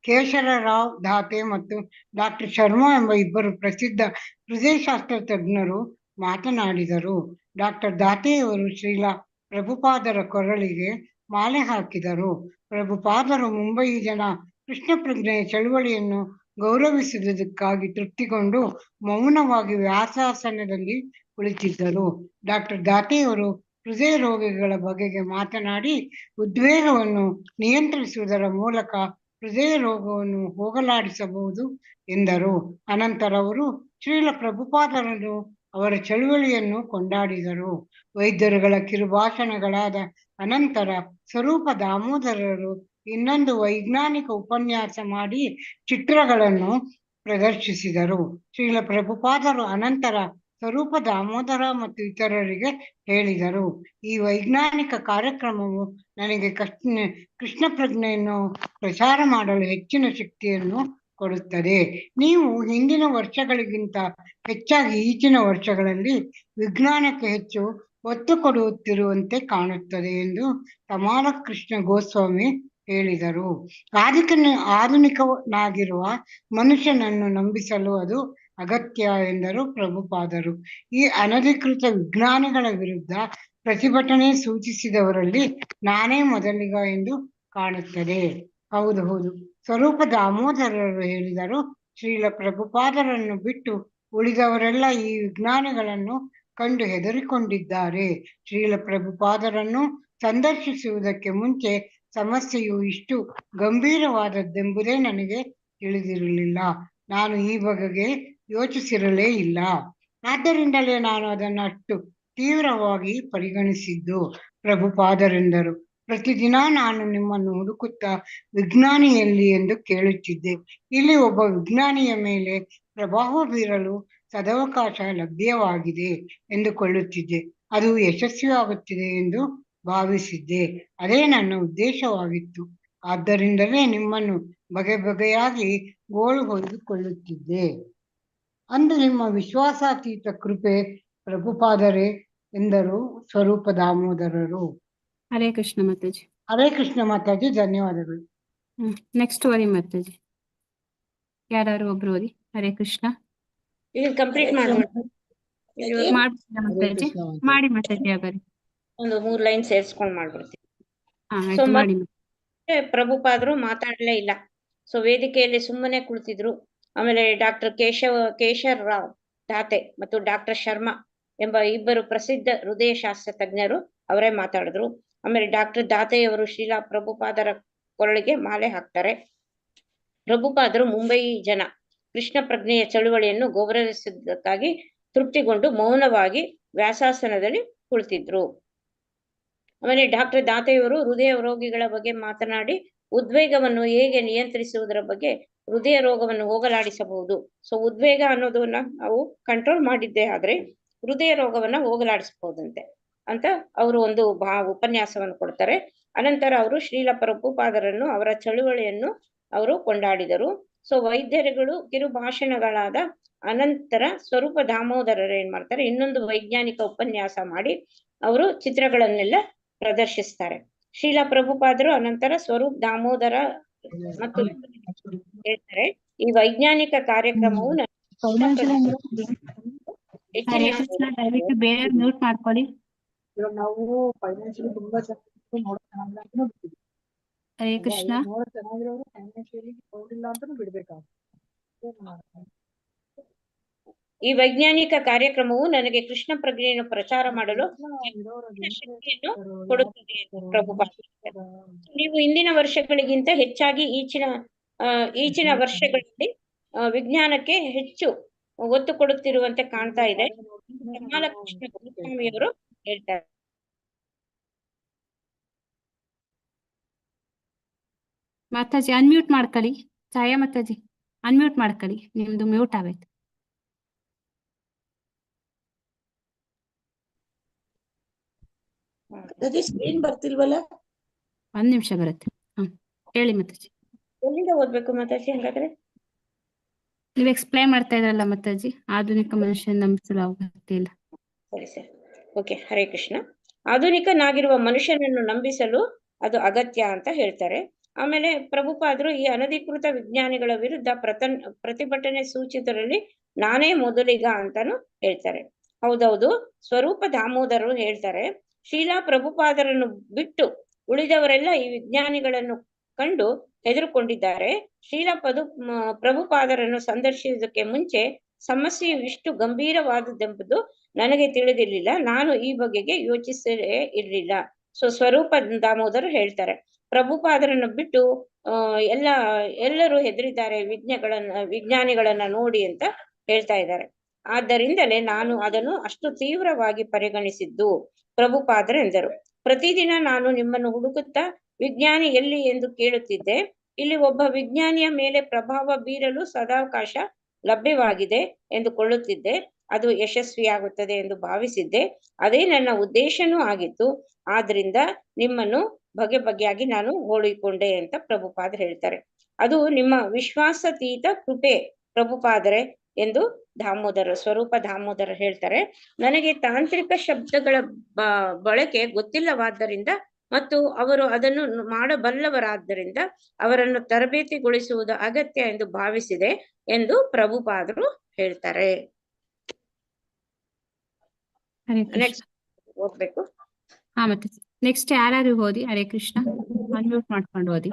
ಕೇಶರರಾವ್ ದಾತೆ ಮತ್ತು ಡಾಕ್ಟರ್ ಶರ್ಮಾ ಎಂಬ ಇಬ್ಬರು ಪ್ರಸಿದ್ಧ ಹೃದಯಶಾಸ್ತ್ರ ತಜ್ಞರು ಮಾತನಾಡಿದರು. ಡಾಕ್ಟರ್ ದಾತೆಯವರು ಶ್ರೀಲಾ ಪ್ರಭುಪಾದರ ಕೊರಳಿಗೆ ಮಾಲೆ ಹಾಕಿದರು. ಪ್ರಭುಪಾದರು ಮುಂಬೈ ಜನ ಕೃಷ್ಣ ಪ್ರಜ್ಞೆಯ ಚಳುವಳಿಯನ್ನು ಗೌರವಿಸುವುದಕ್ಕಾಗಿ ತೃಪ್ತಿಗೊಂಡು ಮೌನವಾಗಿ ವ್ಯಾಸಾಸನದಲ್ಲಿ ಕುಳಿತಿದ್ದರು. ಡಾಕ್ಟರ್ ದಾತೆಯವರು ಹೃದಯ ರೋಗಿಗಳ ಬಗೆಗೆ ಮಾತನಾಡಿ ಉದ್ವೇಗವನ್ನು ನಿಯಂತ್ರಿಸುವುದರ ಮೂಲಕ ಹೃದಯ ರೋಗವನ್ನು ಹೋಗಲಾಡಿಸಬಹುದು ಎಂದರು. ಅನಂತರ ಅವರು ಶ್ರೀಲ ಪ್ರಭುಪಾದರನ್ನು ಅವರ ಚಳುವಳಿಯನ್ನು ಕೊಂಡಾಡಿದರು. ವೈದ್ಯರುಗಳ ಕಿರುಭಾಷಣಗಳಾದ ಅನಂತರ ಸ್ವರೂಪ ದಾಮೋದರರು ಇನ್ನೊಂದು ವೈಜ್ಞಾನಿಕ ಉಪನ್ಯಾಸ ಮಾಡಿ ಚಿತ್ರಗಳನ್ನು ಪ್ರದರ್ಶಿಸಿದರು. ಶ್ರೀಲ ಪ್ರಭುಪಾದರು ಅನಂತರ ಸ್ವರೂಪ ದಾಮೋದರ ಮತ್ತು ಇತರರಿಗೆ ಹೇಳಿದರು, ಈ ವೈಜ್ಞಾನಿಕ ಕಾರ್ಯಕ್ರಮವು ನನಗೆ ಕೃಷ್ಣ ಪ್ರಜ್ಞೆಯನ್ನು ಪ್ರಚಾರ ಮಾಡಲು ಹೆಚ್ಚಿನ ಶಕ್ತಿಯನ್ನು ಕೊಡುತ್ತದೆ. ನೀವು ಹಿಂದಿನ ವರ್ಷಗಳಿಗಿಂತ ಹೆಚ್ಚಾಗಿ ಈಚಿನ ವರ್ಷಗಳಲ್ಲಿ ವಿಜ್ಞಾನಕ್ಕೆ ಹೆಚ್ಚು ಒತ್ತು ಕೊಡುತ್ತಿರುವಂತೆ ಕಾಣುತ್ತದೆ ಎಂದು ತಮಾಲ ಕೃಷ್ಣ ಗೋಸ್ವಾಮಿ ಹೇಳಿದರು. ಆಧುನಿಕನಾಗಿರುವ ಮನುಷ್ಯನನ್ನು ನಂಬಿಸಲು ಅದು ಅಗತ್ಯ ಎಂದರು ಪ್ರಭುಪಾದರು. ಈ ಅನಧಿಕೃತ ವಿಜ್ಞಾನಿಗಳ ವಿರುದ್ಧ ಪ್ರತಿಭಟನೆ ಸೂಚಿಸಿದವರಲ್ಲಿ ನಾನೇ ಮೊದಲಿಗ ಎಂದು ಕಾಣುತ್ತದೆ. ಹೌದು, ಸ್ವರೂಪ ದಾಮೋದರರು ಹೇಳಿದರು, ಶ್ರೀಲ ಪ್ರಭುಪಾದರನ್ನು ಬಿಟ್ಟು ಉಳಿದವರೆಲ್ಲ ಈ ವಿಜ್ಞಾನಿಗಳನ್ನು ಕಂಡು ಹೆದರಿಕೊಂಡಿದ್ದಾರೆ. ಶ್ರೀಲ ಪ್ರಭುಪಾದರನ್ನು ಸಂದರ್ಶಿಸುವುದಕ್ಕೆ ಮುಂಚೆ ಸಮಸ್ಯೆಯು ಇಷ್ಟು ಗಂಭೀರವಾದದ್ದೆಂಬುದೇ ನನಗೆ ತಿಳಿದಿರಲಿಲ್ಲ. ನಾನು ಈ ಬಗೆಗೆ ಯೋಚಿಸಿರಲೇ ಇಲ್ಲ. ಆದ್ದರಿಂದಲೇ ನಾನು ಅದನ್ನು ಅಷ್ಟು ತೀವ್ರವಾಗಿ ಪರಿಗಣಿಸಿದ್ದು. ಪ್ರಭುಪಾದರೆಂದರು, ಪ್ರತಿದಿನ ನಾನು ನಿಮ್ಮನ್ನು ಹುಡುಕುತ್ತಾ ವಿಜ್ಞಾನಿಯಲ್ಲಿ ಎಂದು ಕೇಳುತ್ತಿದ್ದೆ. ಇಲ್ಲಿ ಒಬ್ಬ ವಿಜ್ಞಾನಿಯ ಮೇಲೆ ಪ್ರಭಾವ ಬೀರಲು ಸದವಕಾಶ ಲಭ್ಯವಾಗಿದೆ ಎಂದುಕೊಳ್ಳುತ್ತಿದ್ದೆ. ಅದು ಯಶಸ್ವಿಯಾಗುತ್ತಿದೆ ಎಂದು ಭಾವಿಸಿದ್ದೆ. ಅದೇ ನನ್ನ ಉದ್ದೇಶವಾಗಿತ್ತು. ಆದ್ದರಿಂದಲೇ ನಿಮ್ಮನ್ನು ಬಗೆಯಾಗಿ ಗೋಳು ಹೊಡೆದುಕೊಳ್ಳುತ್ತಿದ್ದೆ. ಅಂದು ನಿಮ್ಮ ವಿಶ್ವಾಸಾತೀತ ಕೃಪೆ ಪ್ರಭುಪಾದರೆ ಎಂದರು ಸ್ವರೂಪ ದಾಮೋದರರು. ಹರೇ ಕೃಷ್ಣ ಮಾತಾಜಿ. ಹರೇ ಕೃಷ್ಣ ಮಾತಾಜಿ, ಧನ್ಯವಾದಗಳು. ನೆಕ್ಸ್ಟ್ ಓದಿ ಮಾತಾಜಿ, ಯಾರು ಒಬ್ರು ಓದಿ. ಹರೇ ಕೃಷ್ಣ. ಇದನ್ನ ಕಂಪ್ಲೀಟ್ ಮಾತಾಜಿ, ಮಾಡಿ ಮಾತಾಜಿ. ಹಾಗಾದ್ರೆ ಒಂದು 3 ಲೈನ್ ಸೇರ್ಸ್ಕೊಂಡ್ ಮಾಡ್ಬಿಡ್ತೀನಿ. ಸೊ ಪ್ರಭುಪಾದರು ಮಾತಾಡ್ಲೇ ಇಲ್ಲ. ಸೊ ವೇದಿಕೆಯಲ್ಲಿ ಸುಮ್ಮನೆ ಕುಳಿತಿದ್ರು. ಆಮೇಲೆ ಡಾಕ್ಟರ್ ಕೇಶರ್ ರಾವ್ ದಾತೆ ಮತ್ತು ಡಾಕ್ಟರ್ ಶರ್ಮಾ ಎಂಬ ಇಬ್ಬರು ಪ್ರಸಿದ್ಧ ಹೃದಯಶಾಸ್ತ್ರ ತಜ್ಞರು ಅವರೇ ಮಾತಾಡಿದ್ರು. ಆಮೇಲೆ ಡಾಕ್ಟರ್ ದಾತೆಯವರು ಶ್ರೀಲಾ ಪ್ರಭುಪಾದರ ಕೊರಳಿಗೆ ಮಾಲೆ ಹಾಕ್ತಾರೆ. ಪ್ರಭುಪಾದರು ಮುಂಬೈ ಜನ ಕೃಷ್ಣ ಪ್ರಜ್ಞೆಯ ಚಳುವಳಿಯನ್ನು ಗೌರವಿಸುವುದಕ್ಕಾಗಿ ತೃಪ್ತಿಗೊಂಡು ಮೌನವಾಗಿ ವ್ಯಾಸಾಸನದಲ್ಲಿ ಕುಳಿತಿದ್ರು. ಆಮೇಲೆ ಡಾಕ್ಟರ್ ದಾತೆಯವರು ಹೃದಯ ರೋಗಿಗಳ ಬಗ್ಗೆ ಮಾತನಾಡಿ ಉದ್ವೇಗವನ್ನು ಹೇಗೆ ನಿಯಂತ್ರಿಸುವುದರ ಬಗ್ಗೆ, ಹೃದಯ ರೋಗವನ್ನು ಹೋಗಲಾಡಿಸಬಹುದು. ಸೊ ಉದ್ವೇಗ ಅನ್ನೋದನ್ನ ನಾವು ಕಂಟ್ರೋಲ್ ಮಾಡಿದ್ದೇ ಆದ್ರೆ ಹೃದಯ ರೋಗವನ್ನ ಹೋಗಲಾಡಿಸಬಹುದಂತೆ ಅಂತ ಅವರು ಒಂದು ಉಪನ್ಯಾಸವನ್ನು ಕೊಡ್ತಾರೆ. ಅನಂತರ ಅವರು ಶ್ರೀಲ ಪ್ರಭುಪಾದರನ್ನು ಅವರ ಚಳುವಳಿಯನ್ನು ಅವರು ಕೊಂಡಾಡಿದರು. ಸೊ ವೈದ್ಯರುಗಳು ಕಿರುಭಾಷಣಗಳಾದ ಅನಂತರ ಸ್ವರೂಪ ದಾಮೋದರರು ಏನ್ ಮಾಡ್ತಾರೆ, ಇನ್ನೊಂದು ವೈಜ್ಞಾನಿಕ ಉಪನ್ಯಾಸ ಮಾಡಿ ಅವರು ಚಿತ್ರಗಳನ್ನೆಲ್ಲ ಪ್ರದರ್ಶಿಸ್ತಾರೆ. ಶ್ರೀಲ ಪ್ರಭುಪಾದರು ಅನಂತರ ಸ್ವರೂಪ್ ದಾಮೋದರ ಮತ್ತು ಹೇಳ್ತಾರೆ, ಈ ವೈಜ್ಞಾನಿಕ ಕಾರ್ಯಕ್ರಮವು ಹರೇ ಕೃಷ್ಣ, ದಯವಿಟ್ಟು ಬೇರೆ ಮ್ಯೂಟ್ ಮಾಡ್ಕೊಳ್ಳಿ. ಇವಾಗ ನಾವು ಫೈನಾನ್ಷಿಯಲಿ ತುಂಬಾ ಚೆನ್ನಾಗಿ ನೋಡೋಣ. ಹರೇ ಕೃಷ್ಣ. ಚೆನ್ನಾಗಿರೋರು ಫೈನಾನ್ಷಿಯಲಿ ನೋಡಿಲ್ಲ ಅಂತಾನು ಬಿಡ್ಬೇಕಾಗುತ್ತೆ. ಈ ವೈಜ್ಞಾನಿಕ ಕಾರ್ಯಕ್ರಮವು ನನಗೆ ಕೃಷ್ಣ ಪ್ರಜ್ಞೆಯನ್ನು ಪ್ರಚಾರ ಮಾಡಲು ಶಕ್ತಿಯನ್ನು ಕೊಡುತ್ತದೆ ಎಂದು ಪ್ರಭುಪಾದ. ನೀವು ಇಂದಿನ ವರ್ಷಗಳಿಗಿಂತ ಹೆಚ್ಚಾಗಿ ಈಚಿನ ವರ್ಷಗಳಲ್ಲಿ ವಿಜ್ಞಾನಕ್ಕೆ ಹೆಚ್ಚು ಒತ್ತು ಕೊಡುತ್ತಿರುವಂತೆ ಕಾಣ್ತಾ ಇದೆ. ಕೃಷ್ಣ ಗುರುಸ್ವಾಮಿಯವರು ಹೇಳ್ತಾರೆ. ಮಾತಾಜಿ ಅನ್ಮ್ಯೂಟ್ ಮಾಡ್ಕೊಳ್ಳಿ. ಛಾಯಾ ಮಾತಾಜಿ ಅನ್ಮ್ಯೂಟ್ ಮಾಡ್ಕೊಳ್ಳಿ, ನಿಮ್ದು ಮ್ಯೂಟ್ ಆಗೈತೆ. ಸ್ಕ್ರೀನ್ ಬರ್ತಿಲ್ವಲ್ಲ? ಒಂದ್ ನಿಮಿಷ ಬರುತ್ತೆ. ಹೇಳಿ ಮಾತಾಜಿ. ಎಲ್ಲಿಂದ ಓದ್ಬೇಕು ಮಾತಾಜಿ ಹಂಗಾದ್ರೆ? ನೀವು ಎಕ್ಸ್ಪ್ಲೈನ್ ಮಾಡ್ತಾ ಇದ್ರಲ್ಲ ಮಾತಾಜಿ, ಆಧುನಿಕ ಮನುಷ್ಯನ ನಂಬಿಸಲು ಅವಶ್ಯಕತೆ ಇಲ್ಲ. ಸರಿ ಸರಿ, ಓಕೆ. ಹರೇ ಕೃಷ್ಣ. ಆಧುನಿಕನಾಗಿರುವ ಮನುಷ್ಯನನ್ನು ನಂಬಿಸಲು ಅದು ಅಗತ್ಯ ಅಂತ ಹೇಳ್ತಾರೆ. ಆಮೇಲೆ ಪ್ರಭುಪಾದರು ಈ ಅನಧಿಕೃತ ವಿಜ್ಞಾನಿಗಳ ವಿರುದ್ಧ ಪ್ರತಿಭಟನೆ ಸೂಚಿತರಲ್ಲಿ ನಾನೇ ಮೊದಲಿಗ ಅಂತಾನು ಹೇಳ್ತಾರೆ. ಹೌದೌದು, ಸ್ವರೂಪ ದಾಮೋದರರು ಹೇಳ್ತಾರೆ, ಶ್ರೀಲಾ ಪ್ರಭುಪಾದರನ್ನು ಬಿಟ್ಟು ಉಳಿದವರೆಲ್ಲ ಈ ವಿಜ್ಞಾನಿಗಳನ್ನು ಕಂಡು ಹೆದರುಕೊಂಡಿದ್ದಾರೆ. ಶ್ರೀಲಾ ಪ್ರಭುಪಾದರನ್ನು ಸಂದರ್ಶಿಸುವುದಕ್ಕೆ ಮುಂಚೆ ಸಮಸ್ಯೆಯು ಇಷ್ಟು ಗಂಭೀರವಾದದ್ದೆಂಬುದು ನನಗೆ ತಿಳಿದಿರಲಿಲ್ಲ. ನಾನು ಈ ಬಗೆಗೆ ಯೋಚಿಸಲೇ ಇರಲಿಲ್ಲ. ಸೊ ಸ್ವರೂಪ ದಾಮೋದರ್ ಹೇಳ್ತಾರೆ, ಪ್ರಭುಪಾದರನ್ನು ಬಿಟ್ಟು ಎಲ್ಲರೂ ಹೆದರಿದ್ದಾರೆ ವಿಜ್ಞಾನಿಗಳನ್ನ ನೋಡಿ ಅಂತ ಹೇಳ್ತಾ ಇದ್ದಾರೆ. ಆದ್ದರಿಂದಲೇ ನಾನು ಅದನ್ನು ಅಷ್ಟು ತೀವ್ರವಾಗಿ ಪರಿಗಣಿಸಿದ್ದು ಪ್ರಭುಪಾದರು ಎಂದರು. ಪ್ರತಿದಿನ ನಾನು ನಿಮ್ಮನ್ನು ಹುಡುಕುತ್ತಾ ವಿಜ್ಞಾನಿ ಎಲ್ಲಿ ಎಂದು ಕೇಳುತ್ತಿದ್ದೆ. ಇಲ್ಲಿ ಒಬ್ಬ ವಿಜ್ಞಾನಿಯ ಮೇಲೆ ಪ್ರಭಾವ ಬೀರಲು ಸದಾವಕಾಶ ಲಭ್ಯವಾಗಿದೆ ಎಂದುಕೊಳ್ಳುತ್ತಿದ್ದೆ. ಅದು ಯಶಸ್ವಿಯಾಗುತ್ತದೆ ಎಂದು ಭಾವಿಸಿದ್ದೆ. ಅದೇ ನನ್ನ ಉದ್ದೇಶನೂ ಆಗಿತ್ತು. ಆದ್ರಿಂದ ನಿಮ್ಮನ್ನು ಬಗೆಯಾಗಿ ನಾನು ಹೋಳಿಕೊಂಡೆ ಅಂತ ಪ್ರಭುಪಾದ ಹೇಳ್ತಾರೆ. ಅದು ನಿಮ್ಮ ವಿಶ್ವಾಸಾತೀತ ಕೃಪೆ ಪ್ರಭುಪಾದರೆ ಎಂದು ಸ್ವರೂಪ ದಾಮೋದರ ಹೇಳ್ತಾರೆ. ನನಗೆ ತಾಂತ್ರಿಕ ಶಬ್ದಗಳ ಬಳಕೆ ಗೊತ್ತಿಲ್ಲವಾದ್ದರಿಂದ ಮತ್ತು ಅವರು ಅದನ್ನು ಮಾಡಬಲ್ಲವರಾದ್ದರಿಂದ ಅವರನ್ನು ತರಬೇತಿಗೊಳಿಸುವುದು ಅಗತ್ಯ ಎಂದು ಭಾವಿಸಿದೆ ಎಂದು ಪ್ರಭುಪಾದರು ಹೇಳ್ತಾರೆ. ನೆಕ್ಸ್ಟ್ ಹೋಗ್ಬೇಕು. ಹಾ ಮತ್ತೆ ನೆಕ್ಸ್ಟ್ ಯಾರು ಓದಿ? ಹರೇ ಕೃಷ್ಣ, ಅನ್ಮ್ಯೂಟ್ ಮಾಡ್ಕೊಂಡು ಓದಿ.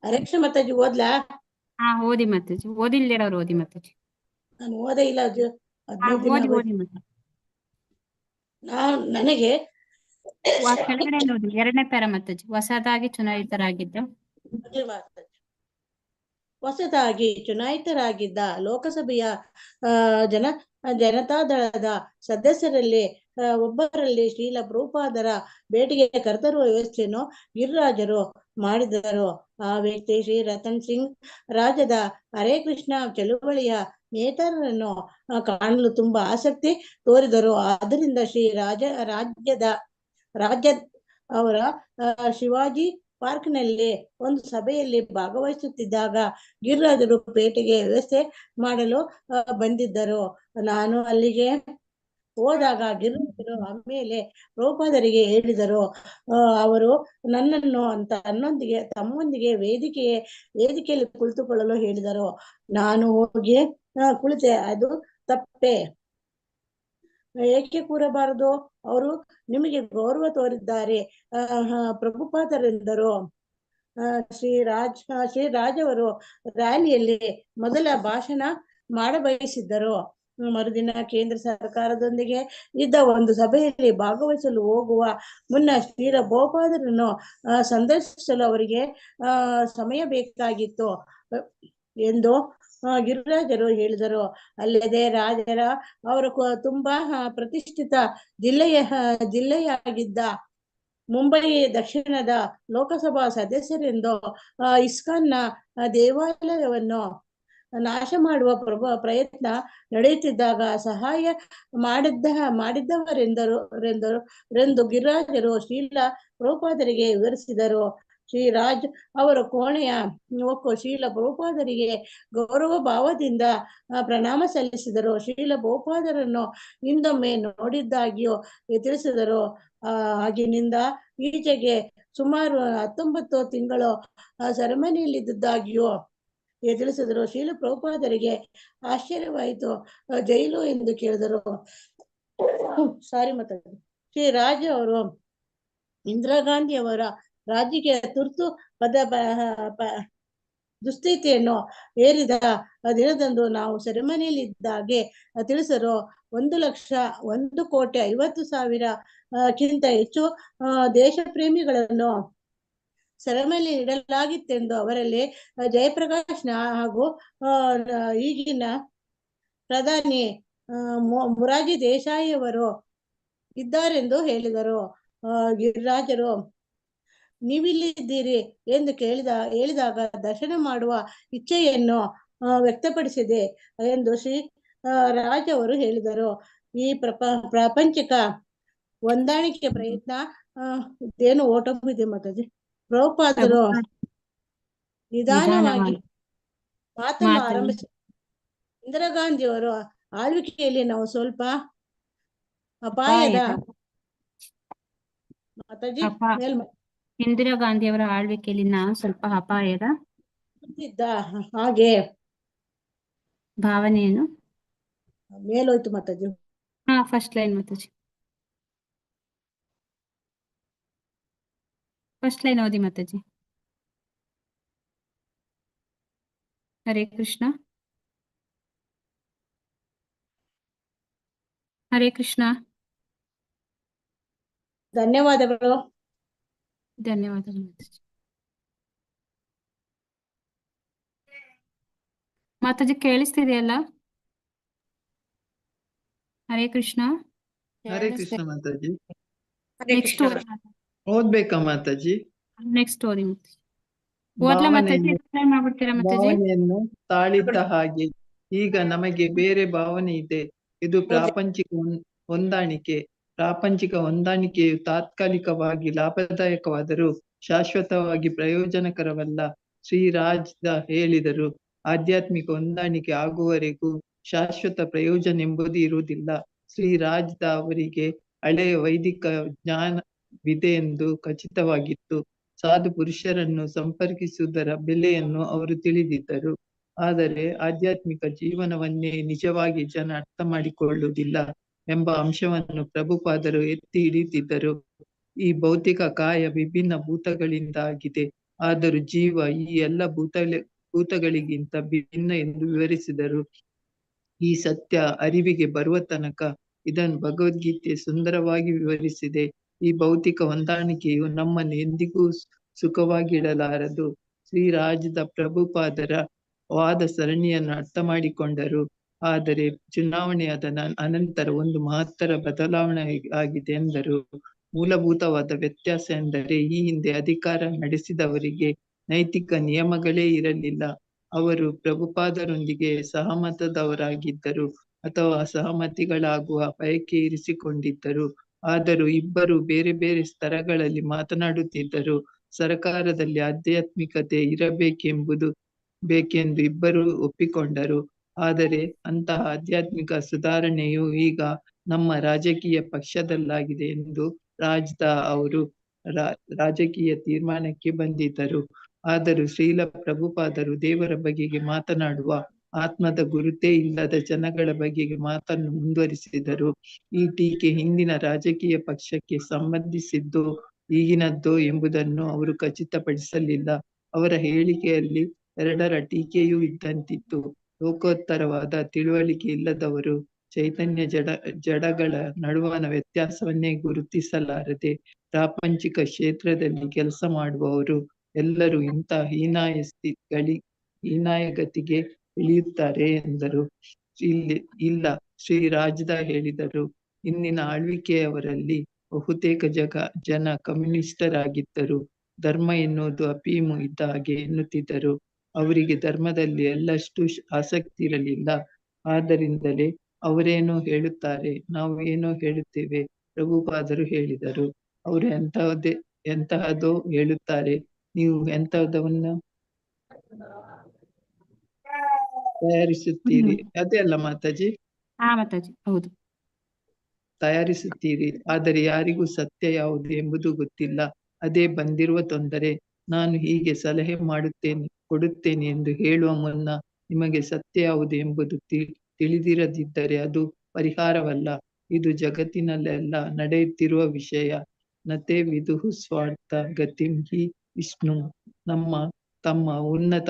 ಹರೇ ಕೃಷ್ಣ ಮಾತಾಜಿ ಓದ್ಲಾ? ಹಾ ಓದಿ ಮಾತಾಜಿ. ಓದಿಲ್ದಿರೋರು ಓದಿ ಮಾತಾಜಿ. ನಾನು ಓದೇ ಇಲ್ಲ. ಓದಿ ಮಾತಾಜಿ. ನನಗೆ ಕೆಳಗಡೆ ನೋಡಿ, 2ನೇ ಪ್ಯಾರ ಮಾತಾಜಿ. ಹೊಸದಾಗಿ ಚುನಾಯಿತರಾಗಿದ್ದ ಲೋಕಸಭೆಯ ಜನತಾದಳದ ಸದಸ್ಯರಲ್ಲಿ ಒಬ್ಬರಲ್ಲಿ ಶ್ರೀಲ ಪ್ರಭುಪಾದರ ಭೇಟಿಗೆ ಕರೆತರುವ ವ್ಯವಸ್ಥೆಯನ್ನು ಗಿರಿರಾಜರು ಮಾಡಿದರು. ಆ ವ್ಯಕ್ತಿ ಶ್ರೀ ರತನ್ ಸಿಂಗ್ ರಾಜ್ಯದ ಹರೇ ಕೃಷ್ಣ ಚಳುವಳಿಯ ನೇತಾರರನ್ನು ಕಾಣಲು ತುಂಬಾ ಆಸಕ್ತಿ ತೋರಿದರು. ಆದ್ದರಿಂದ ಶ್ರೀ ರಾಜ್ಯ ಅವರ ಶಿವಾಜಿ ಪಾರ್ಕ್ನಲ್ಲಿ ಒಂದು ಸಭೆಯಲ್ಲಿ ಭಾಗವಹಿಸುತ್ತಿದ್ದಾಗ ಗಿರಿರಾಜರು ಭೇಟಿಗೆ ವ್ಯವಸ್ಥೆ ಮಾಡಲು ಬಂದಿದ್ದರು. ನಾನು ಅಲ್ಲಿಗೆ ಹೋದಾಗ ಗಿರಿರಾಜರು ಆಮೇಲೆ ಪ್ರಭುಪಾದರಿಗೆ ಹೇಳಿದರು. ಅವರು ನನ್ನನ್ನು ತಮ್ಮೊಂದಿಗೆ ವೇದಿಕೆಯಲ್ಲಿ ಕುಳಿತುಕೊಳ್ಳಲು ಹೇಳಿದರು. ನಾನು ಹೋಗಿ ಕುಳಿತೆ. ಅದು ತಪ್ಪೆ, ಏಕೆ ಕೂರಬಾರದು? ಅವರು ನಿಮಗೆ ಗೌರವ ತೋರಿದ್ದಾರೆ ಪ್ರಭುಪಾದರೆಂದರು. ಶ್ರೀರಾಜ್ ಅವರು ರ್ಯಾಲಿಯಲ್ಲಿ ಮೊದಲ ಭಾಷಣ ಮಾಡಬಯಸಿದ್ದರು. ಮರುದಿನ ಕೇಂದ್ರ ಸರ್ಕಾರದೊಂದಿಗೆ ಇದ್ದ ಒಂದು ಸಭೆಯಲ್ಲಿ ಭಾಗವಹಿಸಲು ಹೋಗುವ ಮುನ್ನ ಶ್ರೀಲ ಪ್ರಭುಪಾದರನ್ನು ಸಂದರ್ಶಿಸಲು ಅವರಿಗೆ ಸಮಯ ಬೇಕಾಗಿತ್ತು ಎಂದು ಗಿರಿರಾಜರು ಹೇಳಿದರು. ಅಲ್ಲದೆ ಅವರ ತುಂಬಾ ಪ್ರತಿಷ್ಠಿತ ಜಿಲ್ಲೆಯಾಗಿದ್ದ ಮುಂಬೈ ದಕ್ಷಿಣದ ಲೋಕಸಭಾ ಸದಸ್ಯರೆಂದು ಇಸ್ಕಾನ್ನ ದೇವಾಲಯವನ್ನು ನಾಶ ಮಾಡುವ ಪ್ರಯತ್ನ ನಡೆಯುತ್ತಿದ್ದಾಗ ಸಹಾಯ ಮಾಡಿದ್ದವರೆಂದು ಗಿರಿರಾಜರು ಶ್ರೀಲ ಪ್ರಭುಪಾದರಿಗೆ ವಿವರಿಸಿದರು. ಶ್ರೀರಾಜ್ ಅವರ ಕೋಣೆಯ ಯುವಕ ಶ್ರೀಲ ಪ್ರಭುಪಾದರಿಗೆ ಗೌರವ ಭಾವದಿಂದ ಪ್ರಣಾಮ ಸಲ್ಲಿಸಿದರು. ಶ್ರೀಲ ಪ್ರಭುಪಾದರನ್ನು ಹಿಂದೊಮ್ಮೆ ನೋಡಿದ್ದಾಗಿಯೂ ತಿಳಿಸಿದರು. ಆಗಿನಿಂದ ಈಚೆಗೆ ಸುಮಾರು 19 ತಿಂಗಳು ಸೆರೆಮನೆಯಲ್ಲಿದ್ದಾಗಿಯೂ ತಿಳಿಸಿದರು. ಶ್ರೀಲ ಪ್ರಭುಪಾದರಿಗೆ ಆಶ್ಚರ್ಯವಾಯಿತು. ಜೈಲು ಎಂದು ಕೇಳಿದರು. ಶ್ರೀರಾಜ್ ಅವರು ಇಂದಿರಾ ಗಾಂಧಿ ಅವರ ರಾಜಕೀಯ ತುರ್ತು ದುಸ್ಥಿತಿಯನ್ನು ಏರಿದ ದಿನದಂದು ನಾವು ಸೆರೆಮನೆಯಲ್ಲಿದ್ದಾಗೆ ತಿಳಿಸರು. 1,50,50,000 ಹೆಚ್ಚು ದೇಶ ಪ್ರೇಮಿಗಳನ್ನು ಸೆರೆಮನೆಯಲ್ಲಿ ಇಡಲಾಗಿತ್ತೆಂದು ಅವರಲ್ಲಿ ಜಯಪ್ರಕಾಶ್ ಹಾಗೂ ಈಗಿನ ಪ್ರಧಾನಿ ಮೊರಾರ್ಜಿ ದೇಸಾಯಿ ಅವರು ಇದ್ದಾರೆಂದು ಹೇಳಿದರು. ಗಿರಿರಾಜರು ನೀವಿಲ್ಲಿದ್ದೀರಿ ಎಂದು ಹೇಳಿದಾಗ ದರ್ಶನ ಮಾಡುವ ಇಚ್ಛೆಯನ್ನು ವ್ಯಕ್ತಪಡಿಸಿದೆ ಎಂದು ಶ್ರೀ ರಾಜ್ ಅವರು ಹೇಳಿದರು. ಈ ಪ್ರಾಪಂಚಿಕ ಹೊಂದಾಣಿಕೆ ಪ್ರಯತ್ನ ಇದೇನು ಓಟವಿದೆ ಮಾತಾಜಿ. ಪ್ರಭುಪಾದರು ನಿಧಾನವಾಗಿ ಮಾತನ್ನು ಆರಂಭಿಸಿ, ಇಂದಿರಾ ಗಾಂಧಿ ಅವರ ಆಳ್ವಿಕೆಯಲ್ಲಿ ನಾವು ಸ್ವಲ್ಪ ಅಪಾಯದ ಮಾತಾಜಿ ಇಂದಿರಾ ಗಾಂಧಿ ಅವರ ಆಳ್ವಿಕೆಯಲ್ಲಿ ನಾವು ಸ್ವಲ್ಪ ಅಪಾಯದ ಹಾಗೆ ಭಾವನೆಯನ್ನು ಮೇಲೋಯ್ತು ಮಾತಾಜಿ. ಫಸ್ಟ್ ಲೈನ್ ಮಾತಾಜಿ, ಫಸ್ಟ್ ಲೈನ್ ಓದಿ ಮಾತಾಜಿ. ಹರೇ ಕೃಷ್ಣ. ಹರೇ ಕೃಷ್ಣ. ಧನ್ಯವಾದಗಳು. ಧನ್ಯವಾದಗಳು ಮಾತಾಜಿ. ಮಾತಾಜಿ ಕೇಳಿಸ್ತಿದೆಯಲ್ಲ? ಹರೇ ಕೃಷ್ಣ. ಹರೇ ಕೃಷ್ಣ ಮಾತಾಜಿ. ನೆಕ್ಸ್ಟ್ ಓದ್ಬೇಕಾ ಮಾತಾಜಿ? ನೆಕ್ಸ್ಟ್ ಓದಿ ಮಾತಾಜಿ. ಓದ್ಲಾ ಮಾತಾಜಿ? ಎಕ್ಸ್ಪ್ಲೈನ್ ಮಾಡ್ಬಿಡ್ತೀರಾ ಮಾತಾಜಿ? ಭಾವನೆಯನ್ನು ತಾಳಿದ್ದ ಹಾಗೆ ಈಗ ನಮಗೆ ಬೇರೆ ಭಾವನೆ ಇದೆ. ಇದು ಪ್ರಾಪಂಚಿಕ ಹೊಂದಾಣಿಕೆ. ಪ್ರಾಪಂಚಿಕ ಹೊಂದಾಣಿಕೆಯು ತಾತ್ಕಾಲಿಕವಾಗಿ ಲಾಭದಾಯಕವಾದರೂ ಶಾಶ್ವತವಾಗಿ ಪ್ರಯೋಜನಕರವಲ್ಲ. ಶ್ರೀರಾಜ್ ಹೇಳಿದರು, ಆಧ್ಯಾತ್ಮಿಕ ಹೊಂದಾಣಿಕೆ ಆಗುವವರೆಗೂ ಶಾಶ್ವತ ಪ್ರಯೋಜನ ಎಂಬುದು ಇರುವುದಿಲ್ಲ. ಶ್ರೀರಾಜ್ ಅವರಿಗೆ ಹಳೆಯ ವೈದಿಕ ಜ್ಞಾನವಿದೆ ಎಂದು ಖಚಿತವಾಗಿತ್ತು. ಸಾಧು ಪುರುಷರನ್ನು ಸಂಪರ್ಕಿಸುವುದರ ಬೆಲೆಯನ್ನು ಅವರು ತಿಳಿದಿದ್ದರು. ಆದರೆ ಆಧ್ಯಾತ್ಮಿಕ ಜೀವನವನ್ನೇ ನಿಜವಾಗಿ ಜನ ಅರ್ಥ ಮಾಡಿಕೊಳ್ಳುವುದಿಲ್ಲ ಎಂಬ ಅಂಶವನ್ನು ಪ್ರಭುಪಾದರು ಎತ್ತಿ ಹಿಡಿದಿದ್ದರು. ಈ ಭೌತಿಕ ಕಾಯ ವಿಭಿನ್ನ ಭೂತಗಳಿಂದಾಗಿದೆ, ಆದರೂ ಜೀವ ಈ ಎಲ್ಲ ಭೂತಗಳಿಗಿಂತ ಭಿನ್ನ ಎಂದು ವಿವರಿಸಿದರು. ಈ ಸತ್ಯ ಅರಿವಿಗೆ ಬರುವ ತನಕ ಇದನ್ನು ಭಗವದ್ಗೀತೆ ಸುಂದರವಾಗಿ ವಿವರಿಸಿದೆ. ಈ ಭೌತಿಕ ಹೊಂದಾಣಿಕೆಯು ನಮ್ಮನ್ನು ಎಂದಿಗೂ ಸುಖವಾಗಿಡಲಾರದು. ಶ್ರೀರಾಜದ ಪ್ರಭುಪಾದರ ವಾದ ಸರಣಿಯನ್ನು ಅರ್ಥ ಮಾಡಿಕೊಂಡರು. ಆದರೆ ಚುನಾವಣೆಯಾದ ಅನಂತರ ಒಂದು ಮಹತ್ತರ ಬದಲಾವಣೆ ಆಗಿದೆ ಎಂದರು. ಮೂಲಭೂತವಾದ ವ್ಯತ್ಯಾಸ ಎಂದರೆ ಈ ಹಿಂದೆ ಅಧಿಕಾರ ನಡೆಸಿದವರಿಗೆ ನೈತಿಕ ನಿಯಮಗಳೇ ಇರಲಿಲ್ಲ. ಅವರು ಪ್ರಭುಪಾದರೊಂದಿಗೆ ಸಹಮತದವರಾಗಿದ್ದರು ಅಥವಾ ಅಸಹಮತಿಗಳಾಗುವ ಬಯಕೆ ಇರಿಸಿಕೊಂಡಿದ್ದರು. ಆದರೂ ಇಬ್ಬರು ಬೇರೆ ಬೇರೆ ಸ್ತರಗಳಲ್ಲಿ ಮಾತನಾಡುತ್ತಿದ್ದರು. ಸರ್ಕಾರದಲ್ಲಿ ಆಧ್ಯಾತ್ಮಿಕತೆ ಬೇಕೆಂದು ಇಬ್ಬರು ಒಪ್ಪಿಕೊಂಡರು. ಆದರೆ ಅಂತಹ ಆಧ್ಯಾತ್ಮಿಕ ಸುಧಾರಣೆಯು ಈಗ ನಮ್ಮ ರಾಜಕೀಯ ಪಕ್ಷದಲ್ಲಾಗಿದೆ ಎಂದು ಅವರು ರಾಜಕೀಯ ತೀರ್ಮಾನಕ್ಕೆ ಬಂದಿದ್ದರು. ಆದರೂ ಶ್ರೀಲ ಪ್ರಭುಪಾದರು ದೇವರ ಬಗೆಗೆ ಮಾತನಾಡುವ ಆತ್ಮದ ಗುರುತೇ ಇಲ್ಲದ ಜನಗಳ ಬಗೆಗೆ ಮಾತನ್ನು ಮುಂದುವರಿಸಿದರು. ಈ ಟೀಕೆ ಹಿಂದಿನ ರಾಜಕೀಯ ಪಕ್ಷಕ್ಕೆ ಸಂಬಂಧಿಸಿದ್ದೋ ಈಗಿನದ್ದೋ ಎಂಬುದನ್ನು ಅವರು ಖಚಿತಪಡಿಸಲಿಲ್ಲ. ಅವರ ಹೇಳಿಕೆಯಲ್ಲಿ ಎರಡರ ಟೀಕೆಯೂ ಇದ್ದಂತಿತ್ತು. ಲೋಕೋತ್ತರವಾದ ತಿಳುವಳಿಕೆ ಇಲ್ಲದವರು ಚೈತನ್ಯ ಜಡಗಳ ನಡುವಣ ವ್ಯತ್ಯಾಸವನ್ನೇ ಗುರುತಿಸಲಾರದೆ ಪ್ರಾಪಂಚಿಕ ಕ್ಷೇತ್ರದಲ್ಲಿ ಕೆಲಸ ಮಾಡುವವರು ಎಲ್ಲರೂ ಇಂತಹ ಹೀನಾಯ ಗತಿಗೆ ಇಳಿಯುತ್ತಾರೆ ಎಂದರು. ಇಲ್ಲ, ಶ್ರೀರಾಜದ ಹೇಳಿದರು, ಇಂದಿನ ಆಳ್ವಿಕೆಯವರಲ್ಲಿ ಬಹುತೇಕ ಜನ ಕಮ್ಯುನಿಸ್ಟರಾಗಿದ್ದರು. ಧರ್ಮ ಎನ್ನುವುದು ಅಫೀಮು ಇದ್ದ ಹಾಗೆ ಎನ್ನುತ್ತಿದ್ದರು. ಅವರಿಗೆ ಧರ್ಮದಲ್ಲಿ ಎಳ್ಳಷ್ಟು ಆಸಕ್ತಿ ಇರಲಿಲ್ಲ. ಆದ್ದರಿಂದಲೇ ಅವರೇನೋ ಹೇಳುತ್ತಾರೆ, ನಾವು ಏನೋ ಹೇಳುತ್ತೇವೆ. ಪ್ರಭುಪಾದರು ಹೇಳಿದರು, ಅವರು ಎಂತಹದೋ ಹೇಳುತ್ತಾರೆ, ನೀವು ಎಂತಹದವನ್ನ ತಯಾರಿಸುತ್ತೀರಿ. ಅದೇ ಅಲ್ಲ ಮಾತಾಜಿ, ಹಾ ಮಾತಾಜಿ, ಹೌದು. ತಯಾರಿಸುತ್ತೀರಿ. ಆದರೆ ಯಾರಿಗೂ ಸತ್ಯ ಯಾವುದು ಎಂಬುದು ಗೊತ್ತಿಲ್ಲ. ಅದೇ ಬಂದಿರುವ ತೊಂದರೆ. ನಾನು ಹೀಗೆ ಸಲಹೆ ಕೊಡುತ್ತೇನೆ ಎಂದು ಹೇಳುವ ಮುನ್ನ ನಿಮಗೆ ಸತ್ಯ ಯಾವುದು ಎಂಬುದು ತಿಳಿದಿರದಿದ್ದರೆ ಅದು ಪರಿಹಾರವಲ್ಲ. ಇದು ಜಗತ್ತಿನಲ್ಲೆಲ್ಲ ನಡೆಯುತ್ತಿರುವ ವಿಷಯ. ನತೆ ವಿದುಹು ಸ್ವಾರ್ಥ ಗತಿಂ ಹಿ ವಿಷ್ಣು. ತಮ್ಮ ಉನ್ನತ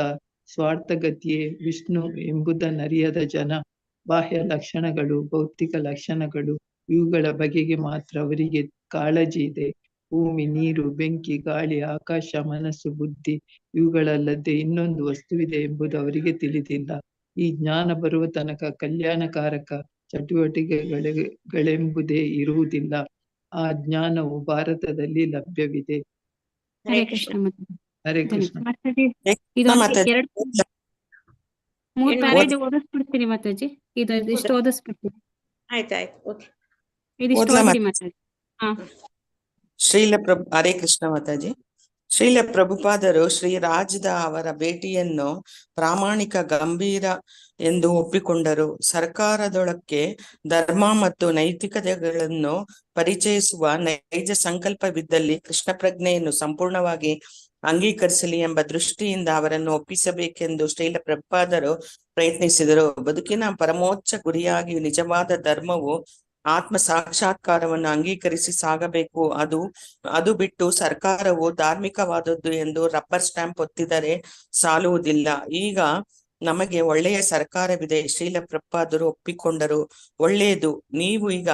ಸ್ವಾರ್ಥಗತಿಯೇ ವಿಷ್ಣು ಎಂಬುದನ್ನರಿಯದ ಜನ ಬಾಹ್ಯ ಲಕ್ಷಣಗಳು, ಭೌತಿಕ ಲಕ್ಷಣಗಳು ಇವುಗಳ ಬಗೆಗೆ ಮಾತ್ರ ಅವರಿಗೆ ಕಾಳಜಿ ಇದೆ. ಭೂಮಿ, ನೀರು, ಬೆಂಕಿ, ಗಾಳಿ, ಆಕಾಶ, ಮನಸ್ಸು, ಬುದ್ಧಿ ಇವುಗಳಲ್ಲದೆ ಇನ್ನೊಂದು ವಸ್ತುವಿದೆ ಎಂಬುದು ಅವರಿಗೆ ತಿಳಿದಿಲ್ಲ. ಈ ಜ್ಞಾನ ಬರುವ ತನಕ ಕಲ್ಯಾಣಕಾರಕ ಚಟುವಟಿಕೆಗಳೆಂಬುದೇ ಇರುವುದಿಲ್ಲ. ಆ ಜ್ಞಾನವು ಭಾರತದಲ್ಲಿ ಲಭ್ಯವಿದೆ. ಹರೇ ಕೃಷ್ಣ ಮಾತಾಜಿ. ಹರೇ ಕೃಷ್ಣ. ಮಾತಾಜಿ, ಇದೊಂದು 3 ಪ್ಯಾರೇಜ್ ಓದಿಸ್ಬಿಡ್ತೀನಿ ಮಾತಾಜಿ. ಇಷ್ಟು ಓದಿಸ್ಬಿಡ್ತೀನಿ. ಆಯ್ತಾಯ್ತು, ಓಕೆ. ಇದಿಷ್ಟು ಓದ್ರಿ ಮಾತಾಜಿ. ಹಾ. ಹರೇ ಕೃಷ್ಣ ಮಾತಾಜಿ. ಶ್ರೀಲ ಪ್ರಭುಪಾದರು ಶ್ರೀ ರಾಜ್ದ ಅವರ ಭೇಟಿಯನ್ನು ಪ್ರಾಮಾಣಿಕ, ಗಂಭೀರ ಎಂದು ಒಪ್ಪಿಕೊಂಡರು. ಸರ್ಕಾರದೊಳಕ್ಕೆ ಧರ್ಮ ಮತ್ತು ನೈತಿಕತೆಗಳನ್ನು ಪರಿಚಯಿಸುವ ನೈಜ ಸಂಕಲ್ಪವಿದ್ದಲ್ಲಿ ಕೃಷ್ಣ ಪ್ರಜ್ಞೆಯನ್ನು ಸಂಪೂರ್ಣವಾಗಿ ಅಂಗೀಕರಿಸಲಿ ಎಂಬ ದೃಷ್ಟಿಯಿಂದ ಅವರನ್ನು ಒಪ್ಪಿಸಬೇಕೆಂದು ಶ್ರೀಲ ಪ್ರಭುಪಾದರು ಪ್ರಯತ್ನಿಸಿದರು. ಬದುಕಿನ ಪರಮೋಚ್ಚ ಗುರಿಯಾಗಿ ನಿಜವಾದ ಧರ್ಮವು ಆತ್ಮ ಸಾಕ್ಷಾತ್ಕಾರವನ್ನು ಅಂಗೀಕರಿಸಿ ಸಾಗಬೇಕು. ಅದು ಬಿಟ್ಟು ಸರ್ಕಾರವು ಧಾರ್ಮಿಕವಾದದ್ದು ಎಂದು ರಬ್ಬರ್ ಸ್ಟ್ಯಾಂಪ್ ಒತ್ತಿದರೆ ಸಾಲುವುದಿಲ್ಲ. ಈಗ ನಮಗೆ ಒಳ್ಳೆಯ ಸರ್ಕಾರವಿದೆ. ಶ್ರೀಲ ಪ್ರಭುಪಾದರು ಒಪ್ಪಿಕೊಂಡರು. ಒಳ್ಳೆಯದು. ನೀವು ಈಗ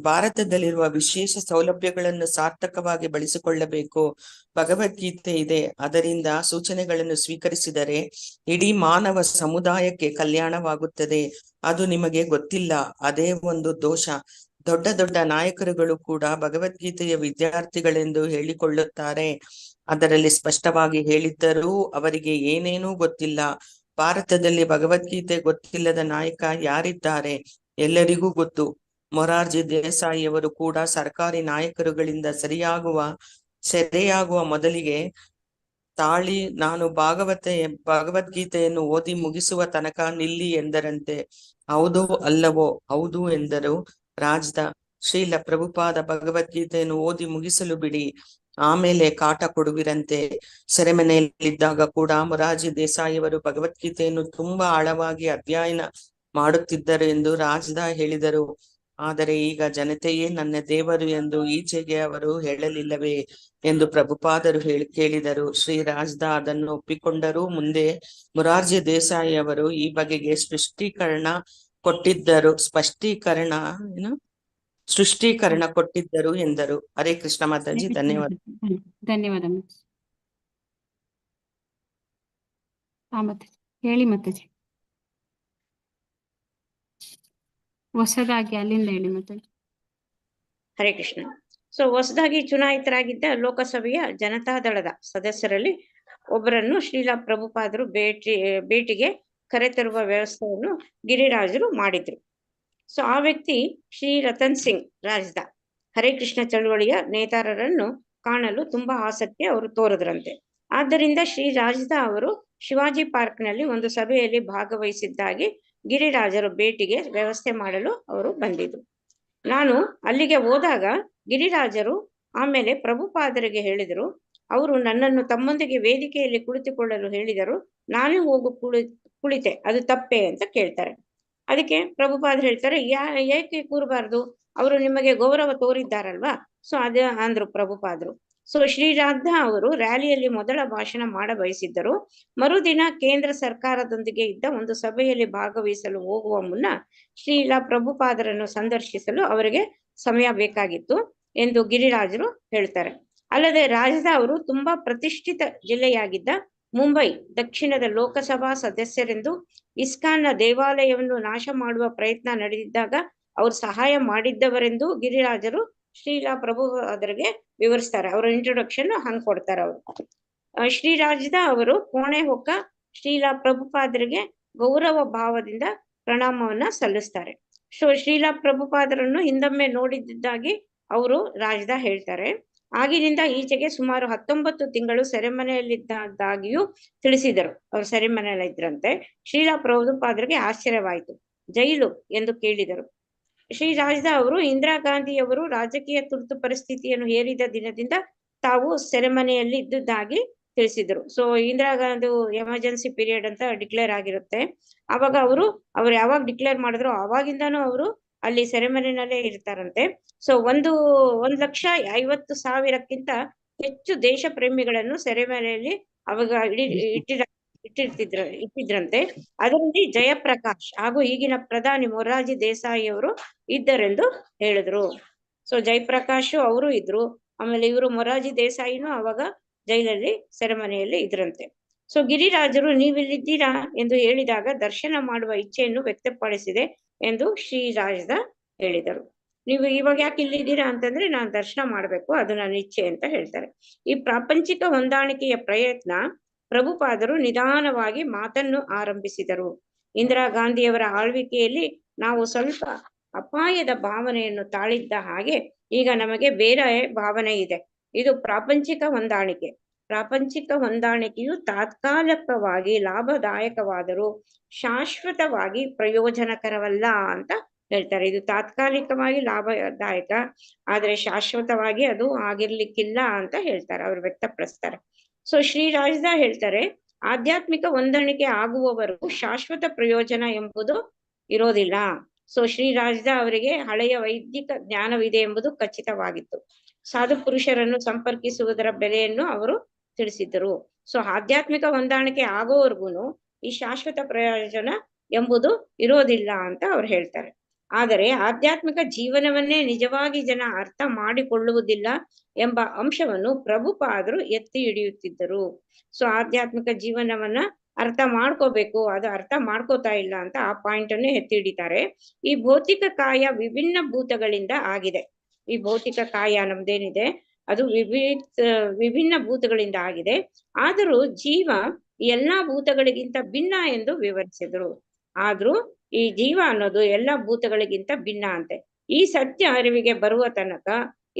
ಭಾರತದಲ್ಲಿರುವ ವಿಶೇಷ ಸೌಲಭ್ಯಗಳನ್ನು ಸಾರ್ಥಕವಾಗಿ ಬಳಸಿಕೊಳ್ಳಬೇಕು. ಭಗವದ್ಗೀತೆ ಇದೆ. ಅದರಿಂದ ಸೂಚನೆಗಳನ್ನು ಸ್ವೀಕರಿಸಿದರೆ ಇಡೀ ಮಾನವ ಸಮುದಾಯಕ್ಕೆ ಕಲ್ಯಾಣವಾಗುತ್ತದೆ. ಅದು ನಿಮಗೆ ಗೊತ್ತಿಲ್ಲ. ಅದೇ ಒಂದು ದೋಷ. ದೊಡ್ಡ ದೊಡ್ಡ ನಾಯಕರುಗಳು ಕೂಡ ಭಗವದ್ಗೀತೆಯ ವಿದ್ಯಾರ್ಥಿಗಳೆಂದು ಹೇಳಿಕೊಳ್ಳುತ್ತಾರೆ. ಅದರಲ್ಲಿ ಸ್ಪಷ್ಟವಾಗಿ ಹೇಳಿದ್ದರೂ ಅವರಿಗೆ ಏನೇನೂ ಗೊತ್ತಿಲ್ಲ. ಭಾರತದಲ್ಲಿ ಭಗವದ್ಗೀತೆ ಗೊತ್ತಿಲ್ಲದ ನಾಯಕ ಯಾರಿದ್ದಾರೆ? ಎಲ್ಲರಿಗೂ ಗೊತ್ತು. ಮೊರಾರ್ಜಿ ದೇಸಾಯಿಯವರು ಕೂಡ ಸರ್ಕಾರಿ ನಾಯಕರುಗಳಿಂದ ಸೆರೆಯಾಗುವ ಮೊದಲಿಗೆ ತಾಳಿ ನಾನು ಭಗವದ್ಗೀತೆಯನ್ನು ಓದಿ ಮುಗಿಸುವ ತನಕ ನಿಲ್ಲಿ ಎಂದರಂತೆ. ಹೌದೋ ಅಲ್ಲವೋ? ಹೌದು ಎಂದರು ರಾಜ್ದ. ಶ್ರೀಲ ಪ್ರಭುಪಾದ ಭಗವದ್ಗೀತೆಯನ್ನು ಓದಿ ಮುಗಿಸಲು ಬಿಡಿ, ಆಮೇಲೆ ಕಾಟ ಕೊಡುವಿರಂತೆ. ಸೆರೆಮನೆಯಲ್ಲಿದ್ದಾಗ ಕೂಡ ಮೊರಾರ್ಜಿ ದೇಸಾಯಿಯವರು ಭಗವದ್ಗೀತೆಯನ್ನು ತುಂಬಾ ಆಳವಾಗಿ ಅಧ್ಯಯನ ಮಾಡುತ್ತಿದ್ದರು ಎಂದು ರಾಜ್ದ ಹೇಳಿದರು. ಆದರೆ ಈಗ ಜನತೆಯೇ ನನ್ನ ದೇವರು ಎಂದು ಈಚೆಗೆ ಅವರು ಹೇಳಲಿಲ್ಲವೇ ಎಂದು ಪ್ರಭುಪಾದರು ಕೇಳಿದರು. ಶ್ರೀ ರಾಜ್ದ ಅದನ್ನು ಒಪ್ಪಿಕೊಂಡರು. ಮುಂದೆ ಮೊರಾರ್ಜಿ ದೇಸಾಯಿ ಅವರು ಈ ಬಗೆಗೆ ಸ್ಪಷ್ಟೀಕರಣ ಕೊಟ್ಟಿದ್ದರು ಎಂದರು. ಹರೇ ಕೃಷ್ಣ ಮಾತಾಜಿ, ಧನ್ಯವಾದ. ಧನ್ಯವಾದ. ಹೇಳಿ ಮಾತಾಜಿ. ಹೊಸದಾಗಿ ಅಲ್ಲಿಂದ ಹೇಳಿ ಮಾತಾಜಿ. ಹರೇ ಕೃಷ್ಣ. ಸೊ ಹೊಸದಾಗಿ ಚುನಾಯಿತರಾಗಿದ್ದ ಲೋಕಸಭೆಯ ಜನತಾದಳದ ಸದಸ್ಯರಲ್ಲಿ ಒಬ್ಬರನ್ನು ಶ್ರೀಲ ಪ್ರಭುಪಾದರು ಭೇಟಿಗೆ ಕರೆತರುವ ವ್ಯವಸ್ಥೆಯನ್ನು ಗಿರಿರಾಜರು ಮಾಡಿದ್ರು. ಸೊ ಆ ವ್ಯಕ್ತಿ ಶ್ರೀ ರತನ್ ಸಿಂಗ್ ರಾಜ್ದ. ಹರೇ ಕೃಷ್ಣ ಚಳುವಳಿಯ ನೇತಾರರನ್ನು ಕಾಣಲು ತುಂಬಾ ಆಸಕ್ತಿ ಅವರು ತೋರಿದ್ರಂತೆ. ಆದ್ದರಿಂದ ಶ್ರೀ ರಾಜ್ದ ಅವರು ಶಿವಾಜಿ ಪಾರ್ಕ್ ನಲ್ಲಿ ಒಂದು ಸಭೆಯಲ್ಲಿ ಭಾಗವಹಿಸಿದ್ದಾಗಿ ಗಿರಿರಾಜರು ಭೇಟಿಗೆ ವ್ಯವಸ್ಥೆ ಮಾಡಲು ಅವರು ಬಂದಿದ್ರು. ನಾನು ಅಲ್ಲಿಗೆ ಹೋದಾಗ ಗಿರಿರಾಜರು ಆಮೇಲೆ ಪ್ರಭುಪಾದರಿಗೆ ಹೇಳಿದರು. ಅವರು ನನ್ನನ್ನು ತಮ್ಮೊಂದಿಗೆ ವೇದಿಕೆಯಲ್ಲಿ ಕುಳಿತುಕೊಳ್ಳಲು ಹೇಳಿದರು. ನಾನೇ ಹೋಗು ಕುಳಿತೆ, ಅದು ತಪ್ಪೆ ಅಂತ ಕೇಳ್ತಾರೆ. ಅದಕ್ಕೆ ಪ್ರಭುಪಾದರು ಹೇಳ್ತಾರೆ, ಏಕೆ ಕೂರಬಾರ್ದು, ಅವರು ನಿಮಗೆ ಗೌರವ ತೋರಿದ್ದಾರಲ್ವಾ. ಸೊ ಅದೇ ಅಂದ್ರು ಪ್ರಭುಪಾದರು. ಸೊ ಶ್ರೀರಾಧ ಅವರು ರ್ಯಾಲಿಯಲ್ಲಿ ಮೊದಲ ಭಾಷಣ ಮಾಡ ಬಯಸಿದ್ದರು. ಮರುದಿನ ಕೇಂದ್ರ ಸರ್ಕಾರದೊಂದಿಗೆ ಇದ್ದ ಒಂದು ಸಭೆಯಲ್ಲಿ ಭಾಗವಹಿಸಲು ಹೋಗುವ ಮುನ್ನ ಶ್ರೀಲ ಪ್ರಭುಪಾದರನ್ನು ಸಂದರ್ಶಿಸಲು ಅವರಿಗೆ ಸಮಯ ಬೇಕಾಗಿತ್ತು ಎಂದು ಗಿರಿರಾಜರು ಹೇಳ್ತಾರೆ. ಅಲ್ಲದೆ ರಾಜ್ದ ಅವರು ತುಂಬಾ ಪ್ರತಿಷ್ಠಿತ ಜಿಲ್ಲೆಯಾಗಿದ್ದ ಮುಂಬೈ ದಕ್ಷಿಣದ ಲೋಕಸಭಾ ಸದಸ್ಯರೆಂದು ಇಸ್ಕಾನ್ನ ದೇವಾಲಯವನ್ನು ನಾಶ ಮಾಡುವ ಪ್ರಯತ್ನ ನಡೆದಿದ್ದಾಗ ಅವರು ಸಹಾಯ ಮಾಡಿದ್ದವರೆಂದು ಗಿರಿರಾಜರು ಶ್ರೀಲ ಪ್ರಭುಪಾದರಿಗೆ ವಿವರಿಸ್ತಾರೆ. ಅವರ ಇಂಟ್ರೊಡಕ್ಷನ್ ಹಂಗ್ ಕೊಡ್ತಾರೆ ಅವರು. ಶ್ರೀರಾಜ್ದ ಅವರು ಕೋಣೆ ಹೊಕ್ಕ ಶ್ರೀಲಾ ಪ್ರಭುಪಾದರಿಗೆ ಗೌರವ ಭಾವದಿಂದ ಪ್ರಣಾಮವನ್ನ ಸಲ್ಲಿಸ್ತಾರೆ. ಸೊ ಶ್ರೀಲಾ ಪ್ರಭುಪಾದರನ್ನು ಹಿಂದೊಮ್ಮೆ ನೋಡಿದ್ದಾಗಿ ಅವರು ರಾಜದ ಹೇಳ್ತಾರೆ. ಆಗಿನಿಂದ ಈಚೆಗೆ ಸುಮಾರು 19 ತಿಂಗಳು ಸೆರೆಮನೆಯಲ್ಲಿದ್ದಾಗಿಯೂ ತಿಳಿಸಿದರು. ಅವರು ಸೆರೆಮನೆಯಲ್ಲಿ ಇದ್ರಂತೆ. ಶ್ರೀಲಾ ಪ್ರಭುಪಾದರಿಗೆ ಆಶ್ಚರ್ಯವಾಯಿತು. ಜೈಲು ಎಂದು ಕೇಳಿದರು. ಶ್ರೀ ರಾಜದ ಅವರು ಇಂದಿರಾ ಗಾಂಧಿಯವರು ರಾಜಕೀಯ ತುರ್ತು ಪರಿಸ್ಥಿತಿಯನ್ನು ಹೇರಿದ ದಿನದಿಂದ ತಾವು ಸೆರೆಮನೆಯಲ್ಲಿ ಇದ್ದುದಾಗಿ ತಿಳಿಸಿದರು. So Indira Gandhi emergency period ಅಂತ ಡಿಕ್ಲೇರ್ ಆಗಿರುತ್ತೆ. ಅವಾಗ ಅವ್ರು ಯಾವಾಗ ಡಿಕ್ಲೇರ್ ಮಾಡಿದ್ರು ಅವಾಗಿಂದಾನು ಅವರು ಅಲ್ಲಿ ಸೆರೆಮನೆಯಲ್ಲೇ ಇರ್ತಾರಂತೆ. ಸೊ 1,50,000ಕ್ಕಿಂತ ಹೆಚ್ಚು ದೇಶ ಪ್ರೇಮಿಗಳನ್ನು ಸೆರೆಮನೆಯಲ್ಲಿ ಅವಾಗ ಇಟ್ಟಿದ್ರಂತೆ. ಅದರಲ್ಲಿ ಜಯಪ್ರಕಾಶ್ ಹಾಗೂ ಈಗಿನ ಪ್ರಧಾನಿ ಮೊರಾರ್ಜಿ ದೇಸಾಯಿ ಅವರು ಇದ್ದರೆಂದು ಹೇಳಿದ್ರು. ಸೊ ಜಯಪ್ರಕಾಶ್ ಅವರು ಇದ್ರು. ಆಮೇಲೆ ಇವರು ಮೊರಾರ್ಜಿ ದೇಸಾಯಿನೂ ಅವಾಗ ಜೈಲಲ್ಲಿ ಸೆರೆಮನೆಯಲ್ಲಿ ಇದ್ರಂತೆ. ಸೊ ಗಿರಿರಾಜರು ನೀವಿಲ್ಲಿದ್ದೀರಾ ಎಂದು ಹೇಳಿದಾಗ ದರ್ಶನ ಮಾಡುವ ಇಚ್ಛೆಯನ್ನು ವ್ಯಕ್ತಪಡಿಸಿದೆ ಎಂದು ಶ್ರೀ ರಾಜದ ಹೇಳಿದರು. ನೀವು ಇವಾಗ ಯಾಕೆ ಇಲ್ಲಿದ್ದೀರಾ ಅಂತಂದ್ರೆ ನಾನು ದರ್ಶನ ಮಾಡ್ಬೇಕು, ಅದು ನನ್ನ ಇಚ್ಛೆ ಅಂತ ಹೇಳ್ತಾರೆ. ಈ ಪ್ರಾಪಂಚಿಕ ಹೊಂದಾಣಿಕೆಯ ಪ್ರಯತ್ನ ಪ್ರಭುಪಾದರು ನಿಧಾನವಾಗಿ ಮಾತನ್ನು ಆರಂಭಿಸಿದರು. ಇಂದಿರಾ ಗಾಂಧಿಯವರ ಆಳ್ವಿಕೆಯಲ್ಲಿ ನಾವು ಸ್ವಲ್ಪ ಅಪಾಯದ ಭಾವನೆಯನ್ನು ತಾಳಿದ್ದ ಹಾಗೆ ಈಗ ನಮಗೆ ಬೇರೆ ಭಾವನೆ ಇದೆ. ಇದು ಪ್ರಾಪಂಚಿಕ ಹೊಂದಾಣಿಕೆ. ಪ್ರಾಪಂಚಿಕ ಹೊಂದಾಣಿಕೆಯು ತಾತ್ಕಾಲಿಕವಾಗಿ ಲಾಭದಾಯಕವಾದರೂ ಶಾಶ್ವತವಾಗಿ ಪ್ರಯೋಜನಕರವಲ್ಲ ಅಂತ ಹೇಳ್ತಾರೆ. ಇದು ತಾತ್ಕಾಲಿಕವಾಗಿ ಲಾಭದಾಯಕ, ಆದ್ರೆ ಶಾಶ್ವತವಾಗಿ ಅದು ಆಗಿರ್ಲಿಕ್ಕಿಲ್ಲ ಅಂತ ಹೇಳ್ತಾರೆ, ಅವ್ರು ವ್ಯಕ್ತಪಡಿಸ್ತಾರೆ. ಸೊ ಶ್ರೀ ರಾಜದ ಹೇಳ್ತಾರೆ, ಆಧ್ಯಾತ್ಮಿಕ ಹೊಂದಾಣಿಕೆ ಆಗುವವರೆಗೂ ಶಾಶ್ವತ ಪ್ರಯೋಜನ ಎಂಬುದು ಇರೋದಿಲ್ಲ. ಸೊ ಶ್ರೀ ರಾಜದ ಅವರಿಗೆ ಹಳೆಯ ವೈದಿಕ ಜ್ಞಾನವಿದೆ ಎಂಬುದು ಖಚಿತವಾಗಿತ್ತು. ಸಾಧು ಪುರುಷರನ್ನು ಸಂಪರ್ಕಿಸುವುದರ ಬೆಲೆಯನ್ನು ಅವರು ತಿಳಿಸಿದ್ದರು. ಸೊ ಆಧ್ಯಾತ್ಮಿಕ ಹೊಂದಾಣಿಕೆ ಆಗೋವರೆಗೂ ಈ ಶಾಶ್ವತ ಪ್ರಯೋಜನ ಎಂಬುದು ಇರೋದಿಲ್ಲ ಅಂತ ಅವ್ರು ಹೇಳ್ತಾರೆ. ಆದರೆ ಆಧ್ಯಾತ್ಮಿಕ ಜೀವನವನ್ನೇ ನಿಜವಾಗಿ ಜನ ಅರ್ಥ ಮಾಡಿಕೊಳ್ಳುವುದಿಲ್ಲ ಎಂಬ ಅಂಶವನ್ನು ಪ್ರಭುಪಾದರು ಎತ್ತಿ ಹಿಡಿಯುತ್ತಿದ್ದರು. ಸೊ ಆಧ್ಯಾತ್ಮಿಕ ಜೀವನವನ್ನ ಅರ್ಥ ಮಾಡ್ಕೋಬೇಕು, ಅದು ಅರ್ಥ ಮಾಡ್ಕೋತಾ ಇಲ್ಲ ಅಂತ ಆ ಪಾಯಿಂಟ್ ಅನ್ನೇ ಎತ್ತಿ ಹಿಡಿತಾರೆ. ಈ ಭೌತಿಕ ಕಾಯ ವಿಭಿನ್ನ ಭೂತಗಳಿಂದ ಆಗಿದೆ. ಈ ಭೌತಿಕ ಕಾಯ ನಮ್ದೇನಿದೆ ಅದು ವಿಭಿನ್ನ ಭೂತಗಳಿಂದ ಆಗಿದೆ. ಆದರೂ ಜೀವ ಎಲ್ಲಾ ಭೂತಗಳಿಗಿಂತ ಭಿನ್ನ ಎಂದು ವಿವರಿಸಿದರು. ಆದ್ರೂ ಈ ಜೀವ ಅನ್ನೋದು ಎಲ್ಲಾ ಭೂತಗಳಿಗಿಂತ ಭಿನ್ನ ಅಂತೆ. ಈ ಸತ್ಯ ಅರಿವಿಗೆ ಬರುವ ತನಕ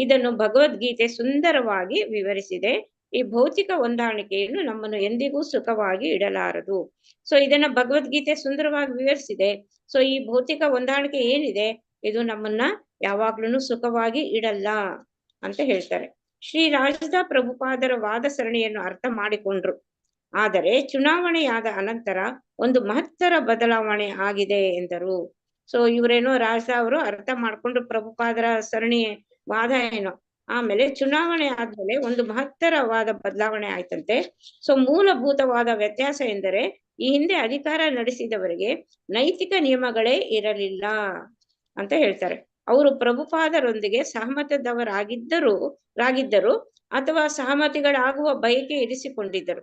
ಇದನ್ನು ಭಗವದ್ಗೀತೆ ಸುಂದರವಾಗಿ ವಿವರಿಸಿದೆ. ಈ ಭೌತಿಕ ಹೊಂದಾಣಿಕೆಯನ್ನು ನಮ್ಮನ್ನು ಎಂದಿಗೂ ಸುಖವಾಗಿ ಇಡಲಾರದು. ಸೊ ಇದನ್ನ ಭಗವದ್ಗೀತೆ ಸುಂದರವಾಗಿ ವಿವರಿಸಿದೆ. ಸೊ ಈ ಭೌತಿಕ ಹೊಂದಾಣಿಕೆ ಏನಿದೆ ಇದು ನಮ್ಮನ್ನ ಯಾವಾಗ್ಲೂ ಸುಖವಾಗಿ ಇಡಲ್ಲ ಅಂತ ಹೇಳ್ತಾರೆ. ಶ್ರೀ ರಾಜದ ಪ್ರಭುಪಾದರ ವಾದ ಸರಣಿಯನ್ನು ಅರ್ಥ ಮಾಡಿಕೊಂಡ್ರು. ಆದರೆ ಚುನಾವಣೆಯಾದ ಅನಂತರ ಒಂದು ಮಹತ್ತರ ಬದಲಾವಣೆ ಆಗಿದೆ ಎಂದರು. ಸೊ ಇವರೇನೋ ರಾಜ ಅವರು ಅರ್ಥ ಮಾಡ್ಕೊಂಡ್ರು ಪ್ರಭುಪಾದರ ಸರಣಿ ವಾದ ಏನೋ. ಆಮೇಲೆ ಚುನಾವಣೆ ಆದ್ಮೇಲೆ ಒಂದು ಮಹತ್ತರವಾದ ಬದಲಾವಣೆ ಆಯ್ತಂತೆ. ಸೊ ಮೂಲಭೂತವಾದ ವ್ಯತ್ಯಾಸ ಎಂದರೆ ಈ ಹಿಂದೆ ಅಧಿಕಾರ ನಡೆಸಿದವರಿಗೆ ನೈತಿಕ ನಿಯಮಗಳೇ ಇರಲಿಲ್ಲ ಅಂತ ಹೇಳ್ತಾರೆ. ಅವರು ಪ್ರಭುಪಾದರೊಂದಿಗೆ ಸಹಮತದವರಾಗಿದ್ದರು ಅಥವಾ ಸಹಮತಿಗಳಾಗುವ ಬಯಕೆ ಇರಿಸಿಕೊಂಡಿದ್ದರು.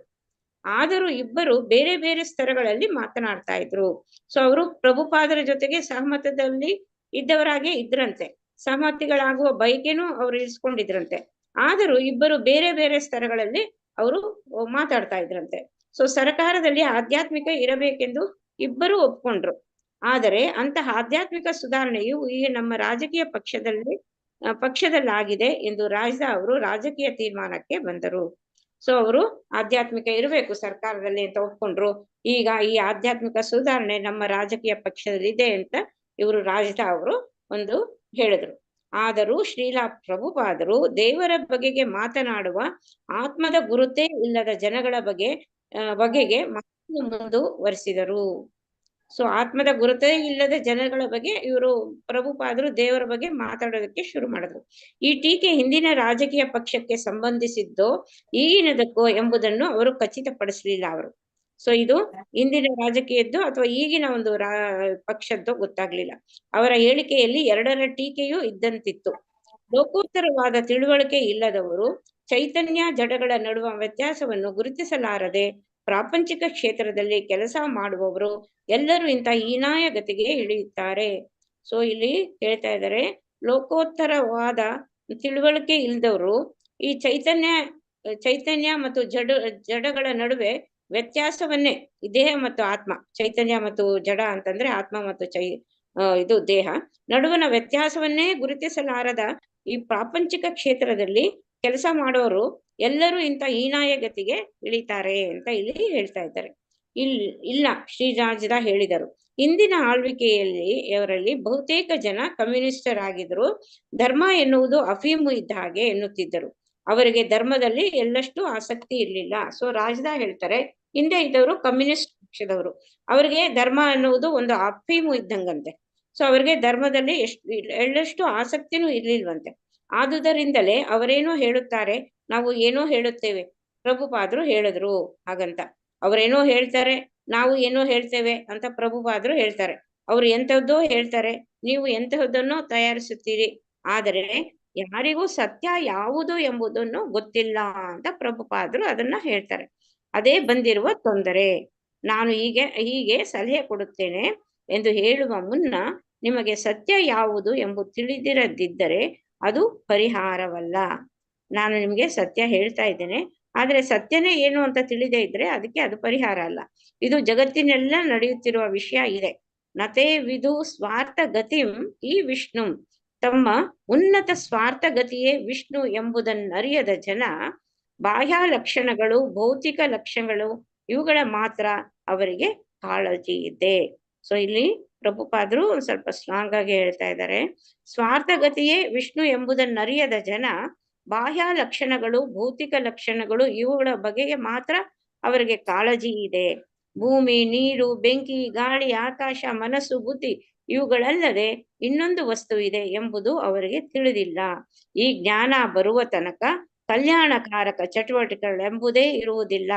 ಆದರೂ ಇಬ್ಬರು ಬೇರೆ ಬೇರೆ ಸ್ತರಗಳಲ್ಲಿ ಮಾತನಾಡ್ತಾ ಇದ್ರು. ಸೊ ಅವರು ಪ್ರಭುಪಾದರ ಜೊತೆಗೆ ಸಹಮತದಲ್ಲಿ ಇದ್ದವರಾಗೆ ಇದ್ರಂತೆ, ಸಹಮತಿಗಳಾಗುವ ಬಯಕೆನೂ ಅವ್ರು ಇರಿಸ್ಕೊಂಡಿದ್ರಂತೆ. ಆದರೂ ಇಬ್ಬರು ಬೇರೆ ಬೇರೆ ಸ್ತರಗಳಲ್ಲಿ ಅವರು ಮಾತಾಡ್ತಾ ಇದ್ರಂತೆ. ಸೊ ಸರ್ಕಾರದಲ್ಲಿ ಆಧ್ಯಾತ್ಮಿಕ ಇರಬೇಕೆಂದು ಇಬ್ಬರು ಒಪ್ಕೊಂಡ್ರು. ಆದರೆ ಅಂತಹ ಆಧ್ಯಾತ್ಮಿಕ ಸುಧಾರಣೆಯು ಈಗ ನಮ್ಮ ರಾಜಕೀಯ ಪಕ್ಷದಲ್ಲಾಗಿದೆ ಎಂದು ರಾಜ ಅವರು ರಾಜಕೀಯ ತೀರ್ಮಾನಕ್ಕೆ ಬಂದರು. ಸೊ ಅವರು ಆಧ್ಯಾತ್ಮಿಕ ಇರಬೇಕು ಸರ್ಕಾರದಲ್ಲಿ ಅಂತ ಒಪ್ಕೊಂಡ್ರು. ಈಗ ಈ ಆಧ್ಯಾತ್ಮಿಕ ಸುಧಾರಣೆ ನಮ್ಮ ರಾಜಕೀಯ ಪಕ್ಷದಲ್ಲಿ ಇದೆ ಅಂತ ಇವರು ರಾಜದ ಅವರು ಒಂದು ಹೇಳಿದ್ರು. ಆದರೂ ಶ್ರೀಲಾ ಪ್ರಭುಪಾದರು ದೇವರ ಬಗೆಗೆ ಮಾತನಾಡುವ ಆತ್ಮದ ಗುರುತೇ ಇಲ್ಲದ ಜನಗಳ ಬಗೆಗೆ ಮುಂದುವರಿಸಿದರು. ಸೊ ಆತ್ಮದ ಗುರುತೇ ಇಲ್ಲದ ಜನಗಳ ಬಗ್ಗೆ ಇವರು ಪ್ರಭುಪಾದರು ದೇವರ ಬಗ್ಗೆ ಮಾತಾಡೋದಕ್ಕೆ ಶುರು ಮಾಡಿದ್ರು. ಈ ಟೀಕೆ ಹಿಂದಿನ ರಾಜಕೀಯ ಪಕ್ಷಕ್ಕೆ ಸಂಬಂಧಿಸಿದ್ದೋ ಈಗಿನದಕ್ಕೋ ಎಂಬುದನ್ನು ಅವರು ಖಚಿತಪಡಿಸಲಿಲ್ಲ ಅವರು. ಸೊ ಇದು ಹಿಂದಿನ ರಾಜಕೀಯದ್ದು ಅಥವಾ ಈಗಿನ ಒಂದು ಪಕ್ಷದ್ದು ಗೊತ್ತಾಗ್ಲಿಲ್ಲ. ಅವರ ಹೇಳಿಕೆಯಲ್ಲಿ ಎರಡರ ಟೀಕೆಯೂ ಇದ್ದಂತಿತ್ತು. ಲೋಕೋತ್ತರವಾದ ತಿಳುವಳಿಕೆ ಇಲ್ಲದವರು ಚೈತನ್ಯ ಜಡಗಳ ನಡುವ ವ್ಯತ್ಯಾಸವನ್ನು ಗುರುತಿಸಲಾರದೆ ಪ್ರಾಪಂಚಿಕ ಕ್ಷೇತ್ರದಲ್ಲಿ ಕೆಲಸ ಮಾಡುವವರು ಎಲ್ಲರೂ ಇಂಥ ಹೀನಾಯ ಗತಿಗೆ ಇಳಿಯುತ್ತಾರೆ. ಸೊ ಇಲ್ಲಿ ಹೇಳ್ತಾ ಇದ್ದಾರೆ, ಲೋಕೋತ್ತರವಾದ ತಿಳುವಳಿಕೆ ಇಲ್ಲದವರು ಈ ಚೈತನ್ಯ ಮತ್ತು ಜಡಗಳ ನಡುವೆ ವ್ಯತ್ಯಾಸವನ್ನೇ ಈ ದೇಹ ಮತ್ತು ಆತ್ಮ, ಚೈತನ್ಯ ಮತ್ತು ಜಡ ಅಂತಂದ್ರೆ ಆತ್ಮ ಮತ್ತು ಇದು ದೇಹ ನಡುವಣ ವ್ಯತ್ಯಾಸವನ್ನೇ ಗುರುತಿಸಲಾರದ ಈ ಪ್ರಾಪಂಚಿಕ ಕ್ಷೇತ್ರದಲ್ಲಿ ಕೆಲಸ ಮಾಡೋರು ಎಲ್ಲರೂ ಇಂಥ ಹೀನಾಯ ಗತಿಗೆ ಇಳಿತಾರೆ ಅಂತ ಇಲ್ಲಿ ಹೇಳ್ತಾ ಇದ್ದಾರೆ. ಇಲ್ಲ ಶ್ರೀರಾಜದ ಹೇಳಿದರು. ಇಂದಿನ ಆಳ್ವಿಕೆಯಲ್ಲಿ ಅವರಲ್ಲಿ ಬಹುತೇಕ ಜನ ಕಮ್ಯುನಿಸ್ಟರಾಗಿದ್ರು. ಧರ್ಮ ಎನ್ನುವುದು ಅಫೀಮು ಇದ್ದ ಹಾಗೆ ಎನ್ನುತ್ತಿದ್ದರು. ಅವರಿಗೆ ಧರ್ಮದಲ್ಲಿ ಎಳ್ಳಷ್ಟು ಆಸಕ್ತಿ ಇರಲಿಲ್ಲ. ಸೊ ರಾಜದ ಹೇಳ್ತಾರೆ, ಹಿಂದೆ ಇದ್ದವರು ಕಮ್ಯುನಿಸ್ಟ್ ಪಕ್ಷದವರು, ಅವರಿಗೆ ಧರ್ಮ ಅನ್ನುವುದು ಒಂದು ಅಫೀಮು ಇದ್ದಂಗಂತೆ. ಸೊ ಅವರಿಗೆ ಧರ್ಮದಲ್ಲಿ ಎಳ್ಳಷ್ಟು ಆಸಕ್ತಿನೂ ಇರ್ಲಿಲ್ವಂತೆ. ಆದುದರಿಂದಲೇ ಅವರೇನೋ ಹೇಳುತ್ತಾರೆ, ನಾವು ಏನೋ ಹೇಳುತ್ತೇವೆ. ಪ್ರಭುಪಾದರು ಹೇಳಿದ್ರು ಹಾಗಂತ. ಅವರೇನೋ ಹೇಳ್ತಾರೆ, ನಾವು ಏನೋ ಹೇಳ್ತೇವೆ ಅಂತ ಪ್ರಭುಪಾದರು ಹೇಳ್ತಾರೆ. ಅವ್ರು ಎಂಥದ್ದೋ ಹೇಳ್ತಾರೆ, ನೀವು ಎಂತಹದ್ದನ್ನೋ ತಯಾರಿಸುತ್ತೀರಿ. ಆದರೆ ಯಾರಿಗೂ ಸತ್ಯ ಯಾವುದು ಎಂಬುದನ್ನು ಗೊತ್ತಿಲ್ಲ ಅಂತ ಪ್ರಭುಪಾದರು ಅದನ್ನ ಹೇಳ್ತಾರೆ. ಅದೇ ಬಂದಿರುವ ತೊಂದರೆ. ನಾನು ಹೀಗೆ ಸಲಹೆ ಕೊಡುತ್ತೇನೆ ಎಂದು ಹೇಳುವ ಮುನ್ನ ನಿಮಗೆ ಸತ್ಯ ಯಾವುದು ಎಂಬುದು ತಿಳಿದಿರದಿದ್ದರೆ ಅದು ಪರಿಹಾರವಲ್ಲ. ನಾನು ನಿಮ್ಗೆ ಸತ್ಯ ಹೇಳ್ತಾ ಇದ್ದೇನೆ, ಆದ್ರೆ ಸತ್ಯನೇ ಏನು ಅಂತ ತಿಳಿದೇ ಇದ್ರೆ ಅದಕ್ಕೆ ಅದು ಪರಿಹಾರ ಅಲ್ಲ. ಇದು ಜಗತ್ತಿನೆಲ್ಲ ನಡೆಯುತ್ತಿರುವ ವಿಷಯ ಇದೆ. ನತೇ ವಿದು ಸ್ವಾರ್ಥ ಗತಿಂ ಈ ವಿಷ್ಣು. ತಮ್ಮ ಉನ್ನತ ಸ್ವಾರ್ಥ ಗತಿಯೇ ವಿಷ್ಣು ಎಂಬುದನ್ನರಿಯದ ಜನ ಬಾಹ್ಯ ಲಕ್ಷಣಗಳು, ಭೌತಿಕ ಲಕ್ಷಣಗಳು ಇವುಗಳ ಮಾತ್ರ ಅವರಿಗೆ ಕಾಳಜಿ ಇದೆ. ಸೊ ಇಲ್ಲಿ ಪ್ರಭುಪಾದರು ಒಂದ್ ಸ್ವಲ್ಪ ಸ್ಟ್ರಾಂಗ್ ಆಗಿ ಹೇಳ್ತಾ ಇದ್ದಾರೆ. ಸ್ವಾರ್ಥಗತಿಯೇ ವಿಷ್ಣು ಎಂಬುದನ್ನರಿಯದ ಜನ ಬಾಹ್ಯ ಲಕ್ಷಣಗಳು, ಭೌತಿಕ ಲಕ್ಷಣಗಳು ಇವುಗಳ ಬಗೆಗೆ ಮಾತ್ರ ಅವರಿಗೆ ಕಾಳಜಿ ಇದೆ. ಭೂಮಿ, ನೀರು, ಬೆಂಕಿ, ಗಾಳಿ, ಆಕಾಶ, ಮನಸ್ಸು, ಬುದ್ಧಿ ಇವುಗಳಲ್ಲದೆ ಇನ್ನೊಂದು ವಸ್ತು ಇದೆ ಎಂಬುದು ಅವರಿಗೆ ತಿಳಿದಿಲ್ಲ. ಈ ಜ್ಞಾನ ಬರುವ ತನಕ ಕಲ್ಯಾಣಕಾರಕ ಚಟುವಟಿಕೆಗಳೆಂಬುದೇ ಇರುವುದಿಲ್ಲ.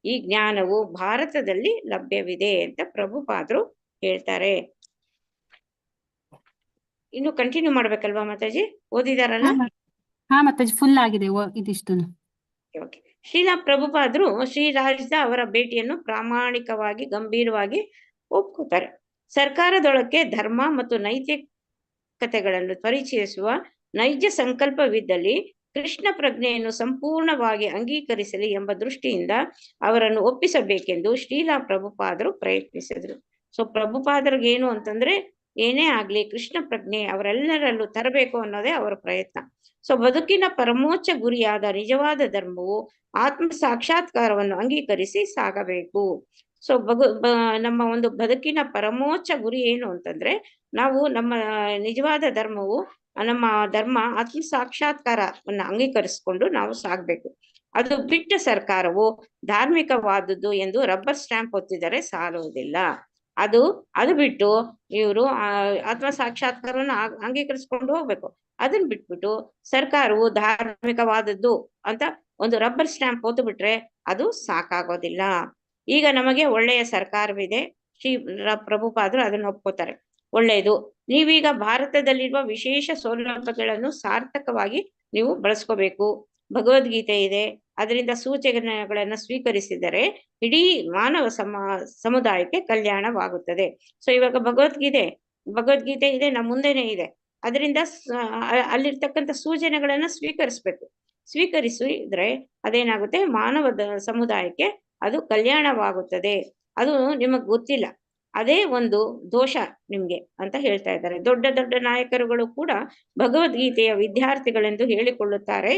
ಈ ಜ್ಞಾನವು ಭಾರತದಲ್ಲಿ ಲಭ್ಯವಿದೆ ಅಂತ ಪ್ರಭುಪಾದರು ಹೇಳ್ತಾರೆ. ಇನ್ನು ಕಂಟಿನ್ಯೂ ಮಾಡ್ಬೇಕಲ್ವಾ ಮಾತಾಜಿ? ಓದಿದಾರಲ್ಲ? ಹಾ ಮಾತಾಜಿ, ಫುಲ್ ಆಗಿದೆ ಇದಿಷ್ಟು. ಶ್ರೀಲಾ ಪ್ರಭುಪಾದರು ಶ್ರೀರಾಜದ ಅವರ ಭೇಟಿಯನ್ನು ಪ್ರಾಮಾಣಿಕವಾಗಿ ಗಂಭೀರವಾಗಿ ಒಪ್ಕೋತಾರೆ. ಸರ್ಕಾರದೊಳಕ್ಕೆ ಧರ್ಮ ಮತ್ತು ನೈತಿಕತೆಗಳನ್ನು ಪರಿಚಯಿಸುವ ನೈಜ ಸಂಕಲ್ಪವಿದ್ದಲ್ಲಿ ಕೃಷ್ಣ ಪ್ರಜ್ಞೆಯನ್ನು ಸಂಪೂರ್ಣವಾಗಿ ಅಂಗೀಕರಿಸಲಿ ಎಂಬ ದೃಷ್ಟಿಯಿಂದ ಅವರನ್ನು ಒಪ್ಪಿಸಬೇಕೆಂದು ಶ್ರೀಲಾ ಪ್ರಭುಪಾದರು ಪ್ರಯತ್ನಿಸಿದ್ರು. ಸೊ ಪ್ರಭುಪಾದರಿಗೆ ಏನು ಅಂತಂದ್ರೆ, ಏನೇ ಆಗ್ಲಿ ಕೃಷ್ಣ ಪ್ರಜ್ಞೆ ಅವರೆಲ್ಲರಲ್ಲೂ ತರಬೇಕು ಅನ್ನೋದೇ ಅವರ ಪ್ರಯತ್ನ. ಸೊ ಬದುಕಿನ ಪರಮೋಚ್ಚ ಗುರಿಯಾದ ನಿಜವಾದ ಧರ್ಮವು ಆತ್ಮ ಸಾಕ್ಷಾತ್ಕಾರವನ್ನು ಅಂಗೀಕರಿಸಿ ಸಾಗಬೇಕು. ಸೊ ನಮ್ಮ ಒಂದು ಬದುಕಿನ ಪರಮೋಚ್ಚ ಗುರಿ ಏನು ಅಂತಂದ್ರೆ, ನಾವು ನಮ್ಮ ನಿಜವಾದ ಧರ್ಮವು, ನಮ್ಮ ಧರ್ಮ ಆತ್ಮ ಸಾಕ್ಷಾತ್ಕಾರವನ್ನು ಅಂಗೀಕರಿಸಿಕೊಂಡು ನಾವು ಸಾಗ್ಬೇಕು. ಅದು ಬಿಟ್ಟ ಸರ್ಕಾರವು ಧಾರ್ಮಿಕವಾದದ್ದು ಎಂದು ರಬ್ಬರ್ ಸ್ಟ್ಯಾಂಪ್ ಹೊತ್ತಿದರೆ ಸಾಲುವುದಿಲ್ಲ. ಅದು ಬಿಟ್ಟು ಇವರು ಆತ್ಮ ಸಾಕ್ಷಾತ್ಕಾರವನ್ನು ಅಂಗೀಕರಿಸಿಕೊಂಡು ಹೋಗ್ಬೇಕು. ಅದನ್ನ ಬಿಟ್ಬಿಟ್ಟು ಸರ್ಕಾರವು ಧಾರ್ಮಿಕವಾದದ್ದು ಅಂತ ಒಂದು ರಬ್ಬರ್ ಸ್ಟ್ಯಾಂಪ್ ಹೊತ್ತು ಬಿಟ್ರೆ ಅದು ಸಾಕಾಗೋದಿಲ್ಲ. ಈಗ ನಮಗೆ ಒಳ್ಳೆಯ ಸರ್ಕಾರವಿದೆ. ಶ್ರೀ ಪ್ರಭುಪಾದರು ಅದನ್ನು ಒಪ್ಕೋತಾರೆ. ಒಳ್ಳೆಯದು, ನೀವೀಗ ಭಾರತದಲ್ಲಿರುವ ವಿಶೇಷ ಸೌಲಭ್ಯಗಳನ್ನು ಸಾರ್ಥಕವಾಗಿ ನೀವು ಬಳಸ್ಕೋಬೇಕು. ಭಗವದ್ಗೀತೆ ಇದೆ, ಅದರಿಂದ ಸೂಚನೆಗಳನ್ನು ಸ್ವೀಕರಿಸಿದರೆ ಇಡೀ ಮಾನವ ಸಮುದಾಯಕ್ಕೆ ಕಲ್ಯಾಣವಾಗುತ್ತದೆ. ಸೊ ಇವಾಗ ಭಗವದ್ಗೀತೆ ಇದೆ, ನಮ್ಮ ಮುಂದೆನೆ ಇದೆ. ಅದರಿಂದ ಅಲ್ಲಿರ್ತಕ್ಕಂಥ ಸೂಚನೆಗಳನ್ನ ಸ್ವೀಕರಿಸಿದ್ರೆ ಅದೇನಾಗುತ್ತೆ, ಮಾನವ ಸಮುದಾಯಕ್ಕೆ ಅದು ಕಲ್ಯಾಣವಾಗುತ್ತದೆ. ಅದು ನಿಮಗ್ ಗೊತ್ತಿಲ್ಲ, ಅದೇ ಒಂದು ದೋಷ ನಿಮ್ಗೆ ಅಂತ ಹೇಳ್ತಾ ಇದ್ದಾರೆ. ದೊಡ್ಡ ದೊಡ್ಡ ನಾಯಕರುಗಳು ಕೂಡ ಭಗವದ್ಗೀತೆಯ ವಿದ್ಯಾರ್ಥಿಗಳೆಂದು ಹೇಳಿಕೊಳ್ಳುತ್ತಾರೆ.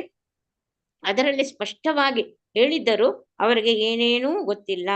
ಅದರಲ್ಲಿ ಸ್ಪಷ್ಟವಾಗಿ ಹೇಳಿದ್ದರು ಅವರಿಗೆ ಏನೇನೂ ಗೊತ್ತಿಲ್ಲ.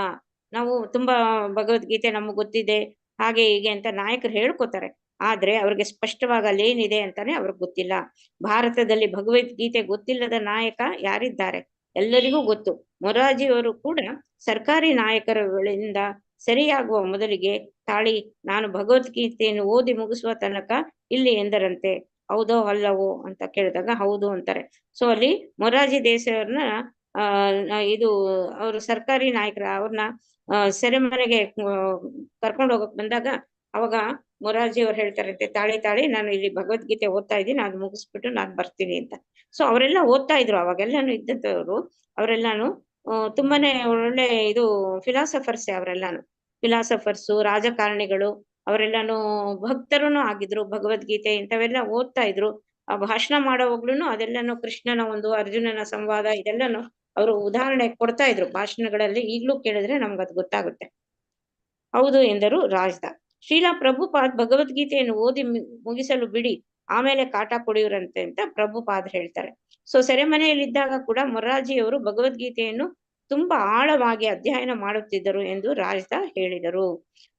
ನಾವು ತುಂಬಾ ಭಗವದ್ಗೀತೆ ನಮಗೆ ಗೊತ್ತಿದೆ ಹಾಗೆ ಹೀಗೆ ಅಂತ ನಾಯಕರು ಹೇಳ್ಕೊತಾರೆ, ಆದ್ರೆ ಅವ್ರಿಗೆ ಸ್ಪಷ್ಟವಾಗಿ ಅಲ್ಲೇನಿದೆ ಅಂತಾನೆ ಅವ್ರಿಗೆ ಗೊತ್ತಿಲ್ಲ. ಭಾರತದಲ್ಲಿ ಭಗವದ್ಗೀತೆ ಗೊತ್ತಿಲ್ಲದ ನಾಯಕ ಯಾರಿದ್ದಾರೆ? ಎಲ್ಲರಿಗೂ ಗೊತ್ತು. ಮೊರಾರ್ಜಿಯವರು ಕೂಡ ಸರ್ಕಾರಿ ನಾಯಕರುಗಳಿಂದ ಸರಿಯಾಗುವ ಮೊದಲಿಗೆ ತಾಳಿ ನಾನು ಭಗವದ್ಗೀತೆಯನ್ನು ಓದಿ ಮುಗಿಸುವ ತನಕ ಇಲ್ಲಿ ಎಂದರಂತೆ. ಹೌದೋ ಅಲ್ಲವೋ ಅಂತ ಕೇಳಿದಾಗ ಹೌದು ಅಂತಾರೆ. ಸೊ ಅಲ್ಲಿ ಮೊರಾರ್ಜಿ ದೇಸಾಯಿಯವ್ರನ್ನ ಇದು ಅವರು ಸರ್ಕಾರಿ ನಾಯಕರ ಅವ್ರನ್ನ ಸೆರೆಮನೆಗೆ ಕರ್ಕೊಂಡು ಹೋಗಕ್ ಬಂದಾಗ ಅವಾಗ ಮೊರಾರ್ಜಿ ಅವ್ರು ಹೇಳ್ತಾರಂತೆ, ತಾಳಿ ನಾನು ಇಲ್ಲಿ ಭಗವದ್ಗೀತೆ ಓದ್ತಾ ಇದ್ದೀನಿ, ಅದು ಮುಗಿಸ್ಬಿಟ್ಟು ನಾನು ಬರ್ತೀನಿ ಅಂತ. ಸೊ ಅವರೆಲ್ಲ ಓದ್ತಾ ಇದ್ರು ಅವಾಗೆಲ್ಲಾನು ಇದ್ದಂಥವ್ರು. ಅವರೆಲ್ಲಾನು ತುಂಬಾನೇ ಒಳ್ಳೆ ಇದು ಫಿಲಾಸಫರ್ಸೇ. ಫಿಲಾಸಫರ್ಸು, ರಾಜಕಾರಣಿಗಳು, ಅವರೆಲ್ಲಾನು ಭಕ್ತರೂ ಆಗಿದ್ರು. ಭಗವದ್ಗೀತೆ ಇಂಥವೆಲ್ಲ ಓದ್ತಾ ಇದ್ರು. ಆ ಭಾಷಣ ಮಾಡೋವಾಗ್ಲೂ ಅದೆಲ್ಲಾನು ಕೃಷ್ಣನ ಒಂದು, ಅರ್ಜುನನ ಸಂವಾದ ಇದೆಲ್ಲಾನು ಅವರು ಉದಾಹರಣೆ ಕೊಡ್ತಾ ಇದ್ರು ಭಾಷಣಗಳಲ್ಲಿ, ಈಗ್ಲೂ ಕೇಳಿದ್ರೆ ನಮ್ಗದು ಗೊತ್ತಾಗುತ್ತೆ. ಹೌದು ಎಂದರು ರಾಜ್ದ. ಶ್ರೀಲಾ ಪ್ರಭುಪಾದ್ ಭಗವದ್ಗೀತೆಯನ್ನು ಓದಿ ಮುಗಿಸಲು ಬಿಡಿ, ಆಮೇಲೆ ಕಾಟ ಕೊಡಿಯುರಂತೆ ಅಂತ ಪ್ರಭುಪಾದ್ ಹೇಳ್ತಾರೆ. ಸೊ ಸೆರೆಮನೆಯಲ್ಲಿದ್ದಾಗ ಕೂಡ ಮೊರಾರ್ಜಿಯವರು ಭಗವದ್ಗೀತೆಯನ್ನು ತುಂಬಾ ಆಳವಾಗಿ ಅಧ್ಯಯನ ಮಾಡುತ್ತಿದ್ದರು ಎಂದು ರಾಜ್ದ ಹೇಳಿದರು.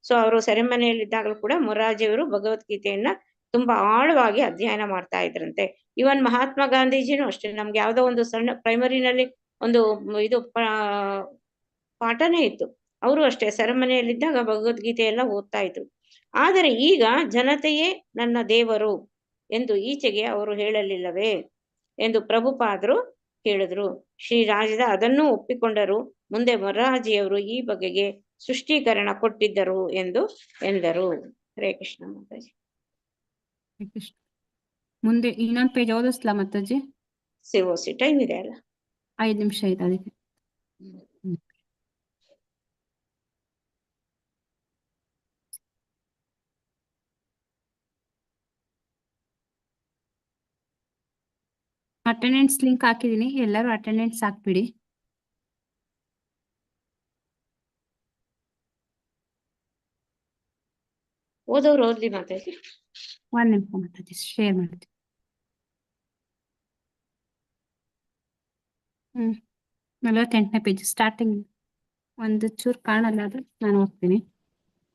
ಸೊ ಅವರು ಸೆರೆಮನೆಯಲ್ಲಿದ್ದಾಗಲೂ ಕೂಡ ಮೊರಾರ್ಜಿಯವರು ಭಗವದ್ಗೀತೆಯನ್ನ ತುಂಬಾ ಆಳವಾಗಿ ಅಧ್ಯಯನ ಮಾಡ್ತಾ ಇದ್ರಂತೆ. ಇವನ್ ಮಹಾತ್ಮ ಗಾಂಧೀಜಿನೂ ಅಷ್ಟೇ, ನಮ್ಗೆ ಯಾವ್ದೋ ಒಂದು ಸಣ್ಣ ಪ್ರೈಮರಿನಲ್ಲಿ ಒಂದು ಇದು ಪಾಠನೇ ಇತ್ತು. ಅವರು ಅಷ್ಟೇ ಸೆರೆಮನೆಯಲ್ಲಿದ್ದಾಗ ಭಗವದ್ಗೀತೆ ಎಲ್ಲ ಓದ್ತಾ ಇದ್ರು. ಆದರೆ ಈಗ ಜನತೆಯೇ ನನ್ನ ದೇವರು ಎಂದು ಈಚೆಗೆ ಅವರು ಹೇಳಲಿಲ್ಲವೇ ಎಂದು ಪ್ರಭುಪಾದರು ಕೇಳಿದ್ರು. ಶ್ರೀ ರಾಜದ ಅದನ್ನೂ ಒಪ್ಪಿಕೊಂಡರು. ಮುಂದೆ ಮೊರಾರ್ಜಿಯವರು ಈ ಬಗೆಗೆ ಸ್ಪಷ್ಟೀಕರಣ ಕೊಟ್ಟಿದ್ದರು ಎಂದರು. ಹರೇ ಕೃಷ್ಣ ಮಾತಾಜಿ. ಮುಂದೆ ಇನ್ನೊಂದು ಪೇಜ್ ಓದಿಸ್ಲಾ ಮಾತಾಜಿ? ಸಿಒಸಿ ಟೈಮ್ ಇದೆ ಅಲ್ಲ, 5 ನಿಮಿಷ ಇದೆ ಅದಕ್ಕೆ. ಅಟೆಂಡೆನ್ಸ್ ಲಿಂಕ್ ಹಾಕಿದೀನಿ, ಎಲ್ಲರೂ ಅಟೆಂಡೆನ್ಸ್ ಹಾಕ್ಬಿಡಿ. ಓದೋರು ಓದ್ಲಿ ಮಾತಾಜಿ. 1 ನಿಮಿಷ ಮಾತಾಜಿ, ಶೇರ್ ಮಾಡ್ತೀನಿ. 48ನೇ ಪೇಜ್ ಸ್ಟಾರ್ಟಿಂಗ್ ಒಂದು ಚೂರು ಕಾಣಲ್ಲ, ಅದು ನಾನು ಓದ್ತೀನಿ.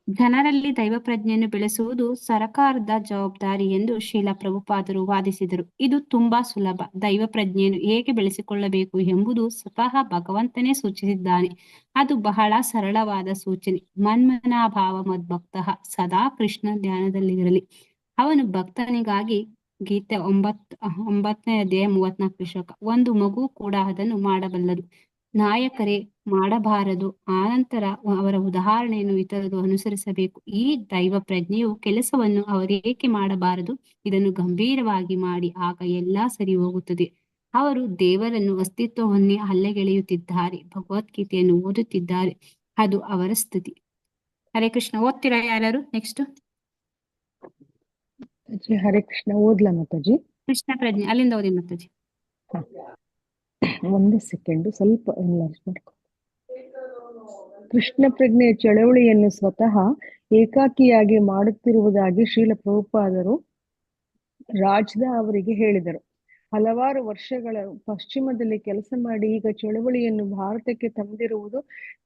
ಜನರಲ್ಲಿ ದೈವ ಪ್ರಜ್ಞೆಯನ್ನು ಬೆಳೆಸುವುದು ಸರಕಾರದ ಜವಾಬ್ದಾರಿ ಎಂದು ಶ್ರೀಲಾ ಪ್ರಭುಪಾದರು ವಾದಿಸಿದರು. ಇದು ತುಂಬಾ ಸುಲಭ. ದೈವ ಪ್ರಜ್ಞೆಯನ್ನು ಹೇಗೆ ಬೆಳೆಸಿಕೊಳ್ಳಬೇಕು ಎಂಬುದು ಸ್ವತಃ ಭಗವಂತನೇ ಸೂಚಿಸಿದ್ದಾನೆ. ಅದು ಬಹಳ ಸರಳವಾದ ಸೂಚನೆ. ಮನ್ಮನಾಭಾವ ಮದ್ಭಕ್ತಃ ಸದಾ ಕೃಷ್ಣ ಧ್ಯಾನದಲ್ಲಿರಲಿ. ಅವನು ಭಕ್ತನಿಗಾಗಿ ಗೀತೆ 9ನೇ ಅಧ್ಯಾಯ 34 ಶ್ಲೋಕ. ಒಂದು ಮಗು ಕೂಡ ಅದನ್ನು ಮಾಡಬಲ್ಲದು. ನಾಯಕರೇ ಮಾಡಬಾರದು. ಆನಂತರ ಅವರ ಉದಾಹರಣೆಯನ್ನು ಇತರರು ಅನುಸರಿಸಬೇಕು. ಈ ದೈವ ಪ್ರಜ್ಞೆಯು ಕೆಲಸವನ್ನು ಅವರೇಕೆ ಮಾಡಬಾರದು? ಇದನ್ನು ಗಂಭೀರವಾಗಿ ಮಾಡಿ, ಆಗ ಎಲ್ಲಾ ಸರಿ ಹೋಗುತ್ತದೆ. ಅವರು ದೇವರನ್ನು ಅಸ್ತಿತ್ವವನ್ನೇ ಹಲ್ಲೆಗೆಳೆಯುತ್ತಿದ್ದಾರೆ, ಭಗವದ್ಗೀತೆಯನ್ನು ಓದುತ್ತಿದ್ದಾರೆ. ಅದು ಅವರ ಸ್ಥಿತಿ. ಹರೇ ಕೃಷ್ಣ. ಓದ್ತೀರಾ ಯಾರು ನೆಕ್ಸ್ಟ್? ಹರೇ ಕೃಷ್ಣ. ಓದ್ಲಾ ಮಾತಾಜಿ? ಕೃಷ್ಣ ಪ್ರಜ್ಞೆ ಅಲ್ಲಿಂದ ಓದಿ ಮಾತಾಜಿ. ಒಂದೇ ಸೆಕೆಂಡ್, ಸ್ವಲ್ಪ ಎನ್ಲಾರ್ಜ್ ಮಾಡ್ಕೊ. ಕೃಷ್ಣ ಪ್ರಜ್ಞೆಯ ಚಳವಳಿಯನ್ನು ಸ್ವತಃ ಏಕಾಕಿಯಾಗಿ ಮಾಡುತ್ತಿರುವುದಾಗಿ ಶ್ರೀಲ ಪ್ರಭುಪಾದರು ರಾಜ್ದ ಅವರಿಗೆ ಹೇಳಿದರು. ಹಲವಾರು ವರ್ಷಗಳ ಪಶ್ಚಿಮದಲ್ಲಿ ಕೆಲಸ ಮಾಡಿ ಈಗ ಚಳವಳಿಯನ್ನು ಭಾರತಕ್ಕೆ ತಂದಿರುವುದು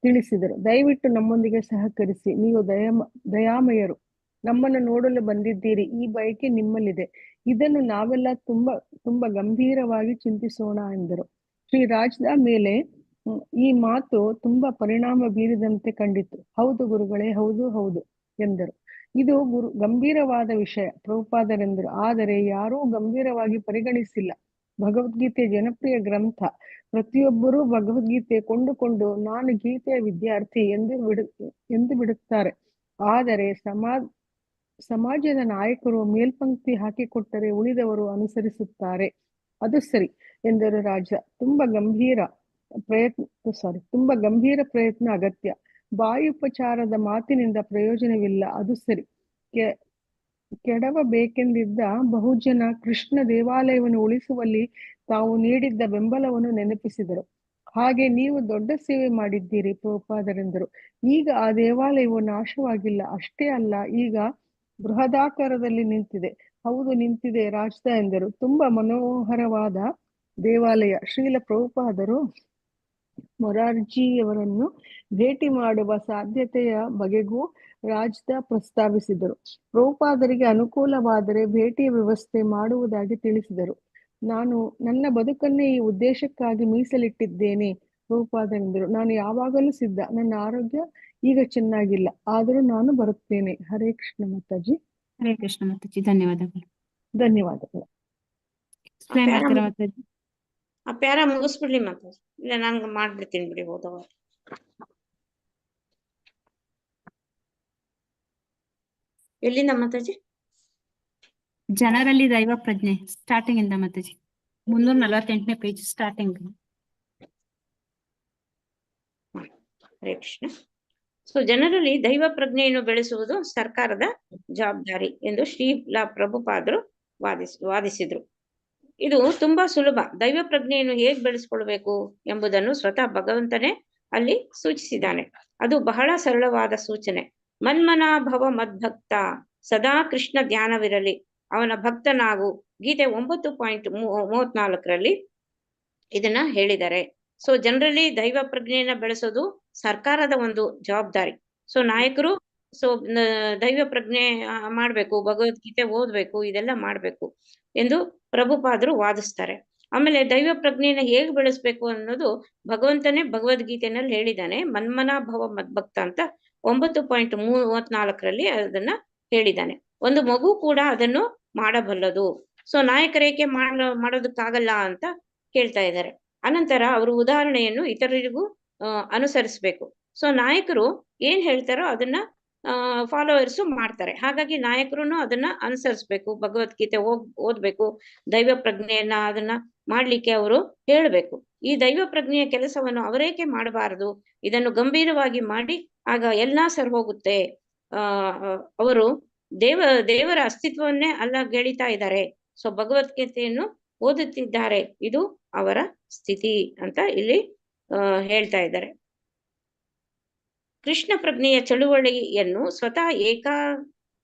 ತಿಳಿಸಿದರು. ದಯವಿಟ್ಟು ನಮ್ಮೊಂದಿಗೆ ಸಹಕರಿಸಿ. ನೀವು ದಯಾಮಯರು, ನಮ್ಮನ್ನು ನೋಡಲು ಬಂದಿದ್ದೀರಿ. ಈ ಬಯಕೆ ನಿಮ್ಮಲ್ಲಿದೆ. ಇದನ್ನು ನಾವೆಲ್ಲ ತುಂಬಾ ಗಂಭೀರವಾಗಿ ಚಿಂತಿಸೋಣ ಎಂದರು. ಶ್ರೀ ರಾಜ್ದ ಮೇಲೆ ಈ ಮಾತು ತುಂಬಾ ಪರಿಣಾಮ ಬೀರಿದಂತೆ ಕಂಡಿತು. ಹೌದು ಗುರುಗಳೇ, ಹೌದು ಎಂದರು. ಇದು ಗಂಭೀರವಾದ ವಿಷಯ ಪ್ರಭುಪಾದರೆಂದರು. ಆದರೆ ಯಾರೂ ಗಂಭೀರವಾಗಿ ಪರಿಗಣಿಸಿಲ್ಲ. ಭಗವದ್ಗೀತೆ ಜನಪ್ರಿಯ ಗ್ರಂಥ. ಪ್ರತಿಯೊಬ್ಬರೂ ಭಗವದ್ಗೀತೆ ಕೊಂಡುಕೊಂಡು ನಾನು ಗೀತೆಯ ವಿದ್ಯಾರ್ಥಿ ಎಂದು ಬಿಡುತ್ತಾರೆ. ಆದರೆ ಸಮಾಜದ ನಾಯಕರು ಮೇಲ್ಪಂಕ್ತಿ ಹಾಕಿಕೊಟ್ಟರೆ ಉಳಿದವರು ಅನುಸರಿಸುತ್ತಾರೆ. ಅದು ಸರಿ ಎಂದರು ರಾಜ. ತುಂಬಾ ಗಂಭೀರ ಪ್ರಯತ್ನ ಅಗತ್ಯ. ಬಾಯುಪಚಾರದ ಮಾತಿನಿಂದ ಪ್ರಯೋಜನವಿಲ್ಲ. ಅದು ಸರಿ. ಕೆಡವಬೇಕೆಂದಿದ್ದ ಬಹುಜನ ಕೃಷ್ಣ ದೇವಾಲಯವನ್ನು ಉಳಿಸುವಲ್ಲಿ ತಾವು ನೀಡಿದ್ದ ಬೆಂಬಲವನ್ನು ನೆನಪಿಸಿದರು. ಹಾಗೆ ನೀವು ದೊಡ್ಡ ಸೇವೆ ಮಾಡಿದ್ದೀರಿ ಪ್ರಭುಪಾದರೆಂದರು. ಈಗ ಆ ದೇವಾಲಯವು ನಾಶವಾಗಿಲ್ಲ. ಅಷ್ಟೇ ಅಲ್ಲ, ಈಗ ಬೃಹದಾಕಾರದಲ್ಲಿ ನಿಂತಿದೆ. ಹೌದು, ನಿಂತಿದೆ ರಾಜ್ದ ಎಂದರು. ತುಂಬಾ ಮನೋಹರವಾದ ದೇವಾಲಯ. ಶ್ರೀಲ ಪ್ರಭುಪಾದರು ಮೊರಾರ್ಜಿಯವರನ್ನು ಭೇಟಿ ಮಾಡುವ ಸಾಧ್ಯತೆಯ ಬಗೆಗೂ ರಾಜ್ದ ಪ್ರಸ್ತಾವಿಸಿದರು. ಪ್ರಭುಪಾದರಿಗೆ ಅನುಕೂಲವಾದರೆ ಭೇಟಿಯ ವ್ಯವಸ್ಥೆ ಮಾಡುವುದಾಗಿ ತಿಳಿಸಿದರು. ನಾನು ನನ್ನ ಬದುಕನ್ನೇ ಈ ಉದ್ದೇಶಕ್ಕಾಗಿ ಮೀಸಲಿಟ್ಟಿದ್ದೇನೆ ಪ್ರಭುಪಾದರೆಂದರು. ನಾನು ಯಾವಾಗಲೂ ಸಿದ್ಧ. ನನ್ನ ಆರೋಗ್ಯ ಈಗ ಚೆನ್ನಾಗಿಲ್ಲ, ಆದರೂ ನಾನು ಬರುತ್ತೇನೆ. ಹರೇ ಕೃಷ್ಣ ಮಾತಾಜಿ. ಹರೇ ಕೃಷ್ಣ ಮಾತಾಜಿ. ಧನ್ಯವಾದಗಳು. ಧನ್ಯವಾದಗಳು. ಎಕ್ಸ್ಪ್ಲೈನ್ ಮಾಡ್ತೀರಾ ಮಾತಾಜಿ? ಆ ಪ್ಯಾರ ಮುಗಿಸ್ಬಿಡ್ಲಿ ಮಾತಾಜಿ. ಇಲ್ಲ ನಾನು ಮಾಡ್ಬಿಡ್ತೀನಿ ಬಿಡಿ ಓದೋವಾಗ. ಎಲ್ಲಿಂದ ಮಾತಾಜಿ? ಜನರಲ್ಲಿ ದೈವ ಪ್ರಜ್ಞೆ ಸ್ಟಾರ್ಟಿಂಗ್ ಇಂದ ಮಾತಾಜಿ. 348ನೇ page starting. Hare Krishna. So ಜನರಲ್ಲಿ ದೈವ ಪ್ರಜ್ಞೆಯನ್ನು ಬೆಳೆಸುವುದು ಸರ್ಕಾರದ ಜವಾಬ್ದಾರಿ ಎಂದು ಶ್ರೀಲಾ ಪ್ರಭುಪಾದರು ವಾದಿಸಿದ್ರು. ಇದು ತುಂಬಾ ಸುಲಭ. ದೈವ ಪ್ರಜ್ಞೆಯನ್ನು ಹೇಗೆ ಬೆಳೆಸ್ಕೊಳ್ಬೇಕು ಎಂಬುದನ್ನು ಸ್ವತಃ ಭಗವಂತನೇ ಅಲ್ಲಿ ಸೂಚಿಸಿದ್ದಾನೆ. ಅದು ಬಹಳ ಸರಳವಾದ ಸೂಚನೆ. ಮನ್ಮನಾ ಭವ ಮದ್ಭಕ್ತ, ಸದಾ ಕೃಷ್ಣ ಧ್ಯಾನವಿರಲಿ, ಅವನ ಭಕ್ತನಾಗು. ಗೀತೆ 9.34 ಇದನ್ನ ಹೇಳಿದ್ದಾರೆ. ಸೊ ಜನರಲಿ ದೈವ ಪ್ರಜ್ಞೆಯನ್ನ ಬೆಳೆಸೋದು ಸರ್ಕಾರದ ಒಂದು ಜವಾಬ್ದಾರಿ. ಸೊ ನಾಯಕರು ದೈವ ಪ್ರಜ್ಞೆ ಮಾಡ್ಬೇಕು, ಭಗವದ್ಗೀತೆ ಓದ್ಬೇಕು, ಇದೆಲ್ಲ ಮಾಡ್ಬೇಕು ಎಂದು ಪ್ರಭುಪಾದರು ವಾದಿಸ್ತಾರೆ. ಆಮೇಲೆ ದೈವ ಪ್ರಜ್ಞೆಯನ್ನ ಹೇಗೆ ಬೆಳೆಸ್ಬೇಕು ಅನ್ನೋದು ಭಗವಂತನೇ ಭಗವದ್ಗೀತೆನಲ್ಲಿ ಹೇಳಿದ್ದಾನೆ. ಮನ್ಮನಾ ಭವ ಮದ್ಭಕ್ತ ಅಂತ 9.34 ಅದನ್ನ ಹೇಳಿದ್ದಾನೆ. ಒಂದು ಮಗು ಕೂಡ ಅದನ್ನು ಮಾಡಬಲ್ಲದು. ಸೊ ನಾಯಕರೇಕೆ ಮಾಡೋದಕ್ಕಾಗಲ್ಲ ಅಂತ ಕೇಳ್ತಾ ಇದ್ದಾರೆ. ಅನಂತರ ಅವರು ಉದಾಹರಣೆಯನ್ನು ಇತರರಿಗೂ ಅನುಸರಿಸಬೇಕು. ಸೊ ನಾಯಕರು ಏನ್ ಹೇಳ್ತಾರೋ ಅದನ್ನ ಫಾಲೋವರ್ಸು ಮಾಡ್ತಾರೆ. ಹಾಗಾಗಿ ನಾಯಕರು ಅದನ್ನ ಅನುಸರಿಸ್ಬೇಕು, ಭಗವದ್ಗೀತೆ ಓದ್ಬೇಕು, ದೈವ ಪ್ರಜ್ಞೆಯನ್ನ ಅದನ್ನ ಮಾಡ್ಲಿಕ್ಕೆ ಅವರು ಹೇಳ್ಬೇಕು. ಈ ದೈವ ಪ್ರಜ್ಞೆಯ ಕೆಲಸವನ್ನು ಅವರೇಕೆ ಮಾಡಬಾರದು? ಇದನ್ನು ಗಂಭೀರವಾಗಿ ಮಾಡಿ ಆಗ ಎಲ್ಲಾ ಸರಿ ಹೋಗುತ್ತೆ. ಅವರು ದೇವರ ಅಸ್ತಿತ್ವವನ್ನೇ ಅಲ್ಲ ಗೆಳಿತಾ ಇದ್ದಾರೆ. ಸೊ ಭಗವದ್ಗೀತೆಯನ್ನು ಓದುತ್ತಿದ್ದಾರೆ, ಇದು ಅವರ ಸ್ಥಿತಿ ಅಂತ ಇಲ್ಲಿ ಹೇಳ್ತಾ ಇದ್ದಾರೆ. ಕೃಷ್ಣ ಪ್ರಜ್ಞೆಯ ಚಳುವಳಿಯನ್ನು ಸ್ವತಃ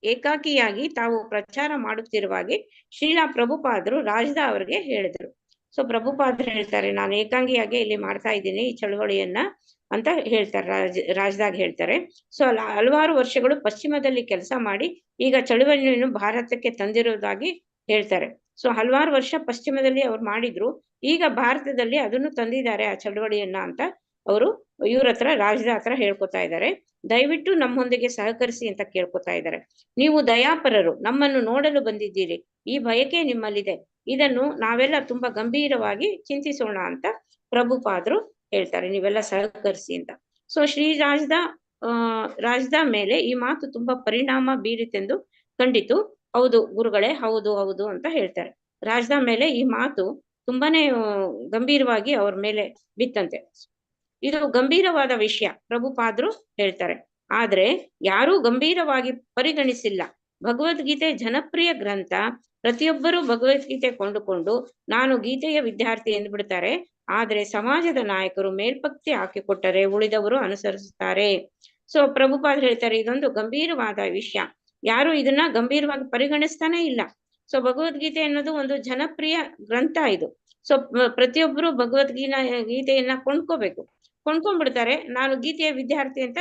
ಏಕಾಕಿಯಾಗಿ ತಾವು ಪ್ರಚಾರ ಮಾಡುತ್ತಿರುವಾಗೆ ಶ್ರೀಲಾ ಪ್ರಭುಪಾದರು ರಾಜದಾ ಅವರಿಗೆ ಹೇಳಿದರು. ಸೊ ಪ್ರಭುಪಾದರು ಹೇಳ್ತಾರೆ, ನಾನು ಏಕಾಂಗಿಯಾಗಿ ಇಲ್ಲಿ ಮಾಡ್ತಾ ಇದ್ದೀನಿ ಈ ಚಳುವಳಿಯನ್ನ ಅಂತ ಹೇಳ್ತಾರೆ. ರಾಜದಾಗ ಹೇಳ್ತಾರೆ. ಸೊ ಹಲವಾರು ವರ್ಷಗಳು ಪಶ್ಚಿಮದಲ್ಲಿ ಕೆಲಸ ಮಾಡಿ ಈಗ ಚಳುವಳಿಯನ್ನು ಭಾರತಕ್ಕೆ ತಂದಿರೋದಾಗಿ ಹೇಳ್ತಾರೆ. ಸೊ ಹಲವಾರು ವರ್ಷ ಪಶ್ಚಿಮದಲ್ಲಿ ಅವ್ರು ಮಾಡಿದ್ರು, ಈಗ ಭಾರತದಲ್ಲಿ ಅದನ್ನು ತಂದಿದ್ದಾರೆ ಆ ಚಳುವಳಿಯನ್ನ ಅಂತ ಅವರು ಇವ್ರ ಹತ್ರ ರಾಜದ ಹತ್ರ ಹೇಳ್ಕೊತಾ ಇದ್ದಾರೆ. ದಯವಿಟ್ಟು ನಮ್ಮೊಂದಿಗೆ ಸಹಕರಿಸಿ ಅಂತ ಕೇಳ್ಕೊತಾ ಇದ್ದಾರೆ. ನೀವು ದಯಾಪರರು, ನಮ್ಮನ್ನು ನೋಡಲು ಬಂದಿದ್ದೀರಿ, ಈ ಬಯಕೆ ನಿಮ್ಮಲ್ಲಿದೆ, ಇದನ್ನು ನಾವೆಲ್ಲ ತುಂಬಾ ಗಂಭೀರವಾಗಿ ಚಿಂತಿಸೋಣ ಅಂತ ಪ್ರಭುಪಾದರು ಹೇಳ್ತಾರೆ. ನೀವೆಲ್ಲ ಸಹಕರಿಸಿ ಅಂತ. ಸೊ ಶ್ರೀ ರಾಜದ ಮೇಲೆ ಈ ಮಾತು ತುಂಬಾ ಪರಿಣಾಮ ಬೀರಿತೆಂದು ಕಂಡಿತು. ಹೌದು ಗುರುಗಳೇ, ಹೌದು ಹೌದು ಅಂತ ಹೇಳ್ತಾರೆ. ರಾಜದ ಮೇಲೆ ಈ ಮಾತು ತುಂಬಾನೇ ಗಂಭೀರವಾಗಿ ಅವ್ರ ಮೇಲೆ ಬಿತ್ತಂತೆ. ಇದು ಗಂಭೀರವಾದ ವಿಷಯ ಪ್ರಭುಪಾದರು ಹೇಳ್ತಾರೆ. ಆದ್ರೆ ಯಾರೂ ಗಂಭೀರವಾಗಿ ಪರಿಗಣಿಸಿಲ್ಲ. ಭಗವದ್ಗೀತೆ ಜನಪ್ರಿಯ ಗ್ರಂಥ. ಪ್ರತಿಯೊಬ್ಬರೂ ಭಗವದ್ಗೀತೆ ಕೊಂಡುಕೊಂಡು ನಾನು ಗೀತೆಯ ವಿದ್ಯಾರ್ಥಿ ಎಂದು ಬಿಡ್ತಾರೆ. ಆದ್ರೆ ಸಮಾಜದ ನಾಯಕರು ಮೇಲ್ಪಂಕ್ತಿ ಹಾಕಿಕೊಟ್ಟರೆ ಉಳಿದವರು ಅನುಸರಿಸುತ್ತಾರೆ. ಸೊ ಪ್ರಭುಪಾದರು ಹೇಳ್ತಾರೆ, ಇದೊಂದು ಗಂಭೀರವಾದ ವಿಷಯ, ಯಾರು ಇದನ್ನ ಗಂಭೀರವಾಗಿ ಪರಿಗಣಿಸ್ತಾನೆ ಇಲ್ಲ. ಸೊ ಭಗವದ್ಗೀತೆ ಅನ್ನೋದು ಒಂದು ಜನಪ್ರಿಯ ಗ್ರಂಥ ಇದು. ಸೊ ಪ್ರತಿಯೊಬ್ಬರು ಗೀತೆಯನ್ನ ಕೊಂಡ್ಕೊಂಡ್ಬಿಡ್ತಾರೆ. ನಾನು ಗೀತೆಯ ವಿದ್ಯಾರ್ಥಿ ಅಂತ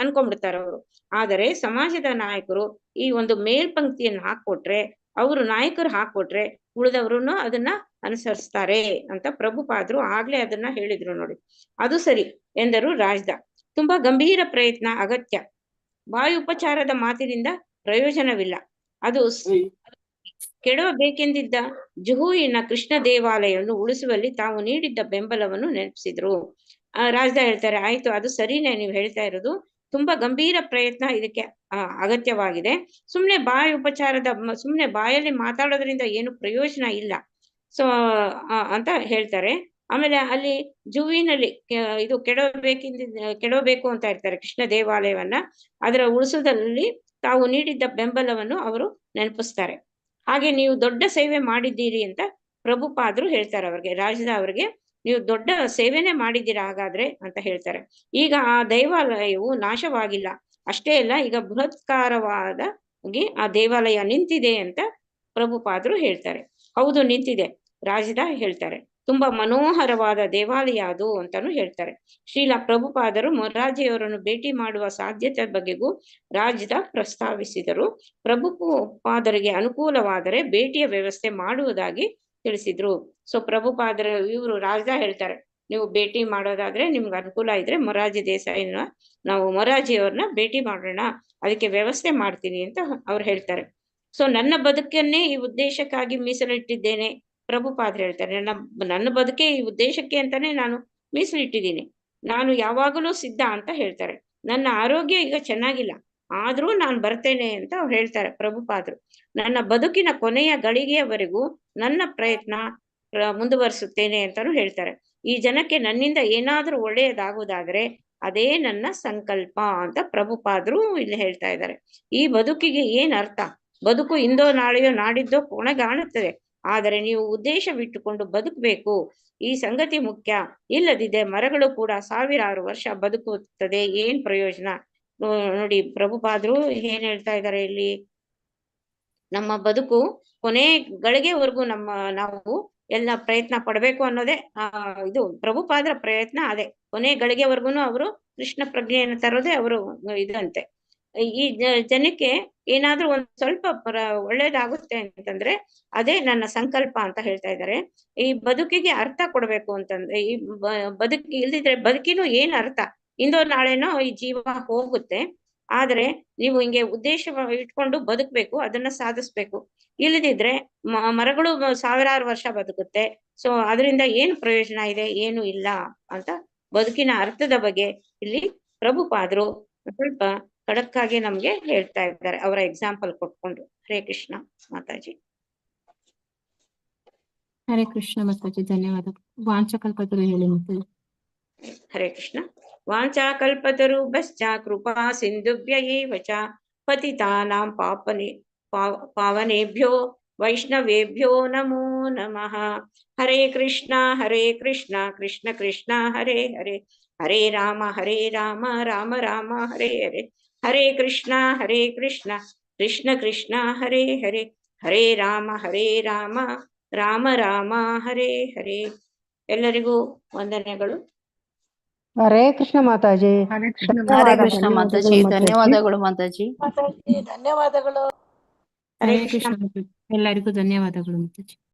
ಅನ್ಕೊಂಡ್ಬಿಡ್ತಾರೆ ಅವರು. ಆದರೆ ಸಮಾಜದ ನಾಯಕರು ಈ ಒಂದು ಮೇಲ್ಪಂಕ್ತಿಯನ್ನು ಹಾಕೊಟ್ರೆ, ಅವರು ನಾಯಕರು ಹಾಕೊಟ್ರೆ ಉಳಿದವ್ರು ಅದನ್ನ ಅನುಸರಿಸ್ತಾರೆ ಅಂತ ಪ್ರಭುಪಾದರು ಆಗ್ಲೇ ಅದನ್ನ ಹೇಳಿದ್ರು ನೋಡಿ. ಅದು ಸರಿ ಎಂದರು ರಾಜದ. ತುಂಬಾ ಗಂಭೀರ ಪ್ರಯತ್ನ ಅಗತ್ಯ. ಬಾಯಿ ಉಪಚಾರದ ಮಾತಿನಿಂದ ಪ್ರಯೋಜನವಿಲ್ಲ. ಅದು ಕೆಡವಬೇಕೆಂದಿದ್ದ ಜುಹುವಿನ ಕೃಷ್ಣ ದೇವಾಲಯವನ್ನು ಉಳಿಸುವಲ್ಲಿ ತಾವು ನೀಡಿದ್ದ ಬೆಂಬಲವನ್ನು ನೆನಪಿಸಿದ್ರು. ರಾಜದ ಹೇಳ್ತಾರೆ, ಆಯ್ತು, ಅದು ಸರಿನೇ ನೀವು ಹೇಳ್ತಾ ಇರೋದು, ತುಂಬಾ ಗಂಭೀರ ಪ್ರಯತ್ನ ಇದಕ್ಕೆ ಅಗತ್ಯವಾಗಿದೆ. ಸುಮ್ನೆ ಸುಮ್ನೆ ಬಾಯಲ್ಲಿ ಮಾತಾಡೋದ್ರಿಂದ ಏನು ಪ್ರಯೋಜನ ಇಲ್ಲ. ಸೊ ಅಂತ ಹೇಳ್ತಾರೆ. ಆಮೇಲೆ ಅಲ್ಲಿ ಜುವಿನಲ್ಲಿ ಇದು ಕೆಡವಬೇಕು ಅಂತ ಇರ್ತಾರೆ ಕೃಷ್ಣ ದೇವಾಲಯವನ್ನ. ಅದರ ಉಳಿಸುವುದರಲ್ಲಿ ತಾವು ನೀಡಿದ್ದ ಬೆಂಬಲವನ್ನು ಅವರು ನೆನಪಿಸ್ತಾರೆ. ಹಾಗೆ ನೀವು ದೊಡ್ಡ ಸೇವೆ ಮಾಡಿದ್ದೀರಿ ಅಂತ ಪ್ರಭುಪಾದರು ಹೇಳ್ತಾರೆ ಅವ್ರಿಗೆ, ರಾಜದ ಅವ್ರಿಗೆ. ನೀವು ದೊಡ್ಡ ಸೇವೆನೆ ಮಾಡಿದ್ದೀರಾ ಹಾಗಾದ್ರೆ ಅಂತ ಹೇಳ್ತಾರೆ. ಈಗ ಆ ದೇವಾಲಯವು ನಾಶವಾಗಿಲ್ಲ, ಅಷ್ಟೇ ಅಲ್ಲ, ಈಗ ಬೃಹತ್ಕಾರವಾಗಿ ಆ ದೇವಾಲಯ ನಿಂತಿದೆ ಅಂತ ಪ್ರಭುಪಾದರು ಹೇಳ್ತಾರೆ. ಹೌದು, ನಿಂತಿದೆ, ರಾಜದ ಹೇಳ್ತಾರೆ. ತುಂಬಾ ಮನೋಹರವಾದ ದೇವಾಲಯ ಅದು ಅಂತಾನು ಹೇಳ್ತಾರೆ. ಶ್ರೀಲಾ ಪ್ರಭುಪಾದರು ಮೊರಾರ್ಜಿಯವರನ್ನು ಭೇಟಿ ಮಾಡುವ ಸಾಧ್ಯತೆ ಬಗ್ಗೆಗೂ ರಾಜದ ಪ್ರಸ್ತಾವಿಸಿದರು. ಪ್ರಭುಪಾದರಿಗೆ ಅನುಕೂಲವಾದರೆ ಭೇಟಿಯ ವ್ಯವಸ್ಥೆ ಮಾಡುವುದಾಗಿ ತಿಳಿಸಿದ್ರು. ಸೊ ಪ್ರಭುಪಾದರು ಇವರು ರಾಜದ ಹೇಳ್ತಾರೆ, ನೀವು ಭೇಟಿ ಮಾಡೋದಾದ್ರೆ ನಿಮ್ಗೆ ಅನುಕೂಲ ಇದ್ರೆ ಮೊರಾರ್ಜಿ ದೇಸಾಯಿನ ನಾವು ಮೊರಾರ್ಜಿಯವ್ರನ್ನ ಭೇಟಿ ಮಾಡೋಣ, ಅದಕ್ಕೆ ವ್ಯವಸ್ಥೆ ಮಾಡ್ತೀನಿ ಅಂತ ಅವ್ರು ಹೇಳ್ತಾರೆ. ಸೊ ನನ್ನ ಬದುಕನ್ನೇ ಈ ಉದ್ದೇಶಕ್ಕಾಗಿ ಮೀಸಲಿಟ್ಟಿದ್ದೇನೆ ಪ್ರಭುಪಾದರು ಹೇಳ್ತಾರೆ. ನನ್ನ ಬದುಕೆ ಈ ಉದ್ದೇಶಕ್ಕೆ ಅಂತಾನೆ ನಾನು ಮೀಸಲಿಟ್ಟಿದ್ದೀನಿ. ನಾನು ಯಾವಾಗಲೂ ಸಿದ್ಧ ಅಂತ ಹೇಳ್ತಾರೆ. ನನ್ನ ಆರೋಗ್ಯ ಈಗ ಚೆನ್ನಾಗಿಲ್ಲ, ಆದ್ರೂ ನಾನು ಬರ್ತೇನೆ ಅಂತ ಅವ್ರು ಹೇಳ್ತಾರೆ ಪ್ರಭುಪಾದರು. ನನ್ನ ಬದುಕಿನ ಕೊನೆಯ ಗಳಿಗೆಯವರೆಗೂ ನನ್ನ ಪ್ರಯತ್ನ ಮುಂದುವರಿಸುತ್ತೇನೆ ಅಂತಾನು ಹೇಳ್ತಾರೆ. ಈ ಜನಕ್ಕೆ ನನ್ನಿಂದ ಏನಾದ್ರೂ ಒಳ್ಳೆಯದಾಗುವುದಾದ್ರೆ ಅದೇ ನನ್ನ ಸಂಕಲ್ಪ ಅಂತ ಪ್ರಭುಪಾದರು ಇಲ್ಲಿ ಹೇಳ್ತಾ ಇದ್ದಾರೆ. ಈ ಬದುಕಿಗೆ ಏನ್ ಅರ್ಥ? ಬದುಕು ಇಂದೋ ನಾಳೆಯೋ ನಾಡಿದ್ದೋ ಕೊನೆಗಾಣುತ್ತದೆ, ಆದರೆ ನೀವು ಉದ್ದೇಶವಿಟ್ಟುಕೊಂಡು ಬದುಕಬೇಕು. ಈ ಸಂಗತಿ ಮುಖ್ಯ. ಇಲ್ಲದಿದ್ದರೆ ಮರಗಳು ಕೂಡ ಸಾವಿರಾರು ವರ್ಷ ಬದುಕುತ್ತದೆ, ಏನ್ ಪ್ರಯೋಜನ? ನೋಡಿ ಪ್ರಭುಪಾದರು ಏನ್ ಹೇಳ್ತಾ ಇದ್ದಾರೆ ಇಲ್ಲಿ, ನಮ್ಮ ಬದುಕು ಕೊನೆ ಗಳಿಗೆವರೆಗೂ ನಾವು ಎಲ್ಲ ಪ್ರಯತ್ನ ಪಡ್ಬೇಕು ಅನ್ನೋದೇ ಇದು ಪ್ರಭುಪಾದರ ಪ್ರಯತ್ನ. ಅದೇ ಕೊನೆ ಗಳಿಗೆವರೆಗೂ ಅವರು ಕೃಷ್ಣ ಪ್ರಜ್ಞೆಯನ್ನು ತರೋದೇ ಅವರು ಇದಂತೆ. ಈ ಜನಕ್ಕೆ ಏನಾದ್ರೂ ಒಂದ್ ಸ್ವಲ್ಪ ಒಳ್ಳೇದಾಗುತ್ತೆ ಅಂತಂದ್ರೆ ಅದೇ ನನ್ನ ಸಂಕಲ್ಪ ಅಂತ ಹೇಳ್ತಾ ಇದ್ದಾರೆ. ಈ ಬದುಕಿಗೆ ಅರ್ಥ ಕೊಡ್ಬೇಕು ಅಂತಂದ್ರೆ, ಈ ಬದುಕಿ ಇಲ್ದಿದ್ರೆ ಬದುಕಿನೂ ಏನ್ ಅರ್ಥ? ಇಂದೋ ನಾಳೆನೋ ಈ ಜೀವ ಹೋಗುತ್ತೆ. ಆದ್ರೆ ನೀವು ಹಿಂಗೆ ಉದ್ದೇಶ ಇಟ್ಕೊಂಡು ಬದುಕ್ಬೇಕು, ಅದನ್ನ ಸಾಧಿಸ್ಬೇಕು. ಇಲ್ಲದಿದ್ರೆ ಮರಗಳು ಸಾವಿರಾರು ವರ್ಷ ಬದುಕುತ್ತೆ. ಸೊ ಅದರಿಂದ ಏನು ಪ್ರಯೋಜನ ಇದೆ? ಏನು ಇಲ್ಲ ಅಂತ ಬದುಕಿನ ಅರ್ಥದ ಬಗ್ಗೆ ಇಲ್ಲಿ ಪ್ರಭುಪಾದರು ಸ್ವಲ್ಪ ಖಡಕ್ಕಾಗಿ ನಮ್ಗೆ ಹೇಳ್ತಾ ಇದ್ದಾರೆ, ಅವರ ಎಕ್ಸಾಂಪಲ್ ಕೊಟ್ಕೊಂಡು. ಹರೇ ಕೃಷ್ಣ ಮಾತಾಜಿ. ಹರೇ ಕೃಷ್ಣ ಮಾತಾಜಿ, ಧನ್ಯವಾದಗಳು. ವಾಂಚಕಲ್ಪತರು ಹೇಳಿ ಮಾತಾಜಿ. ಹರೇ ಕೃಷ್ಣ. ವಾಂಚಾಕಲ್ಪತರುಭ್ಯಶ್ಚ ಕೃಪಾ ಸಿಂಧುಭ್ಯ ಏವ ಚ ಪತಿತಾನಾಂ ಪಾವನೇಭ್ಯೋ ವೈಷ್ಣವೇಭ್ಯೋ ನಮೋ ನಮಃ. ಹರೇ ಕೃಷ್ಣ ಕೃಷ್ಣ ಕೃಷ್ಣ ಹರೇ ಹರೇ, ಹರೇ ರಾಮ ರಾಮ ರಾಮ ಹರೇ ಹರೇ. ಹರೇ ಕೃಷ್ಣ ಕೃಷ್ಣ ಕೃಷ್ಣ ಹರೇ ಹರೇ, ಹರೇ ರಾಮ ರಾಮ ರಾಮ ಹರೇ ಹರೇ. ಎಲ್ಲರಿಗೂ ವಂದನೆಗಳು. ಹರೇ ಕೃಷ್ಣ ಮಾತಾಜಿ. ಹರೇ ಕೃಷ್ಣ ಹರೇ ಧನ್ಯವಾದ, ಕೃಷ್ಣ ಮಾತಾಜಿ, ಧನ್ಯವಾದಗಳು ಧನ್ಯವಾದಗಳು ಮಾತಾಜಿ. ಧನ್ಯವಾದಗಳು. ಹರೇ ಹರೇ ಕೃಷ್ಣ. ಕೃಷ್ಣ ಮಾತಾಜಿ, ಎಲ್ಲರಿಗೂ ಧನ್ಯವಾದಗಳು ಮಾತಾಜಿ.